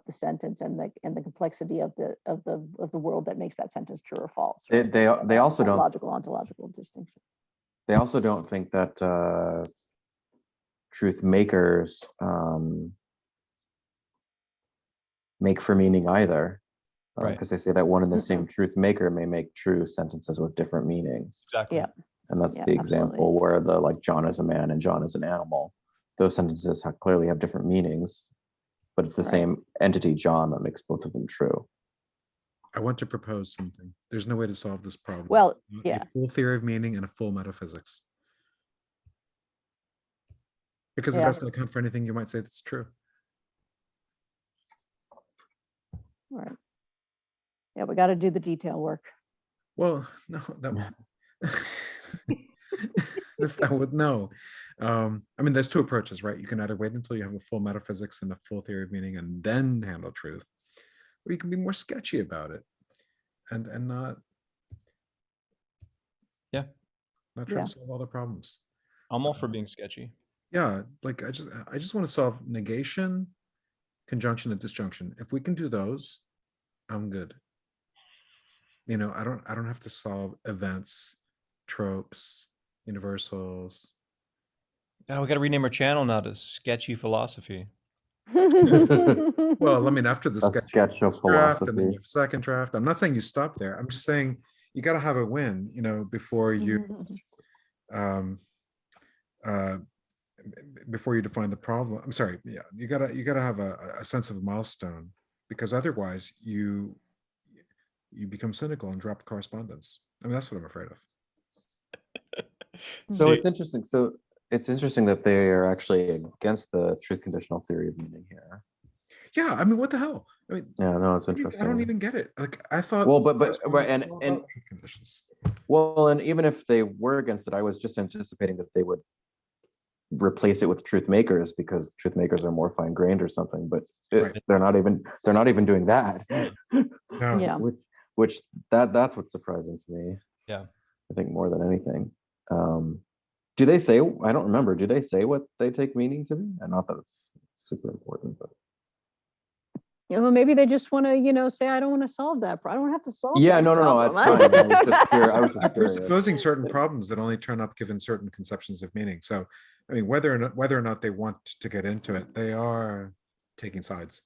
the sentence and the complexity of the world that makes that sentence true or false. Right? They also don't logical ontological distinction. They also don't think that truth makers make for meaning either, because they say that one and the same truth maker may make true sentences with different meanings. Exactly. Yeah. And that's Yeah, the example absolutely. where the like John is a man and John is an animal. Those sentences clearly have different meanings, but it's the same entity, John, that makes both of them true. I want to propose something. There's no way to solve this problem. Well, A yeah. full theory of meaning and a full metaphysics. Because it Yeah. doesn't account for anything you might say that's true. Right. Yeah, we got to do the detail work. Well, no, that would no. I mean, there's two approaches, right? You can either wait until you have a full metaphysics and a full theory of meaning and then handle truth, or you can be more sketchy about it and not try to solve all the problems. I'm all for being sketchy. Yeah, like I just want to solve negation, conjunction, and disjunction. If we can do those, I'm good. I don't have to solve events, tropes, universals. Oh, we got to rename our channel now to Sketchy Philosophy. Well, I mean, after the sketch of draft and then philosophy. your second draft, I'm not saying you stop there. I'm just saying you got to have a win, before you before you define the problem. I'm sorry, yeah, you gotta have a sense of a milestone, because otherwise you become cynical and drop correspondence. I mean, that's what I'm afraid of. So it's interesting. So it's interesting that they are actually against the truth conditional theory of meaning here. Yeah, I mean, what the hell? I mean, yeah, no, it's interesting. I don't even get it. Like, I thought. Well, but and truth conditions. Well, and even if they were against it, I was just anticipating that they would replace it with truth makers because truth makers are more fine grained or something. But they're not even doing that. No. Yeah. Which that's what's surprising to me. Yeah. I think more than anything. Do they say? I don't remember. Do they say what they take meaning to be? And not that it's super important, but maybe they just want to, say, I don't want to solve that. I don't have to solve. Yeah, no, that's fine. I was just I'm curious. presupposing certain problems that only turn up given certain conceptions of meaning. So, I mean, whether or not they want to get into it, they are taking sides.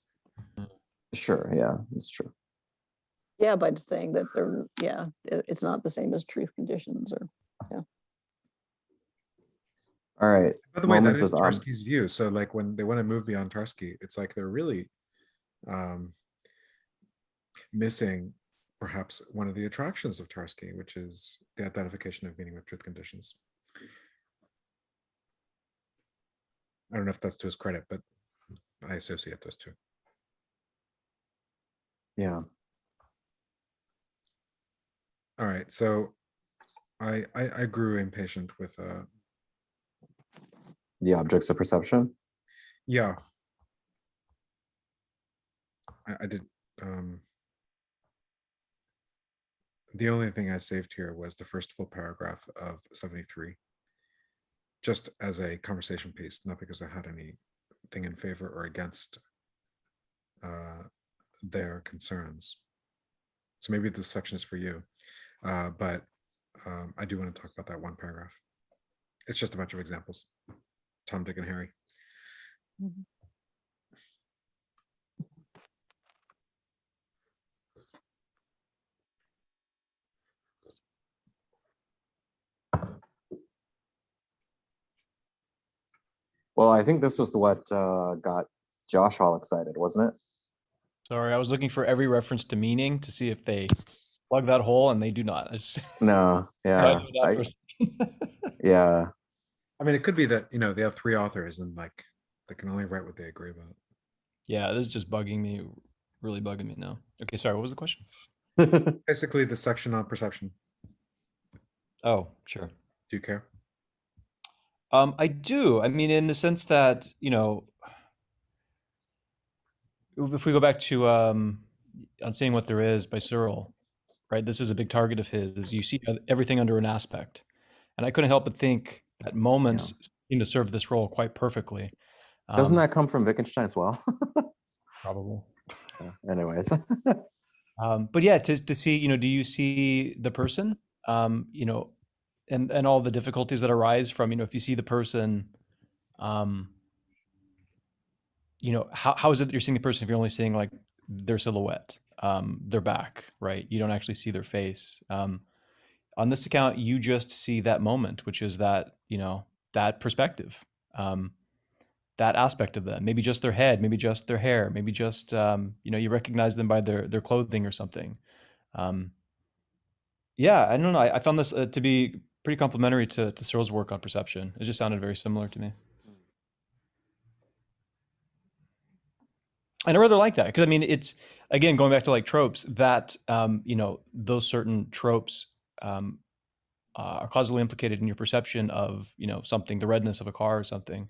Sure. Yeah, it's true. Yeah, by saying that it's not the same as truth conditions, or All right. By the way, that is Tarski's view. So, like, when they want to move beyond Tarski, it's like they're really missing perhaps one of the attractions of Tarski, which is the identification of meaning with truth conditions. I don't know if that's to his credit, but I associate those two. Yeah. All right. So I grew impatient with the objects of perception. Yeah. I did. The only thing I saved here was the first full paragraph of 73, just as a conversation piece, not because I had anything in favor or against their concerns. So maybe this section is for you, but I do want to talk about that one paragraph. It's just a bunch of examples. Tom, Dick, and Harry. Mhm. Well, I think this was what got Josh all excited, wasn't it? Sorry, I was looking for every reference to meaning to see if they plug that hole, and they do not. No, yeah, yeah. I mean, it could be that, they have 3 authors and like they can only write what they agree about. Yeah, this is just bugging me, really bugging me now. Okay, sorry, what was the question? Basically, the section on perception. Oh, sure. Do you care? I do. I mean, in the sense that, if we go back to On Seeing What There Is by Searle, right? This is a big target of his, is you see everything under an aspect. And I couldn't help but think that moments seem to serve this role quite perfectly. Doesn't that come from Wittgenstein as well? Probable. Anyways. But yeah, to see, do you see the person, and all the difficulties that arise from, if you see the person, how is it that you're seeing the person if you're only seeing like their silhouette, their back, right? You don't actually see their face. On this account, you just see that moment, which is that, that perspective, that aspect of them, maybe just their head, maybe just their hair, maybe just, you recognize them by their clothing or something. Yeah, I don't know. I found this to be pretty complimentary to Searle's work on perception. It just sounded very similar to me. And I rather like that because, I mean, it's, again, going back to like tropes that, those certain tropes are causally implicated in your perception of, something, the redness of a car or something.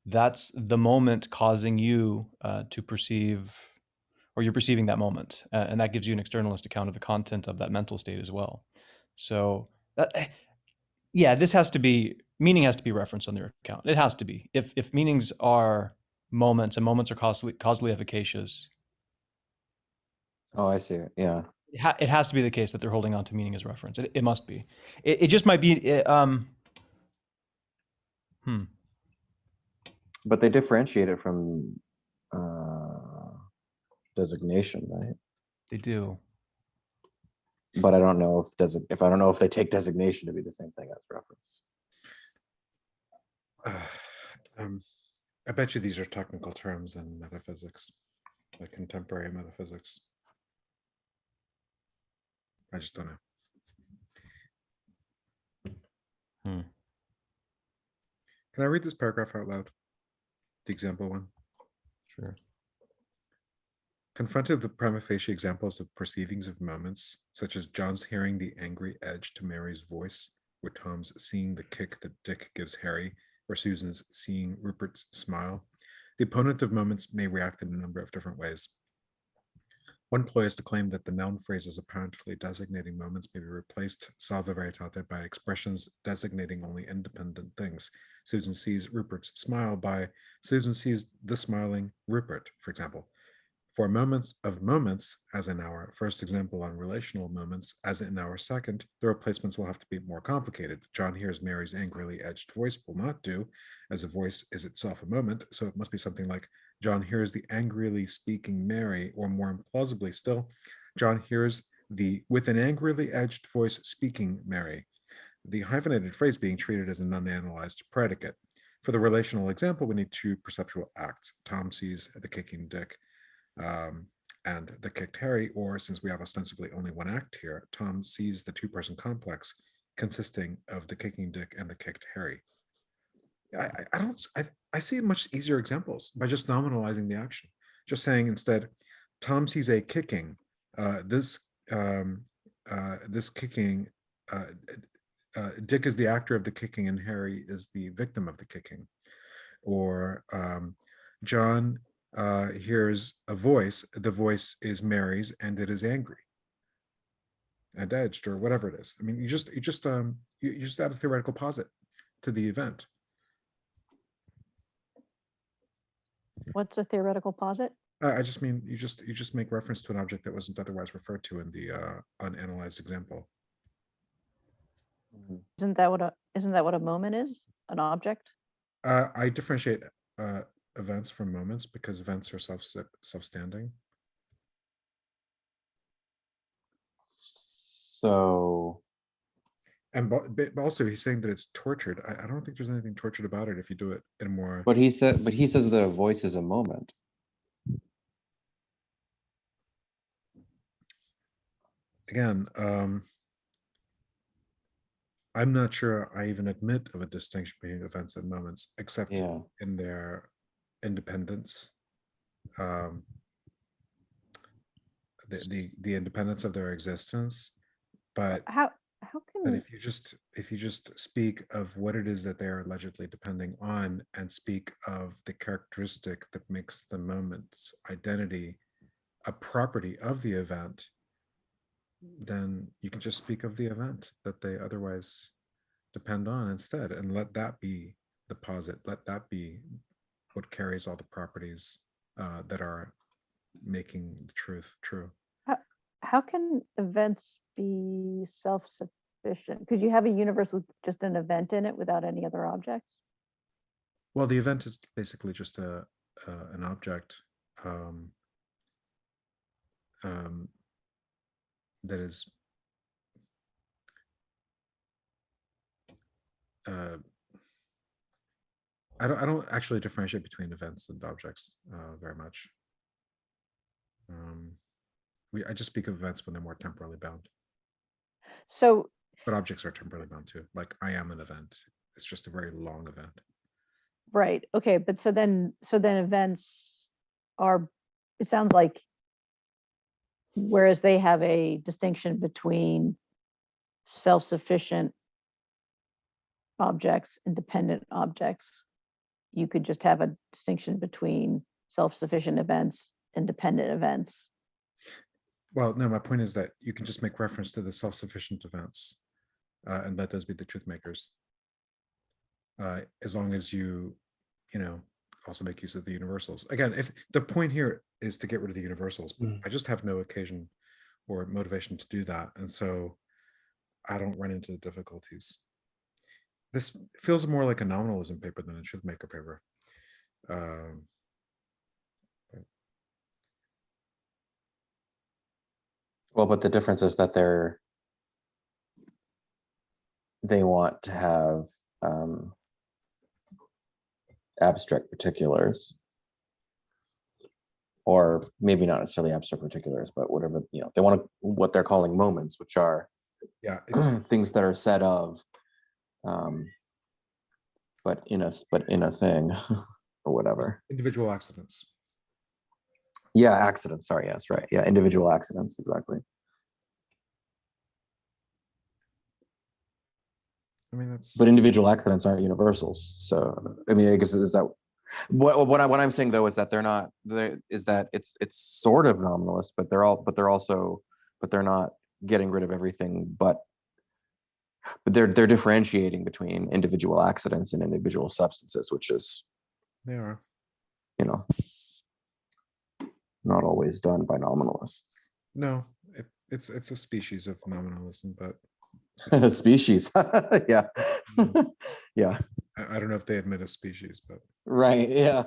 That's the moment causing you to perceive, or you're perceiving that moment. And that gives you an externalist account of the content of that mental state as well. So that, yeah, meaning has to be referenced on their account. It has to be. If meanings are moments and moments are causally efficacious, Oh, I see. Yeah. it has to be the case that they're holding on to meaning as reference. It must be. It just might be. But they differentiate it from designation, right? They do. But I don't know if I don't know if they take designation to be the same thing as reference. I bet you these are technical terms in metaphysics, like contemporary metaphysics. I just don't know. Can I read this paragraph out loud? The example one. Sure. Confronted with prima facie examples of perceivings of moments, such as John's hearing the angry edge to Mary's voice, or Tom's seeing the kick that Dick gives Harry, or Susan's seeing Rupert's smile, the opponent of moments may react in a number of different ways. One ploy is to claim that the noun phrases apparently designating moments may be replaced salve veritate by expressions designating only independent things. Susan sees Rupert's smile by Susan sees the smiling Rupert, for example. For moments of moments, as in our first example on relational moments, as in our second, the replacements will have to be more complicated. John hears Mary's angrily edged voice will not do, as a voice is itself a moment, so it must be something like John hears the angrily speaking Mary, or more implausibly still, John hears the with an angrily edged voice speaking Mary, the hyphenated phrase being treated as an unanalyzed predicate. For the relational example, we need 2 perceptual acts. Tom sees the kicking Dick, and the kicked Harry, or since we have ostensibly only one act here, Tom sees the 2-person complex consisting of the kicking Dick and the kicked Harry. I see much easier examples by just nominalizing the action. Just saying instead, Tom sees a kicking. This kicking. Dick is the actor of the kicking, and Harry is the victim of the kicking. Or John hears a voice. The voice is Mary's, and it is angry. and edged, or whatever it is. I mean, you just add a theoretical posit to the event. What's a theoretical posit? I just mean you just make reference to an object that wasn't otherwise referred to in the unanalyzed example. Isn't that what a moment is? An object? I differentiate events from moments because events are self-standing. So, And but also he's saying that it's tortured. I don't think there's anything tortured about it if you do it in a more. but he says that a voice is a moment. Again, I'm not sure I even admit of a distinction between events and moments, except Yeah. in their independence. The independence of their existence, but How can if you just speak of what it is that they are allegedly depending on, and speak of the characteristic that makes the moment's identity a property of the event, then you can just speak of the event that they otherwise depend on instead, and let that be the posit. Let that be what carries all the properties that are making the truth true. how can events be self-sufficient? Because you have a universe with just an event in it without any other objects. Well, the event is basically just an object that is I don't actually differentiate between events and objects very much. I just speak of events when they're more temporally bound, So but objects are temporally bound too. Like I am an event. It's just a very long event. right, okay, but so then events are, it sounds like, whereas they have a distinction between self-sufficient objects and dependent objects, you could just have a distinction between self-sufficient events and dependent events. Well, no, my point is that you can just make reference to the self-sufficient events and let those be the truth makers. As long as you also make use of the universals. Again, if the point here is to get rid of the universals, but I just have no occasion or motivation to do that. And so I don't run into the difficulties. This feels more like a nominalism paper than a truth maker paper. Well, but the difference is that they want to have abstract particulars, or maybe not necessarily abstract particulars, but whatever, they want what they're calling moments, which are things that are said of, but in a thing or whatever. Individual accidents. Yeah, accidents. Sorry, yes, right. Yeah, individual accidents, exactly. I mean, that's. But individual accidents aren't universals. So I mean, I guess is that what I'm saying though is that they're not. Is that it's sort of nominalist, but they're not getting rid of everything. But they're differentiating between individual accidents and individual substances, which is They are. Not always done by nominalists. No, it's a species of nominalism, but species. Yeah. Yeah. I don't know if they admit a species, but right. Yeah.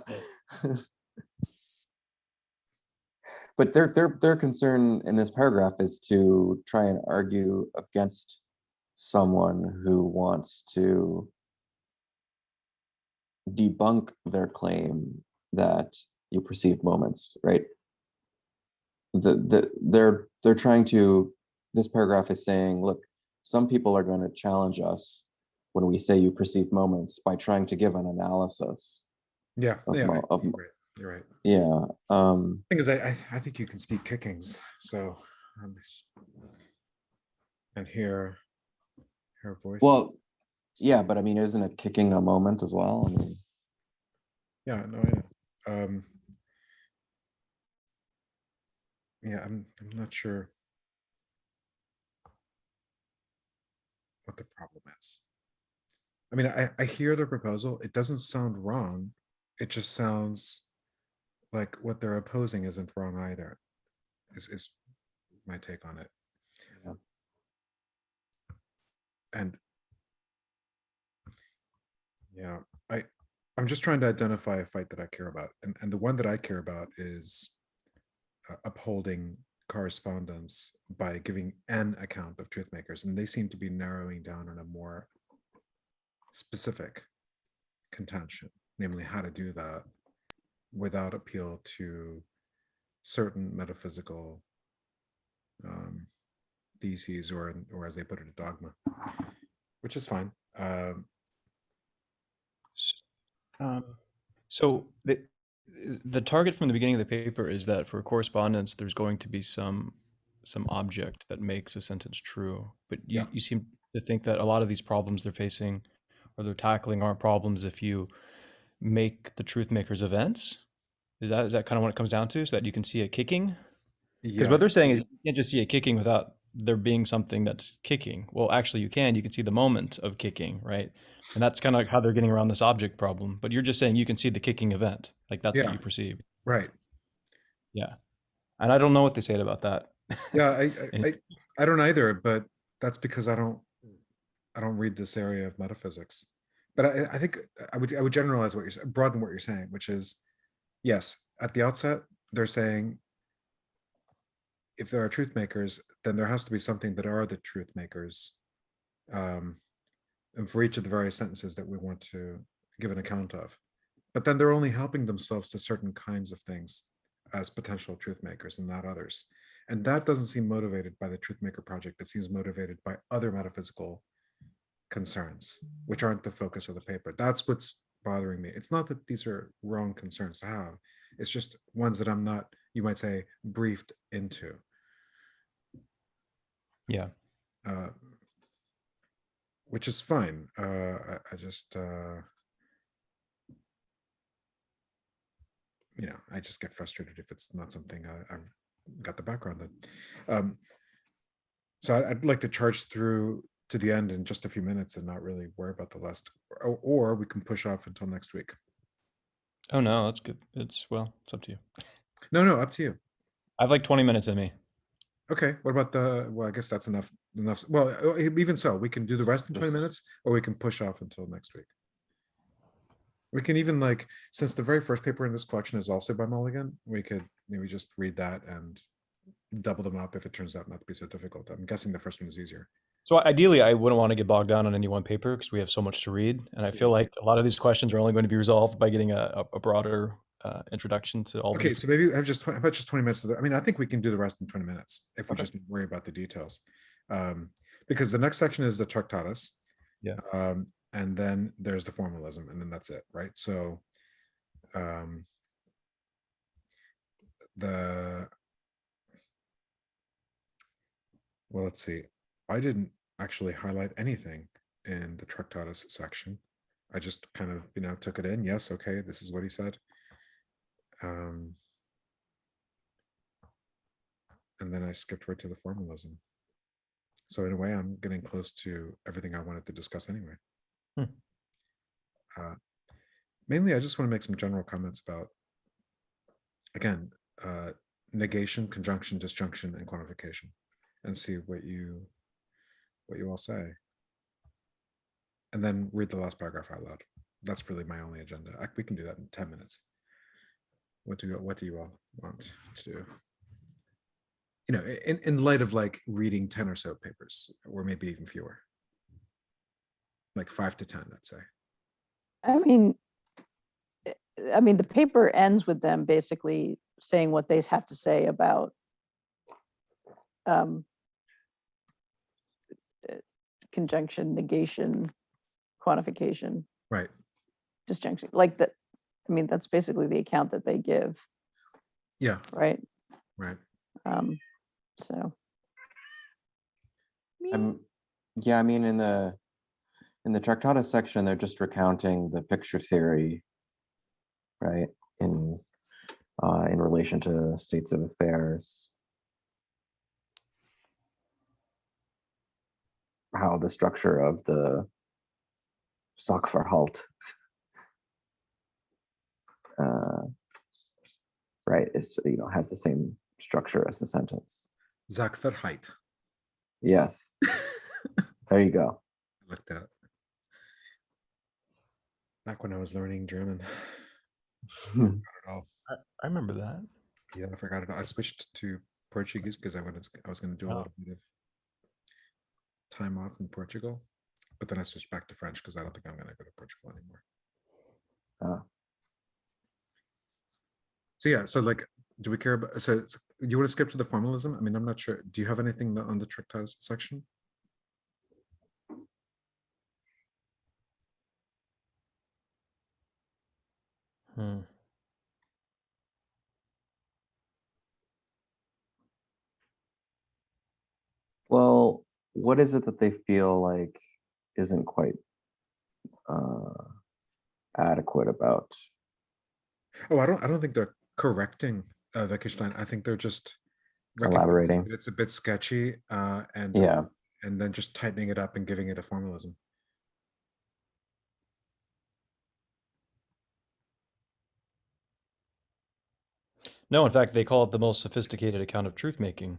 But their concern in this paragraph is to try and argue against someone who wants to debunk their claim that you perceive moments, right? They're trying to. This paragraph is saying, look, some people are going to challenge us when we say you perceive moments by trying to give an analysis. Yeah, you're right. Yeah. Thing is, I think you can see kickings. So, and hear her voice. Well, yeah, but I mean, isn't it kicking a moment as well? I mean, yeah, no, I know. Yeah, I'm not sure. the problem is. I mean, I hear their proposal. It doesn't sound wrong. It just sounds like what they're opposing isn't wrong either, is my take on it. Yeah. And yeah, I'm just trying to identify a fight that I care about. And the one that I care about is upholding correspondence by giving an account of truth makers. And they seem to be narrowing down on a more specific contention, namely how to do that without appeal to certain metaphysical theses, or as they put it, a dogma, which is fine. So the target from the beginning of the paper is that for correspondence, there's going to be some object that makes a sentence true. But Yeah. you seem to think that a lot of these problems they're facing or they're tackling aren't problems if you make the truth makers events. Is that kind of what it comes down to, so that you can see a kicking? Because Yeah, what they're saying is you can't just see a kicking without there being something that's kicking. Well, actually, you can. You can see the moment of kicking, right? And that's kind of like how they're getting around this object problem. But you're just saying you can see the kicking event, like that's what Yeah. you perceive. right. Yeah, and I don't know what they said about that. Yeah, And- I don't either, but that's because I don't read this area of metaphysics. But I think I would generalize what you're saying, broaden what you're saying, which is, yes, at the outset, they're saying if there are truth makers, then there has to be something that are the truth makers. And for each of the various sentences that we want to give an account of. But then they're only helping themselves to certain kinds of things as potential truth makers and not others. And that doesn't seem motivated by the Truth Maker project. It seems motivated by other metaphysical concerns, which aren't the focus of the paper. That's what's bothering me. It's not that these are wrong concerns to have. It's just ones that I'm not, you might say, briefed into. yeah. Which is fine. I just, I just get frustrated if it's not something I've got the background in. So I'd like to charge through to the end in just a few minutes and not really worry about the last, or we can push off until next week. Oh no, that's good. It's up to you. No, up to you. I have like 20 minutes in me. Okay, what about well, I guess that's enough. Well, even so, we can do the rest in 20 minutes, or we can push off until next week. We can even, like, since the very first paper in this collection is also by Mulligan, we could maybe just read that and double them up if it turns out not to be so difficult. I'm guessing the first one is easier. So ideally, I wouldn't want to get bogged down on any one paper because we have so much to read, and I feel Yeah. like a lot of these questions are only going to be resolved by getting a broader introduction to all. Okay, so maybe I've just 20, how about just 20 minutes? I mean, I think we can do the rest in 20 minutes if we Okay. just worry about the details. Because the next section is the Tractatus. Yeah. And then there's the formalism, and then that's it, right? So well, let's see. I didn't actually highlight anything in the Tractatus section. I just kind of, took it in. Yes, okay, this is what he said. And then I skipped right to the formalism. So in a way, I'm getting close to everything I wanted to discuss anyway. Mainly, I just want to make some general comments about, again, negation, conjunction, disjunction, and quantification, and see what you all say. And then read the last paragraph out loud. That's really my only agenda. We can do that in 10 minutes. What do you all want to do? In light of like reading 10 or so papers, or maybe even fewer, like 5 to 10, let's say. I mean, the paper ends with them basically saying what they have to say about conjunction, negation, quantification, Right. disjunction, like that. I mean, that's basically the account that they give. Yeah. Right. Right. So. Yeah, I mean, in the Tractatus section, they're just recounting the picture theory, right? In relation to states of affairs. how the structure of the Sachverhalt, right, is, you know, has the same structure as the sentence. Sachverhalt. Yes, there you go. Looked that up. Back when I was learning German. Not at all. I remember that. Yeah, I forgot it. I switched to Portuguese because I was going to do a Oh. little bit of time off in Portugal, but then I switched back to French because I don't think I'm going to go to Portugal anymore. So yeah, so like, do we care about? So you want to skip to the formalism? I mean, I'm not sure. Do you have anything on the Tractatus section? Well, what is it that they feel like isn't quite adequate about? Oh, I don't think they're correcting Wittgenstein. I think they're just recognizing Elaborating. that it's a bit sketchy, Yeah. and then just tightening it up and giving it a formalism. No, in fact, they call it the most sophisticated account of truth making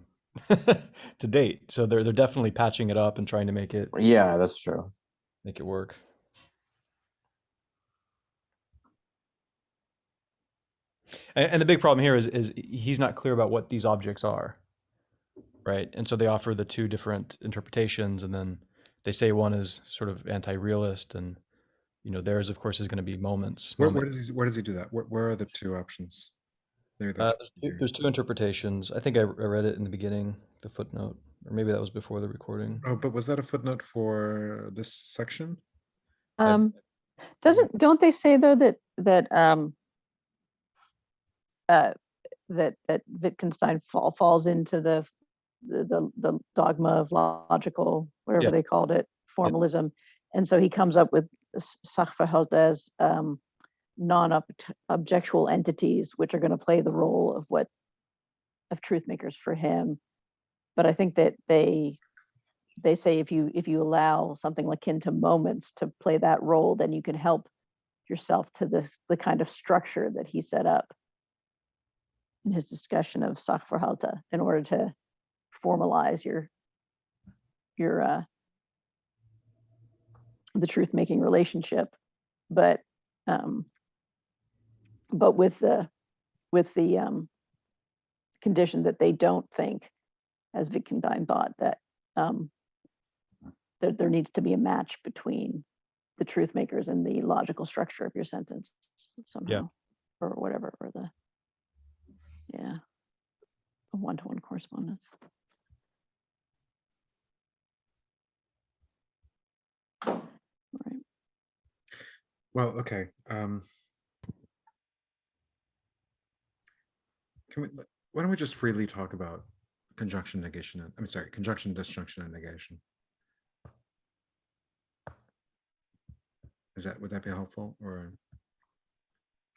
to date. So they're definitely patching it up and trying to make it Yeah, that's true. work. And the big problem here is he's not clear about what these objects are, right? And so they offer the two different interpretations, and then they say one is sort of anti-realist, and theirs, of course, is going to be moments. Where does he do that? Where are the two options? Maybe that's There's two interpretations. I think I read it in the beginning, the footnote, or maybe that was before the recording. Oh, but was that a footnote for this section? Don't they say though that Wittgenstein falls into the dogma of logical, whatever they called it, formalism, and so he comes up with Sachverhalt as non-objectual entities, which are going to play the role of truth makers for him. But I think that they say if you allow something akin to moments to play that role, then you can help yourself to the kind of structure that he set up in his discussion of Sachverhalte in order to formalize your the truth making relationship, but with the condition that they don't think, as Wittgenstein thought, that there needs to be a match between the truth makers and the logical structure of your sentence somehow, or whatever, or the one-to-one correspondence. Right. Well, okay. Why don't we just freely talk about conjunction, negation, conjunction, disjunction, and negation? Would that be helpful, or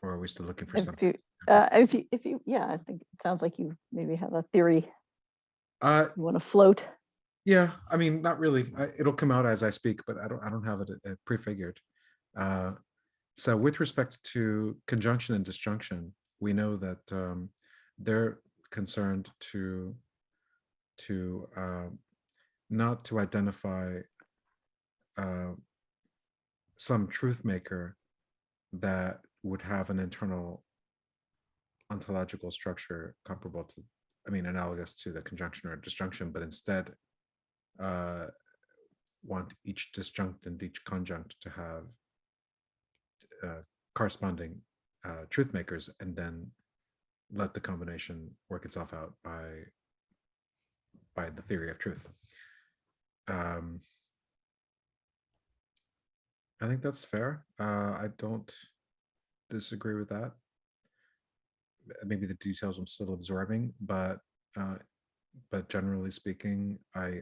are we still looking for something? If you, I think it sounds like you maybe have a theory you want to float. Yeah, I mean, not really. It'll come out as I speak, but I don't have it prefigured. So with respect to conjunction and disjunction, we know that they're concerned to not to identify some truth maker that would have an internal ontological structure comparable to, analogous to the conjunction or disjunction, but instead want each disjunct and each conjunct to have corresponding truth makers, and then let the combination work itself out by the theory of truth. I think that's fair. I don't disagree with that. Maybe the details I'm still absorbing, but generally speaking, I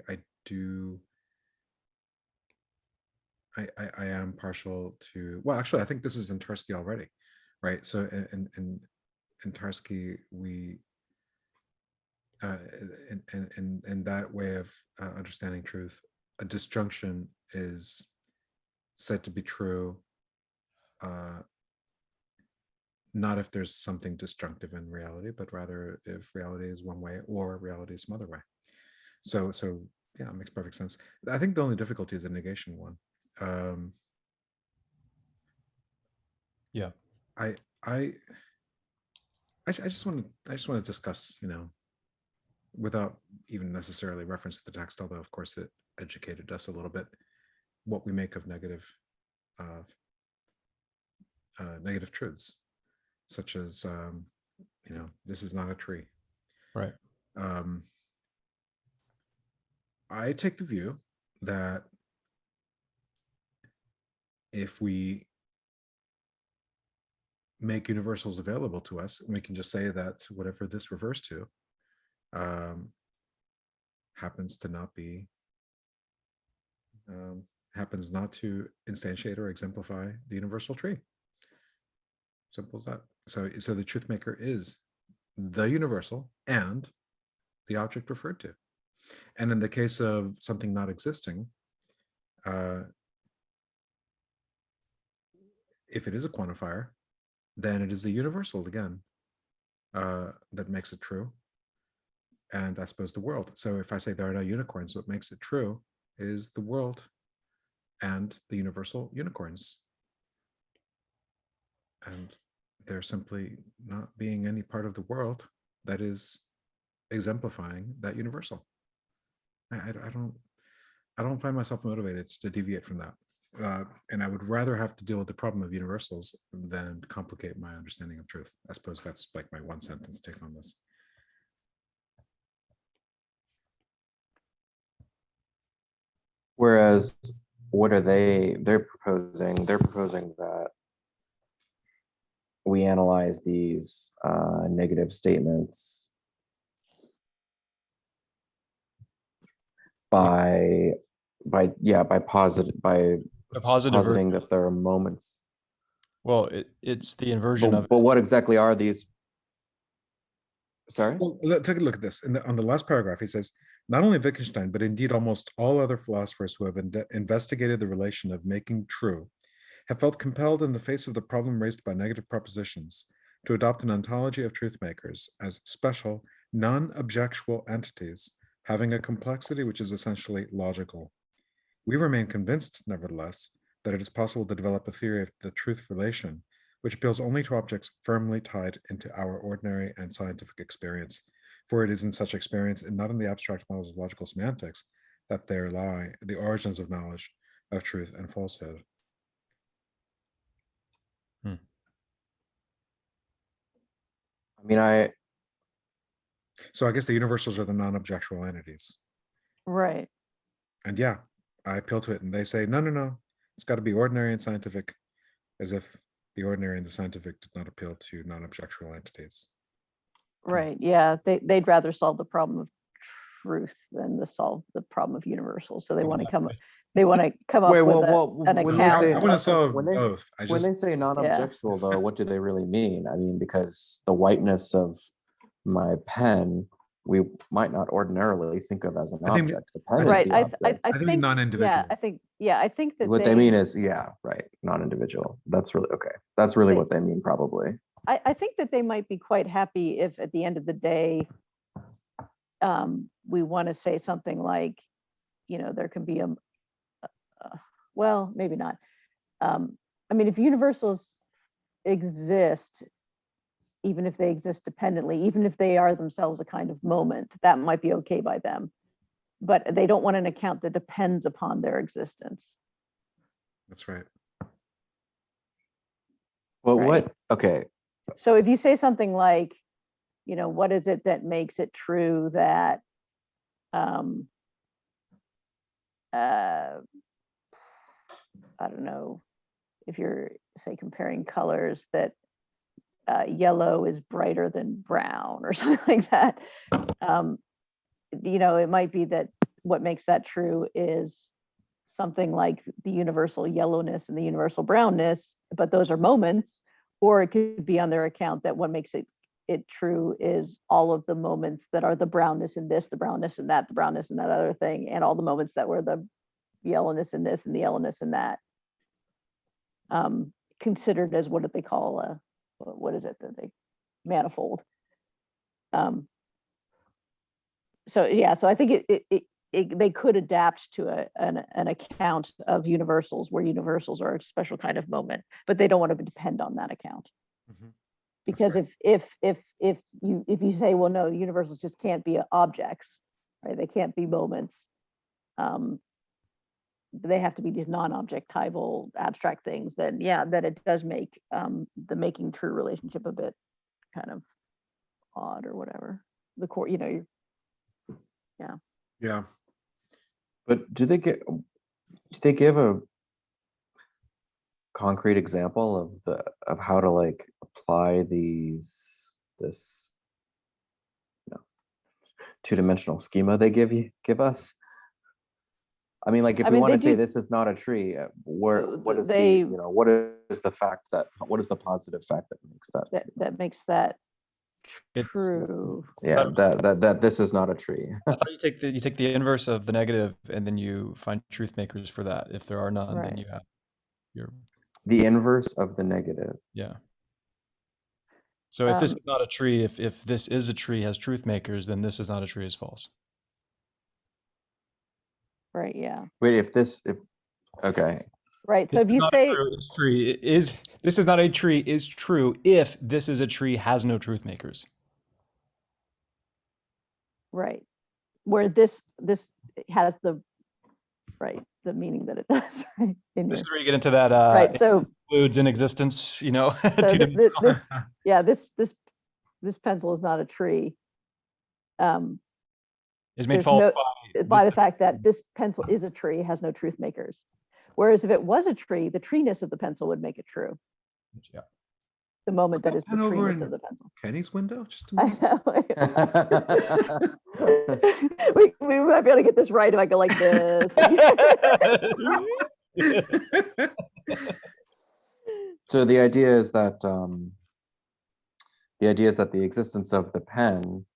am partial to, well, actually, I think this is in Tarski already, right? So in Tarski, we in that way of understanding truth, a disjunction is said to be true, not if there's something disjunctive in reality, but rather if reality is one way or reality is some other way. So yeah, it makes perfect sense. I think the only difficulty is the negation one. Yeah. I just want to discuss, without even necessarily reference to the text, although of course it educated us a little bit, what we make of negative truths, such as this is not a tree. Right. I take the view that if we make universals available to us, we can just say that whatever this refers to happens not to instantiate or exemplify the universal tree. Simple as that. So the truth maker is the universal and the object referred to. And in the case of something not existing, if it is a quantifier, then it is the universal again that makes it true. And I suppose the world. So if I say there are no unicorns, what makes it true is the world and the universal unicorns. And there simply not being any part of the world that is exemplifying that universal. I don't find myself motivated to deviate from that. And I would rather have to deal with the problem of universals than complicate my understanding of truth. I suppose that's like my one sentence take on this. Whereas, what are they're proposing that we analyze these negative statements by positing that there are moments. Well, it's the inversion of. But what exactly are these? Sorry? Well, take a look at this. On the last paragraph, he says, not only Wittgenstein, but indeed almost all other philosophers who have investigated the relation of making true have felt compelled in the face of the problem raised by negative propositions to adopt an ontology of truth makers as special, non-objectual entities having a complexity which is essentially logical. We remain convinced, nevertheless, that it is possible to develop a theory of the truth relation which appeals only to objects firmly tied into our ordinary and scientific experience, for it is in such experience and not in the abstract models of logical semantics that there lie the origins of knowledge of truth and falsehood. So I guess the universals are the non-objectual entities. Right. And yeah, I appeal to it and they say, no, it's got to be ordinary and scientific, as if the ordinary and the scientific did not appeal to non-objectual entities. Right. Yeah. They'd rather solve the problem of truth than to solve the problem of universals. So they want to come up with an account. I want to solve both. When they say non-objectual, though, what do they really mean? I mean, because the whiteness of my pen, we might not ordinarily think of as an object. The pen is the object. I think non-individual. I think that what they mean is, non-individual. That's really okay. That's really what they mean, probably. I think that they might be quite happy if at the end of the day, we want to say something like, there can be well, maybe not. I mean, if universals exist, even if they exist dependently, even if they are themselves a kind of moment, that might be okay by them. But they don't want an account that depends upon their existence. That's right. Well, right? Okay. So if you say something like, what is it that makes it true that I don't know, if you're, say, comparing colors, that yellow is brighter than brown or something like that. It might be that what makes that true is something like the universal yellowness and the universal brownness, but those are moments. Or it could be on their account that what makes it true is all of the moments that are the brownness in this, the brownness in that, the brownness in that other thing, and all the moments that were the the elements in this and the elements in that, considered as what do they call what is it that they manifold. So yeah, so I think they could adapt to an account of universals where universals are a special kind of moment, but they don't want to depend on that account. Mhm. Because if you say, well, no, universals just can't be objects, right? They can't be moments. They have to be these non-objectival abstract things. Then yeah, that it does make the making true relationship a bit kind of odd or whatever. The core, Yeah. But do they give a concrete example of how to like apply this two-dimensional schema they give us? I mean, like if we want to say this is not a tree, what is the positive fact that makes that makes that It's true? Yeah, that this is not a tree. I thought you take the inverse of the negative, and then you find truth makers for that. If there are none, then Right. you have your The inverse of the negative. yeah. So if this is not a tree, if this is a tree has truth makers, then this is not a tree is false. Right. Yeah. Wait, okay. Right. So This if is you not say a true, it's tree is this is not a tree is true if this is a tree has no truth makers. right, where this has the meaning that it does, right? This is where you get into that Right. So includes in existence, so this pencil is not a tree. Is made There's false by the fact that this pencil is a tree, has no truth makers. Whereas if it was a tree, the treeness of the pencil would make it true. Yeah. The moment that is the Pen over treeness in of the pencil. Kenny's window, just a I minute. know. we might be able to get this right if I go like this. So the idea is that the existence of the pen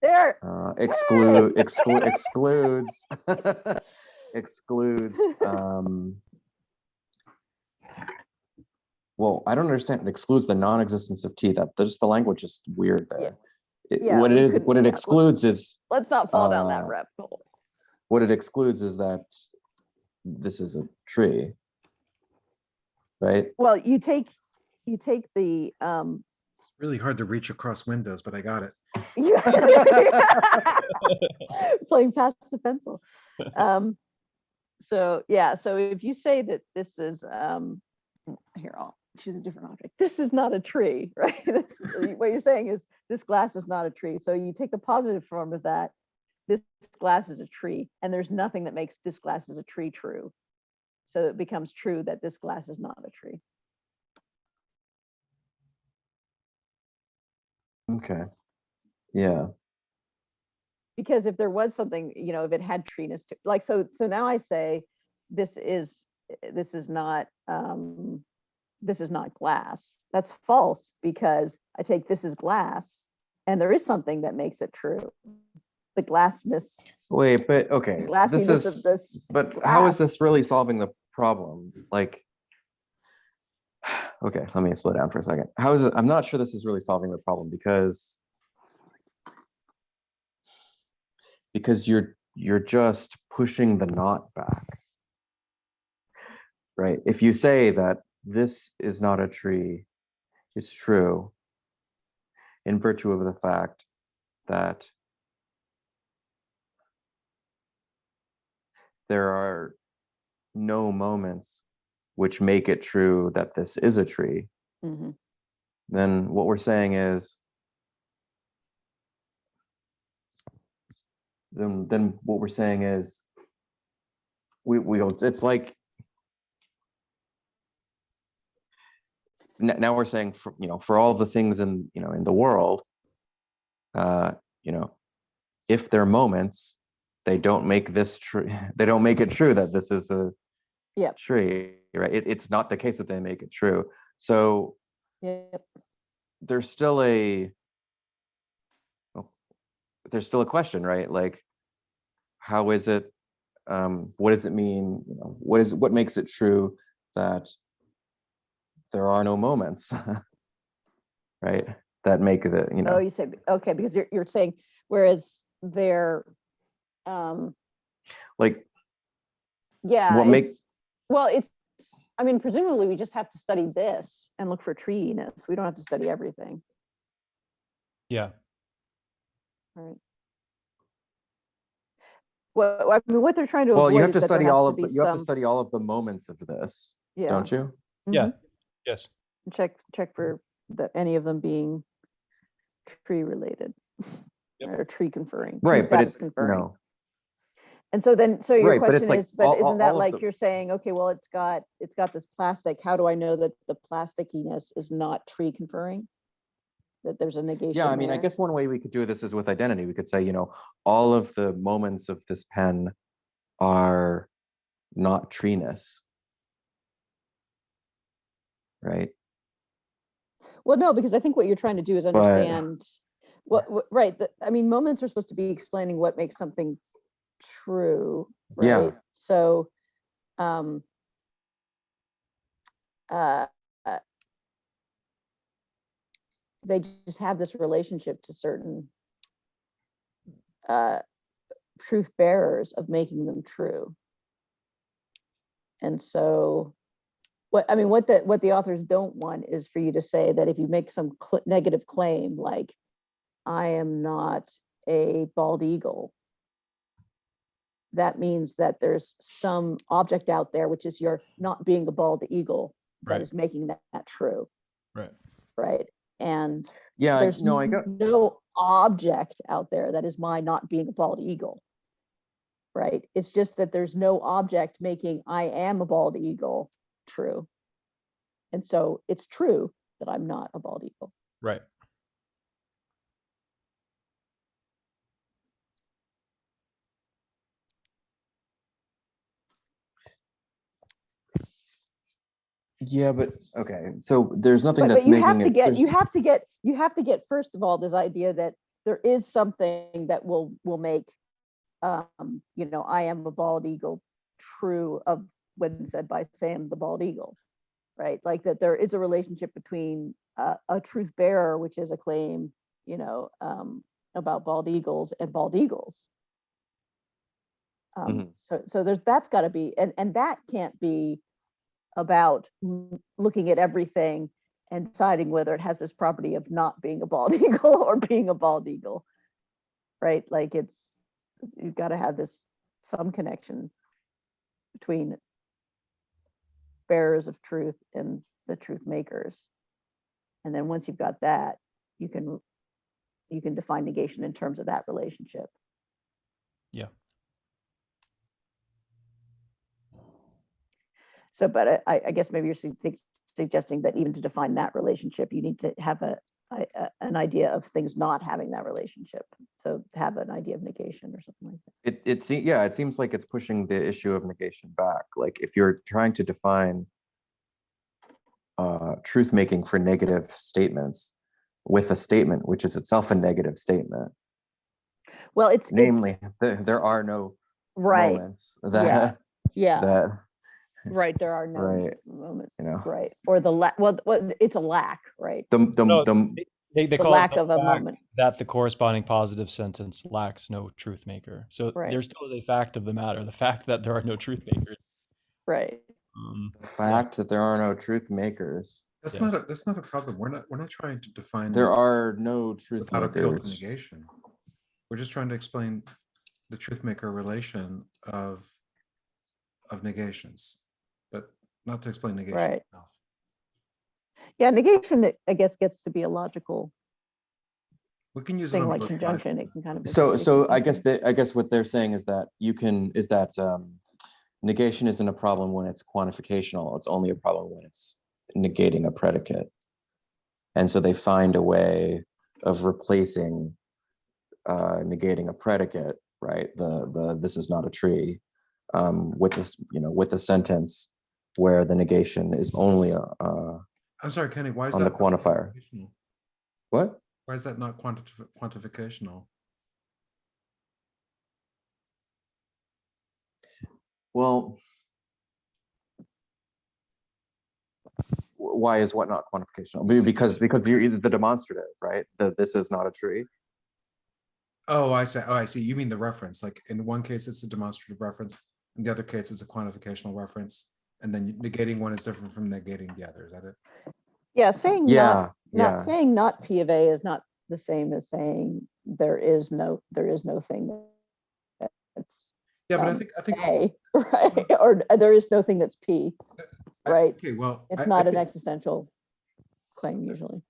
There. excludes well, I don't understand. It excludes the non-existence of T. That just the language is weird there. What it excludes is let's not fall down that rabbit hole. What it excludes is that this is a tree, right? Well, you take the It's really hard to reach across windows, but I got it. playing past the pencil. So yeah, so if you say that this is here, I'll choose a different object. This is not a tree, right? What you're saying is this glass is not a tree. So you take the positive form of that. This glass is a tree, and there's nothing that makes this glass is a tree true. So it becomes true that this glass is not a tree. Okay. Yeah. Because if there was something, if it had treeness to like, so now I say this is not glass. That's false because I take this as glass and there is something that makes it true. The glassness. Wait, but okay. Glassiness of this. But glass. how is this really solving the problem? Like, okay, let me slow down for a second. How is it? I'm not sure this is really solving the problem because you're just pushing the knot back, right? If you say that this is not a tree, it's true in virtue of the fact that there are no moments which make it true that this is a tree, Mm-hmm. then what we're saying is then what we're saying is it's like now we're saying for all the things in in the world, if they're moments, they don't make this true. They don't make it true that this is a tree, right? It's not the case that they make it true. So there's still a question, right? Like, how is it what does it mean? You know, what makes it true that there are no moments, right? That make the, you know. Oh, you say, okay, because you're saying, whereas they're, Like, yeah, what make, well, I mean, presumably we just have to study this and look for treeness. We don't have to study everything, Yeah. right? Well, I mean, what they're trying to well, you avoid have is to that there study has all to of, be you have to some, study all of the moments of this, yeah. don't you? Yeah. Mhm. Yes. Check for any of them being tree related, Yep. or tree conferring, tree Right, but status it's, you conferring. know, And so your right, but it's question like is, but isn't that all of like the, you're saying, okay, well, it's got this plastic. How do I know that the plasticiness is not tree conferring? That there's a negation yeah, I mean, I there? guess one way we could do this is with identity. We could say, you know, all of the moments of this pen are not treeness, right? Well, no, because I think what you're trying to do is But understand right. I mean, moments are supposed to be explaining what makes something true, right? yeah, So, uh, uh, they just have this relationship to certain truth bearers of making them true. And so what the authors don't want is for you to say that if you make some negative claim, like I am not a bald eagle, that means that there's some object out there, which is your not being a bald eagle, that Right. is making that true. Right. Right. And yeah, there's no, I got, no object out there that is my not being a bald eagle. Right. It's just that there's no object making I am a bald eagle true. And so it's true that I'm not a bald eagle. Right. yeah, but okay, so there's nothing But that's you making it, there's, you have to get first of all this idea that there is something that will make I am a bald eagle true of when said by Sam the bald eagle, right? Like that there is a relationship between a truth bearer, which is a claim, about bald eagles and bald eagles. So that's got to be, and that can't be about looking at everything and deciding whether it has this property of not being a bald eagle or being a bald eagle, right? Like you've got to have some connection between bearers of truth and the truth makers. And then once you've got that, you can define negation in terms of that relationship. Yeah. So, but I guess maybe you're suggesting that even to define that relationship, you need to have an idea of things not having that relationship. So have an idea of negation or something like that. it seems like it's pushing the issue of negation back. Like if you're trying to define truth making for negative statements with a statement which is itself a negative statement, Well, namely there are no right moments that yeah that right, there are no right, moments, you know, right, or the it's a lack, right, No, the they the call it lack the of a fact moment, that the corresponding positive sentence lacks no truth maker. So right, there still is a fact of the matter, the fact that there are no truth makers. right. fact that there are no truth makers. That's Yes. that's not a problem. We're not trying to define There are no truth without appeal to makers. negation. We're just trying to explain the truth maker relation of negations, but not to explain negation Right. itself. Yeah, negation, I guess, gets to be a logical We can use it thing, on like both sides. conjunction. It can kind of So I guess what they're saying is that negation isn't a problem when it's quantificational. It's only a problem when it's negating a predicate. And so they find a way of replacing negating a predicate, right? The this is not a tree, with this, with a sentence where the negation is only I'm sorry, Kenny, why is on the that not quantifier. quantificational? What? Why is that not quantificational? Well, why is what not quantificational? Because you're the demonstrative, right? That this is not a tree. Oh, I see. Oh, I see. You mean the reference? Like in one case, it's a demonstrative reference. In the other case, it's a quantificational reference. And then negating one is different from negating the other. Is that it? Yeah, saying Yeah, not yeah. saying not P of A is not the same as saying there is no thing that's Yeah, but I think A, right? Or there is no thing that's P, right? Okay, well, It's not an existential claim usually.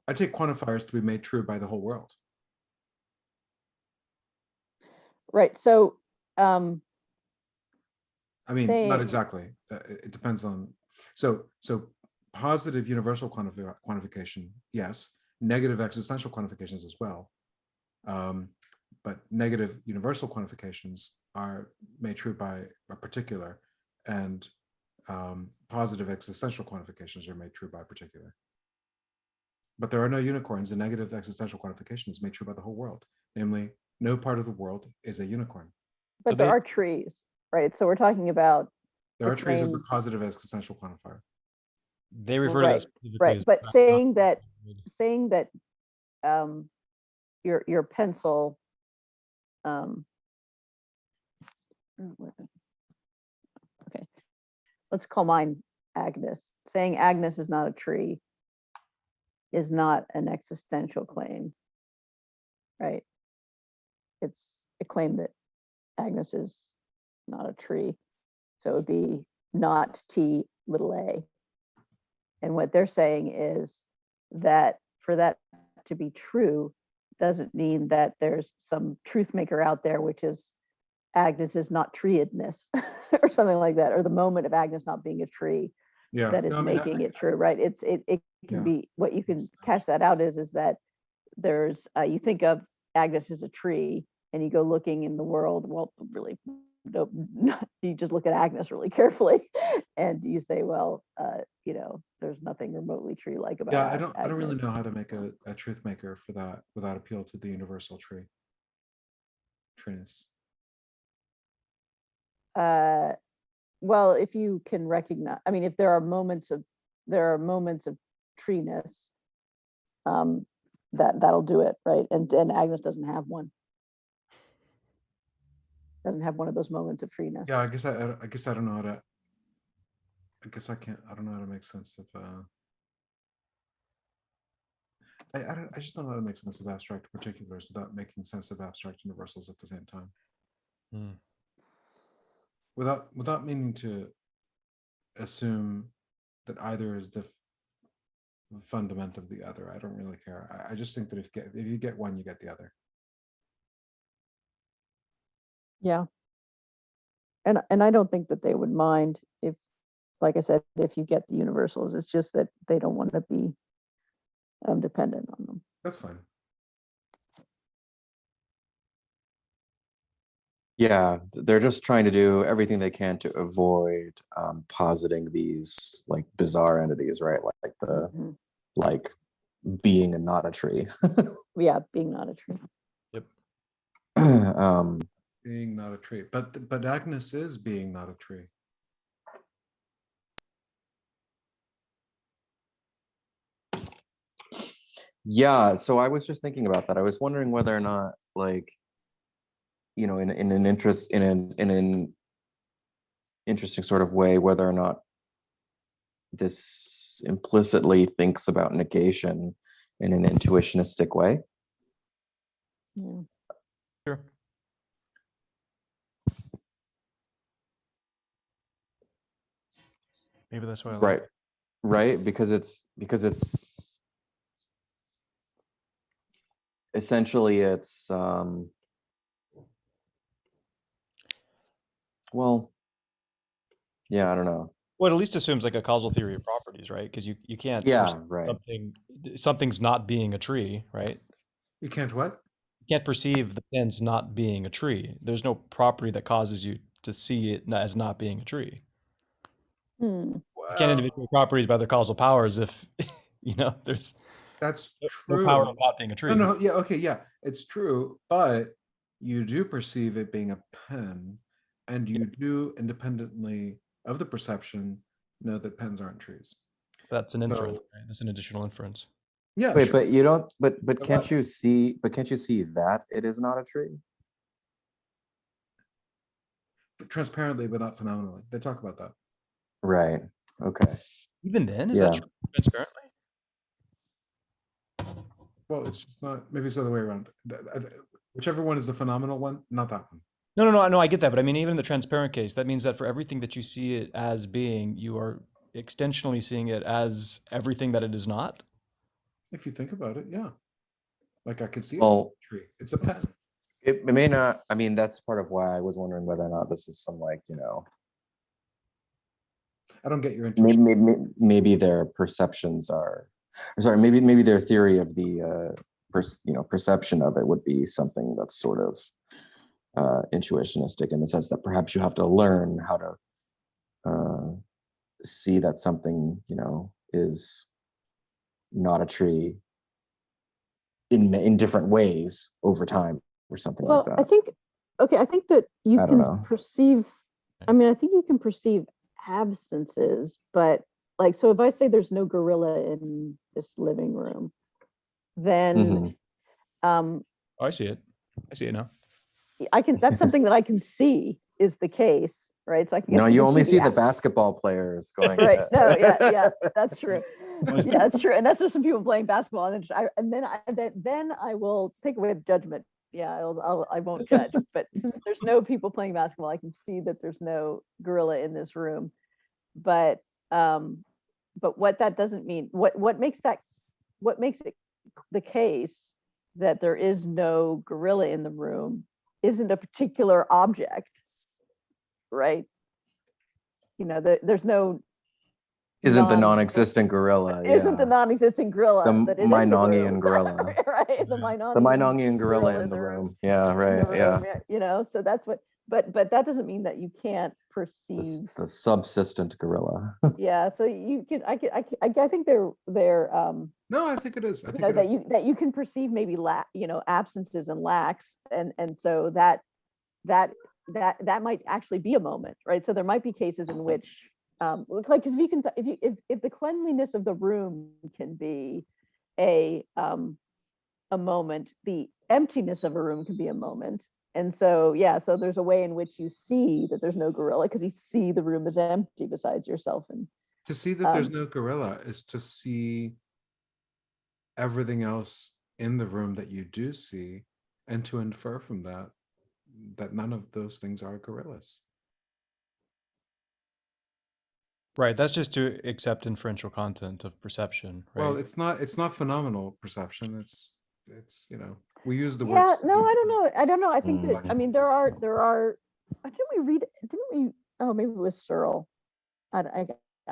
I take quantifiers to be made true by the whole world. Right. So I mean, saying, not exactly. It depends on. So positive universal quantification, yes. Negative existential quantifications as well. But negative universal quantifications are made true by a particular, and positive existential quantifications are made true by a particular. But there are no unicorns. The negative existential quantification is made true by the whole world. Namely, no part of the world is a unicorn. but there are trees, right? So we're talking about there are trees as a positive existential quantifier. They refer to that specifically as but saying that your pencil okay, let's call mine Agnes. Saying Agnes is not a tree is not an existential claim, right? It's a claim that Agnes is not a tree. So it would be not T little a. And what they're saying is that for that to be true doesn't mean that there's some truth maker out there, which is Agnes is not treeedness or something like that, or the moment of Agnes not being a tree that is making it true, right? It can be, what you can cash that out is that there's, you think of Agnes as a tree and you go looking in the world, well, really, no, you just look at Agnes really carefully and you say, well, there's nothing remotely tree-like about Agnes. I don't really know how to make a truth maker for that without appeal to the universal treeness. Well, if you can recognize, I mean, if there are moments of treeness, that'll do it, right? And Agnes doesn't have one. Doesn't have one of those moments of treeness. Yeah, I guess I don't know how to. I guess I can't. I don't know how to make sense of. I just don't know how to make sense of abstract particulars without making sense of abstract universals at the same time. Without meaning to assume that either is the fundament of the other. I don't really care. I just think that if you get one, you get the other. Yeah. And I don't think that they would mind if, like I said, if you get the universals. It's just that they don't want to be dependent on them. That's fine. Yeah, they're just trying to do everything they can to avoid positing these like bizarre entities, right? Like the like being and not a tree. Yeah, being not a tree. Yep. Being not a tree, but Agnes is being not a tree. Yeah, so I was just thinking about that. I was wondering whether or not, like, in an interesting sort of way, whether or not this implicitly thinks about negation in an intuitionistic way. Yeah. Sure. Maybe that's why I like right, because it's essentially it's well, yeah, I don't know. Well, it at least assumes like a causal theory of properties, right? Because you can't right. something's not being a tree, right? You can't what? You can't perceive the fence not being a tree. There's no property that causes you to see it as not being a tree. Hmm. You can't individuate properties by their causal powers if there's that's no true. power of not being a tree. No, yeah, okay, yeah, it's true, but you do perceive it being a pen, And you do, independently of the perception, know that pens aren't trees. That's an inference, So, right? That's an additional inference. yeah, Wait, sure. but you don't, but But can't what? you see, that it is not a tree? Transparently, but not phenomenally. They talk about that. Right. Okay. Even then, is Yeah. that true transparently? Well, it's just not. Maybe it's the other way around. Whichever one is the phenomenal one, not that one. No, I get that. But I mean, even in the transparent case, that means that for everything that you see it as being, you are extensionally seeing it as everything that it is not. If you think about it, yeah. Like I could see it's Well, a tree. It's a pen. it may not, I mean, that's part of why I was wondering whether or not this is some, like, I don't get your intuition. maybe their perceptions are, or sorry, maybe their theory of the perception of it would be something that's sort of intuitionistic, in the sense that perhaps you have to learn how to see that something is not a tree in different ways over time, or something like Well, that. I think that you I don't know. can perceive, I mean, I think you can perceive absences, but like, so if I say there's no gorilla in this living room, then Mhm. Oh, I see it. I see it now. that's something that I can see is the case, right? So I can No, guess we you can only see the absence. basketball players going. Right. No, yeah, that's true. Always- Yeah, that's true. And that's just some people playing basketball, and then I will take away the judgment. Yeah, I won't judge. But since there's no people playing basketball, I can see that there's no gorilla in this room. But what that doesn't mean, what makes it the case that there is no gorilla in the room isn't a particular object, right? There's no Isn't the non-existent gorilla? isn't the non-existing gorilla the that is in the Mainongian room. gorilla. Right? The The Mainongian gorilla in the room. Yeah, in right. the room, Yeah. so that's what, but that doesn't mean that you can't perceive. The subsistent gorilla. Yeah, so you can, I think they're No, I think it is. I think it that is. you can perceive maybe absences and lacks, and so that might actually be a moment, right? So there might be cases in which it's like, because if the cleanliness of the room can be a moment, the emptiness of a room can be a moment. And so, yeah, so there's a way in which you see that there's no gorilla, because you see the room is empty besides yourself. And To see that there's no gorilla is to see everything else in the room that you do see, and to infer from that none of those things are gorillas. Right. That's just to accept inferential content of perception, right? Well, it's not phenomenal perception. It's we use the word. yeah, no, I don't know. I think that, Mm. I mean, there are, didn't we, oh, maybe it was Searle. I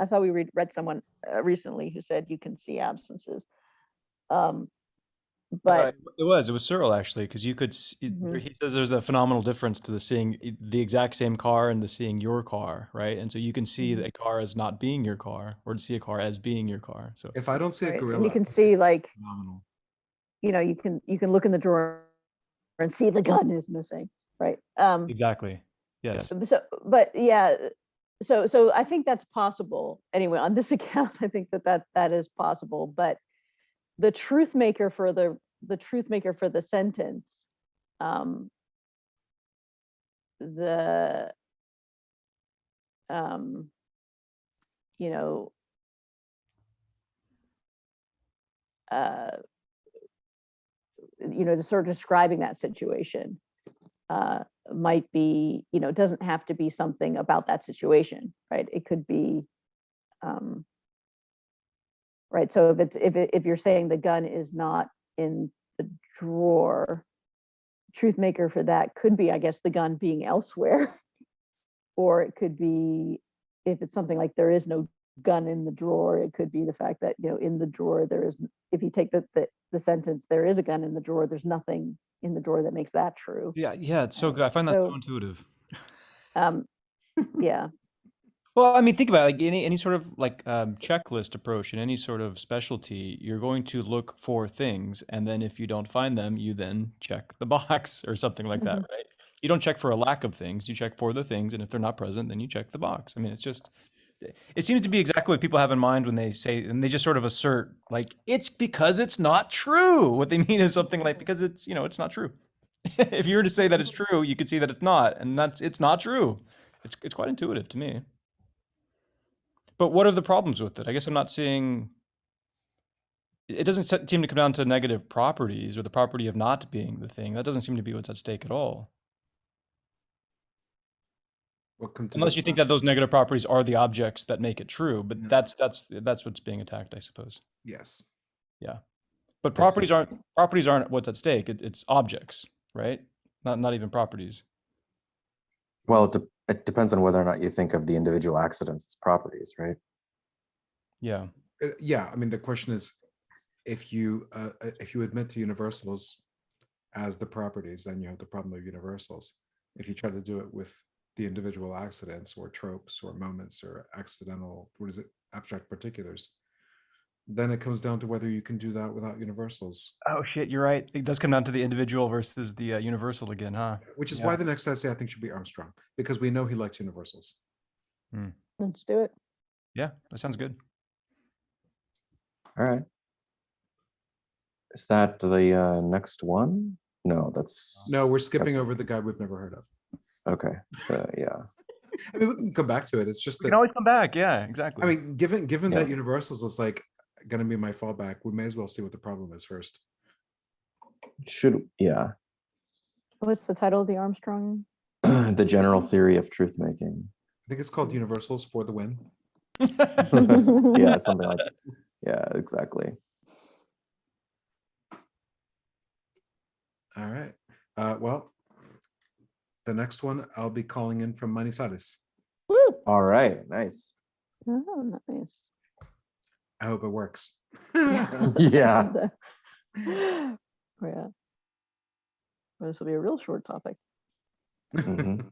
thought we read someone recently who said you can see absences. But it was Searle, actually, because you could see, he says there's a phenomenal difference to the seeing the exact same car and the seeing your car, right? And so you can see a car as not being your car, or to see a car as being your car. So If I don't see a right, gorilla, and you can see, like, phenomenal. You can look in the drawer and see the gun is missing, right? Exactly. Yes. So, but yeah, so I think that's possible. Anyway, on this account, I think that is possible. But the truth maker for the sentence, the you know, to sort of describing that situation might be, doesn't have to be something about that situation, right? It could be, right. So if you're saying the gun is not in the drawer, truth maker for that could be, I guess, the gun being elsewhere, or it could be, if it's something like there is no gun in the drawer, it could be the fact that, in the drawer there is, if you take the sentence, there is a gun in the drawer, there's nothing in the drawer that makes that true. Yeah, it's so good. I find that so intuitive. Yeah. Well, I mean, think about it, like any sort of like checklist approach in any sort of specialty. You're going to look for things, and then if you don't find them, you then check the box or something like that, right? You don't check for a lack of things. You check for the things, and if they're not present, then you check the box. I mean, it's just, it seems to be exactly what people have in mind when they say, and they just sort of assert, like, it's because it's not true. What they mean is something like, because it's, it's not true. If you were to say that it's true, you could see that it's not, and it's not true. It's quite intuitive to me. But what are the problems with it? I guess I'm not seeing. It doesn't seem to come down to negative properties or the property of not being the thing. That doesn't seem to be what's at stake at all. Welcome to Unless the- you think that those negative properties are the objects that make it true, but No. that's what's being attacked, I suppose. Yes. Yeah, but I see. properties aren't what's at stake. It's objects, right? Not even properties. Well, it depends on whether or not you think of the individual accidents as properties, right? Yeah. Yeah, I mean, the question is, if you admit to universals as the properties, then you have the problem of universals. If you try to do it with the individual accidents or tropes or moments or accidental, abstract particulars, then it comes down to whether you can do that without universals. Oh shit, you're right. It does come down to the individual versus the universal again, huh? Which is Yeah. why the next essay I think should be Armstrong, because we know he likes universals. Let's do it. Yeah, that sounds good. All right. Is that the next one? No, that's No, we're skipping over the guy we've never heard of. okay. Yeah. I mean, we can come back to it. It's just We can that, always come back. Yeah, exactly. I mean, given Yeah. that universals is like going to be my fallback, we may as well see what the problem is first. Yeah. What's the title of the Armstrong? The general theory of truth making. I think it's called Universals for the Win. Yeah, something like that. Yeah, exactly. All right. Well, the next one I'll be calling in from Manisares. Woo! All right, nice. Oh, nice. I hope it works. Yeah. Yeah. Yeah. Well, this will be a real short topic. Mhm.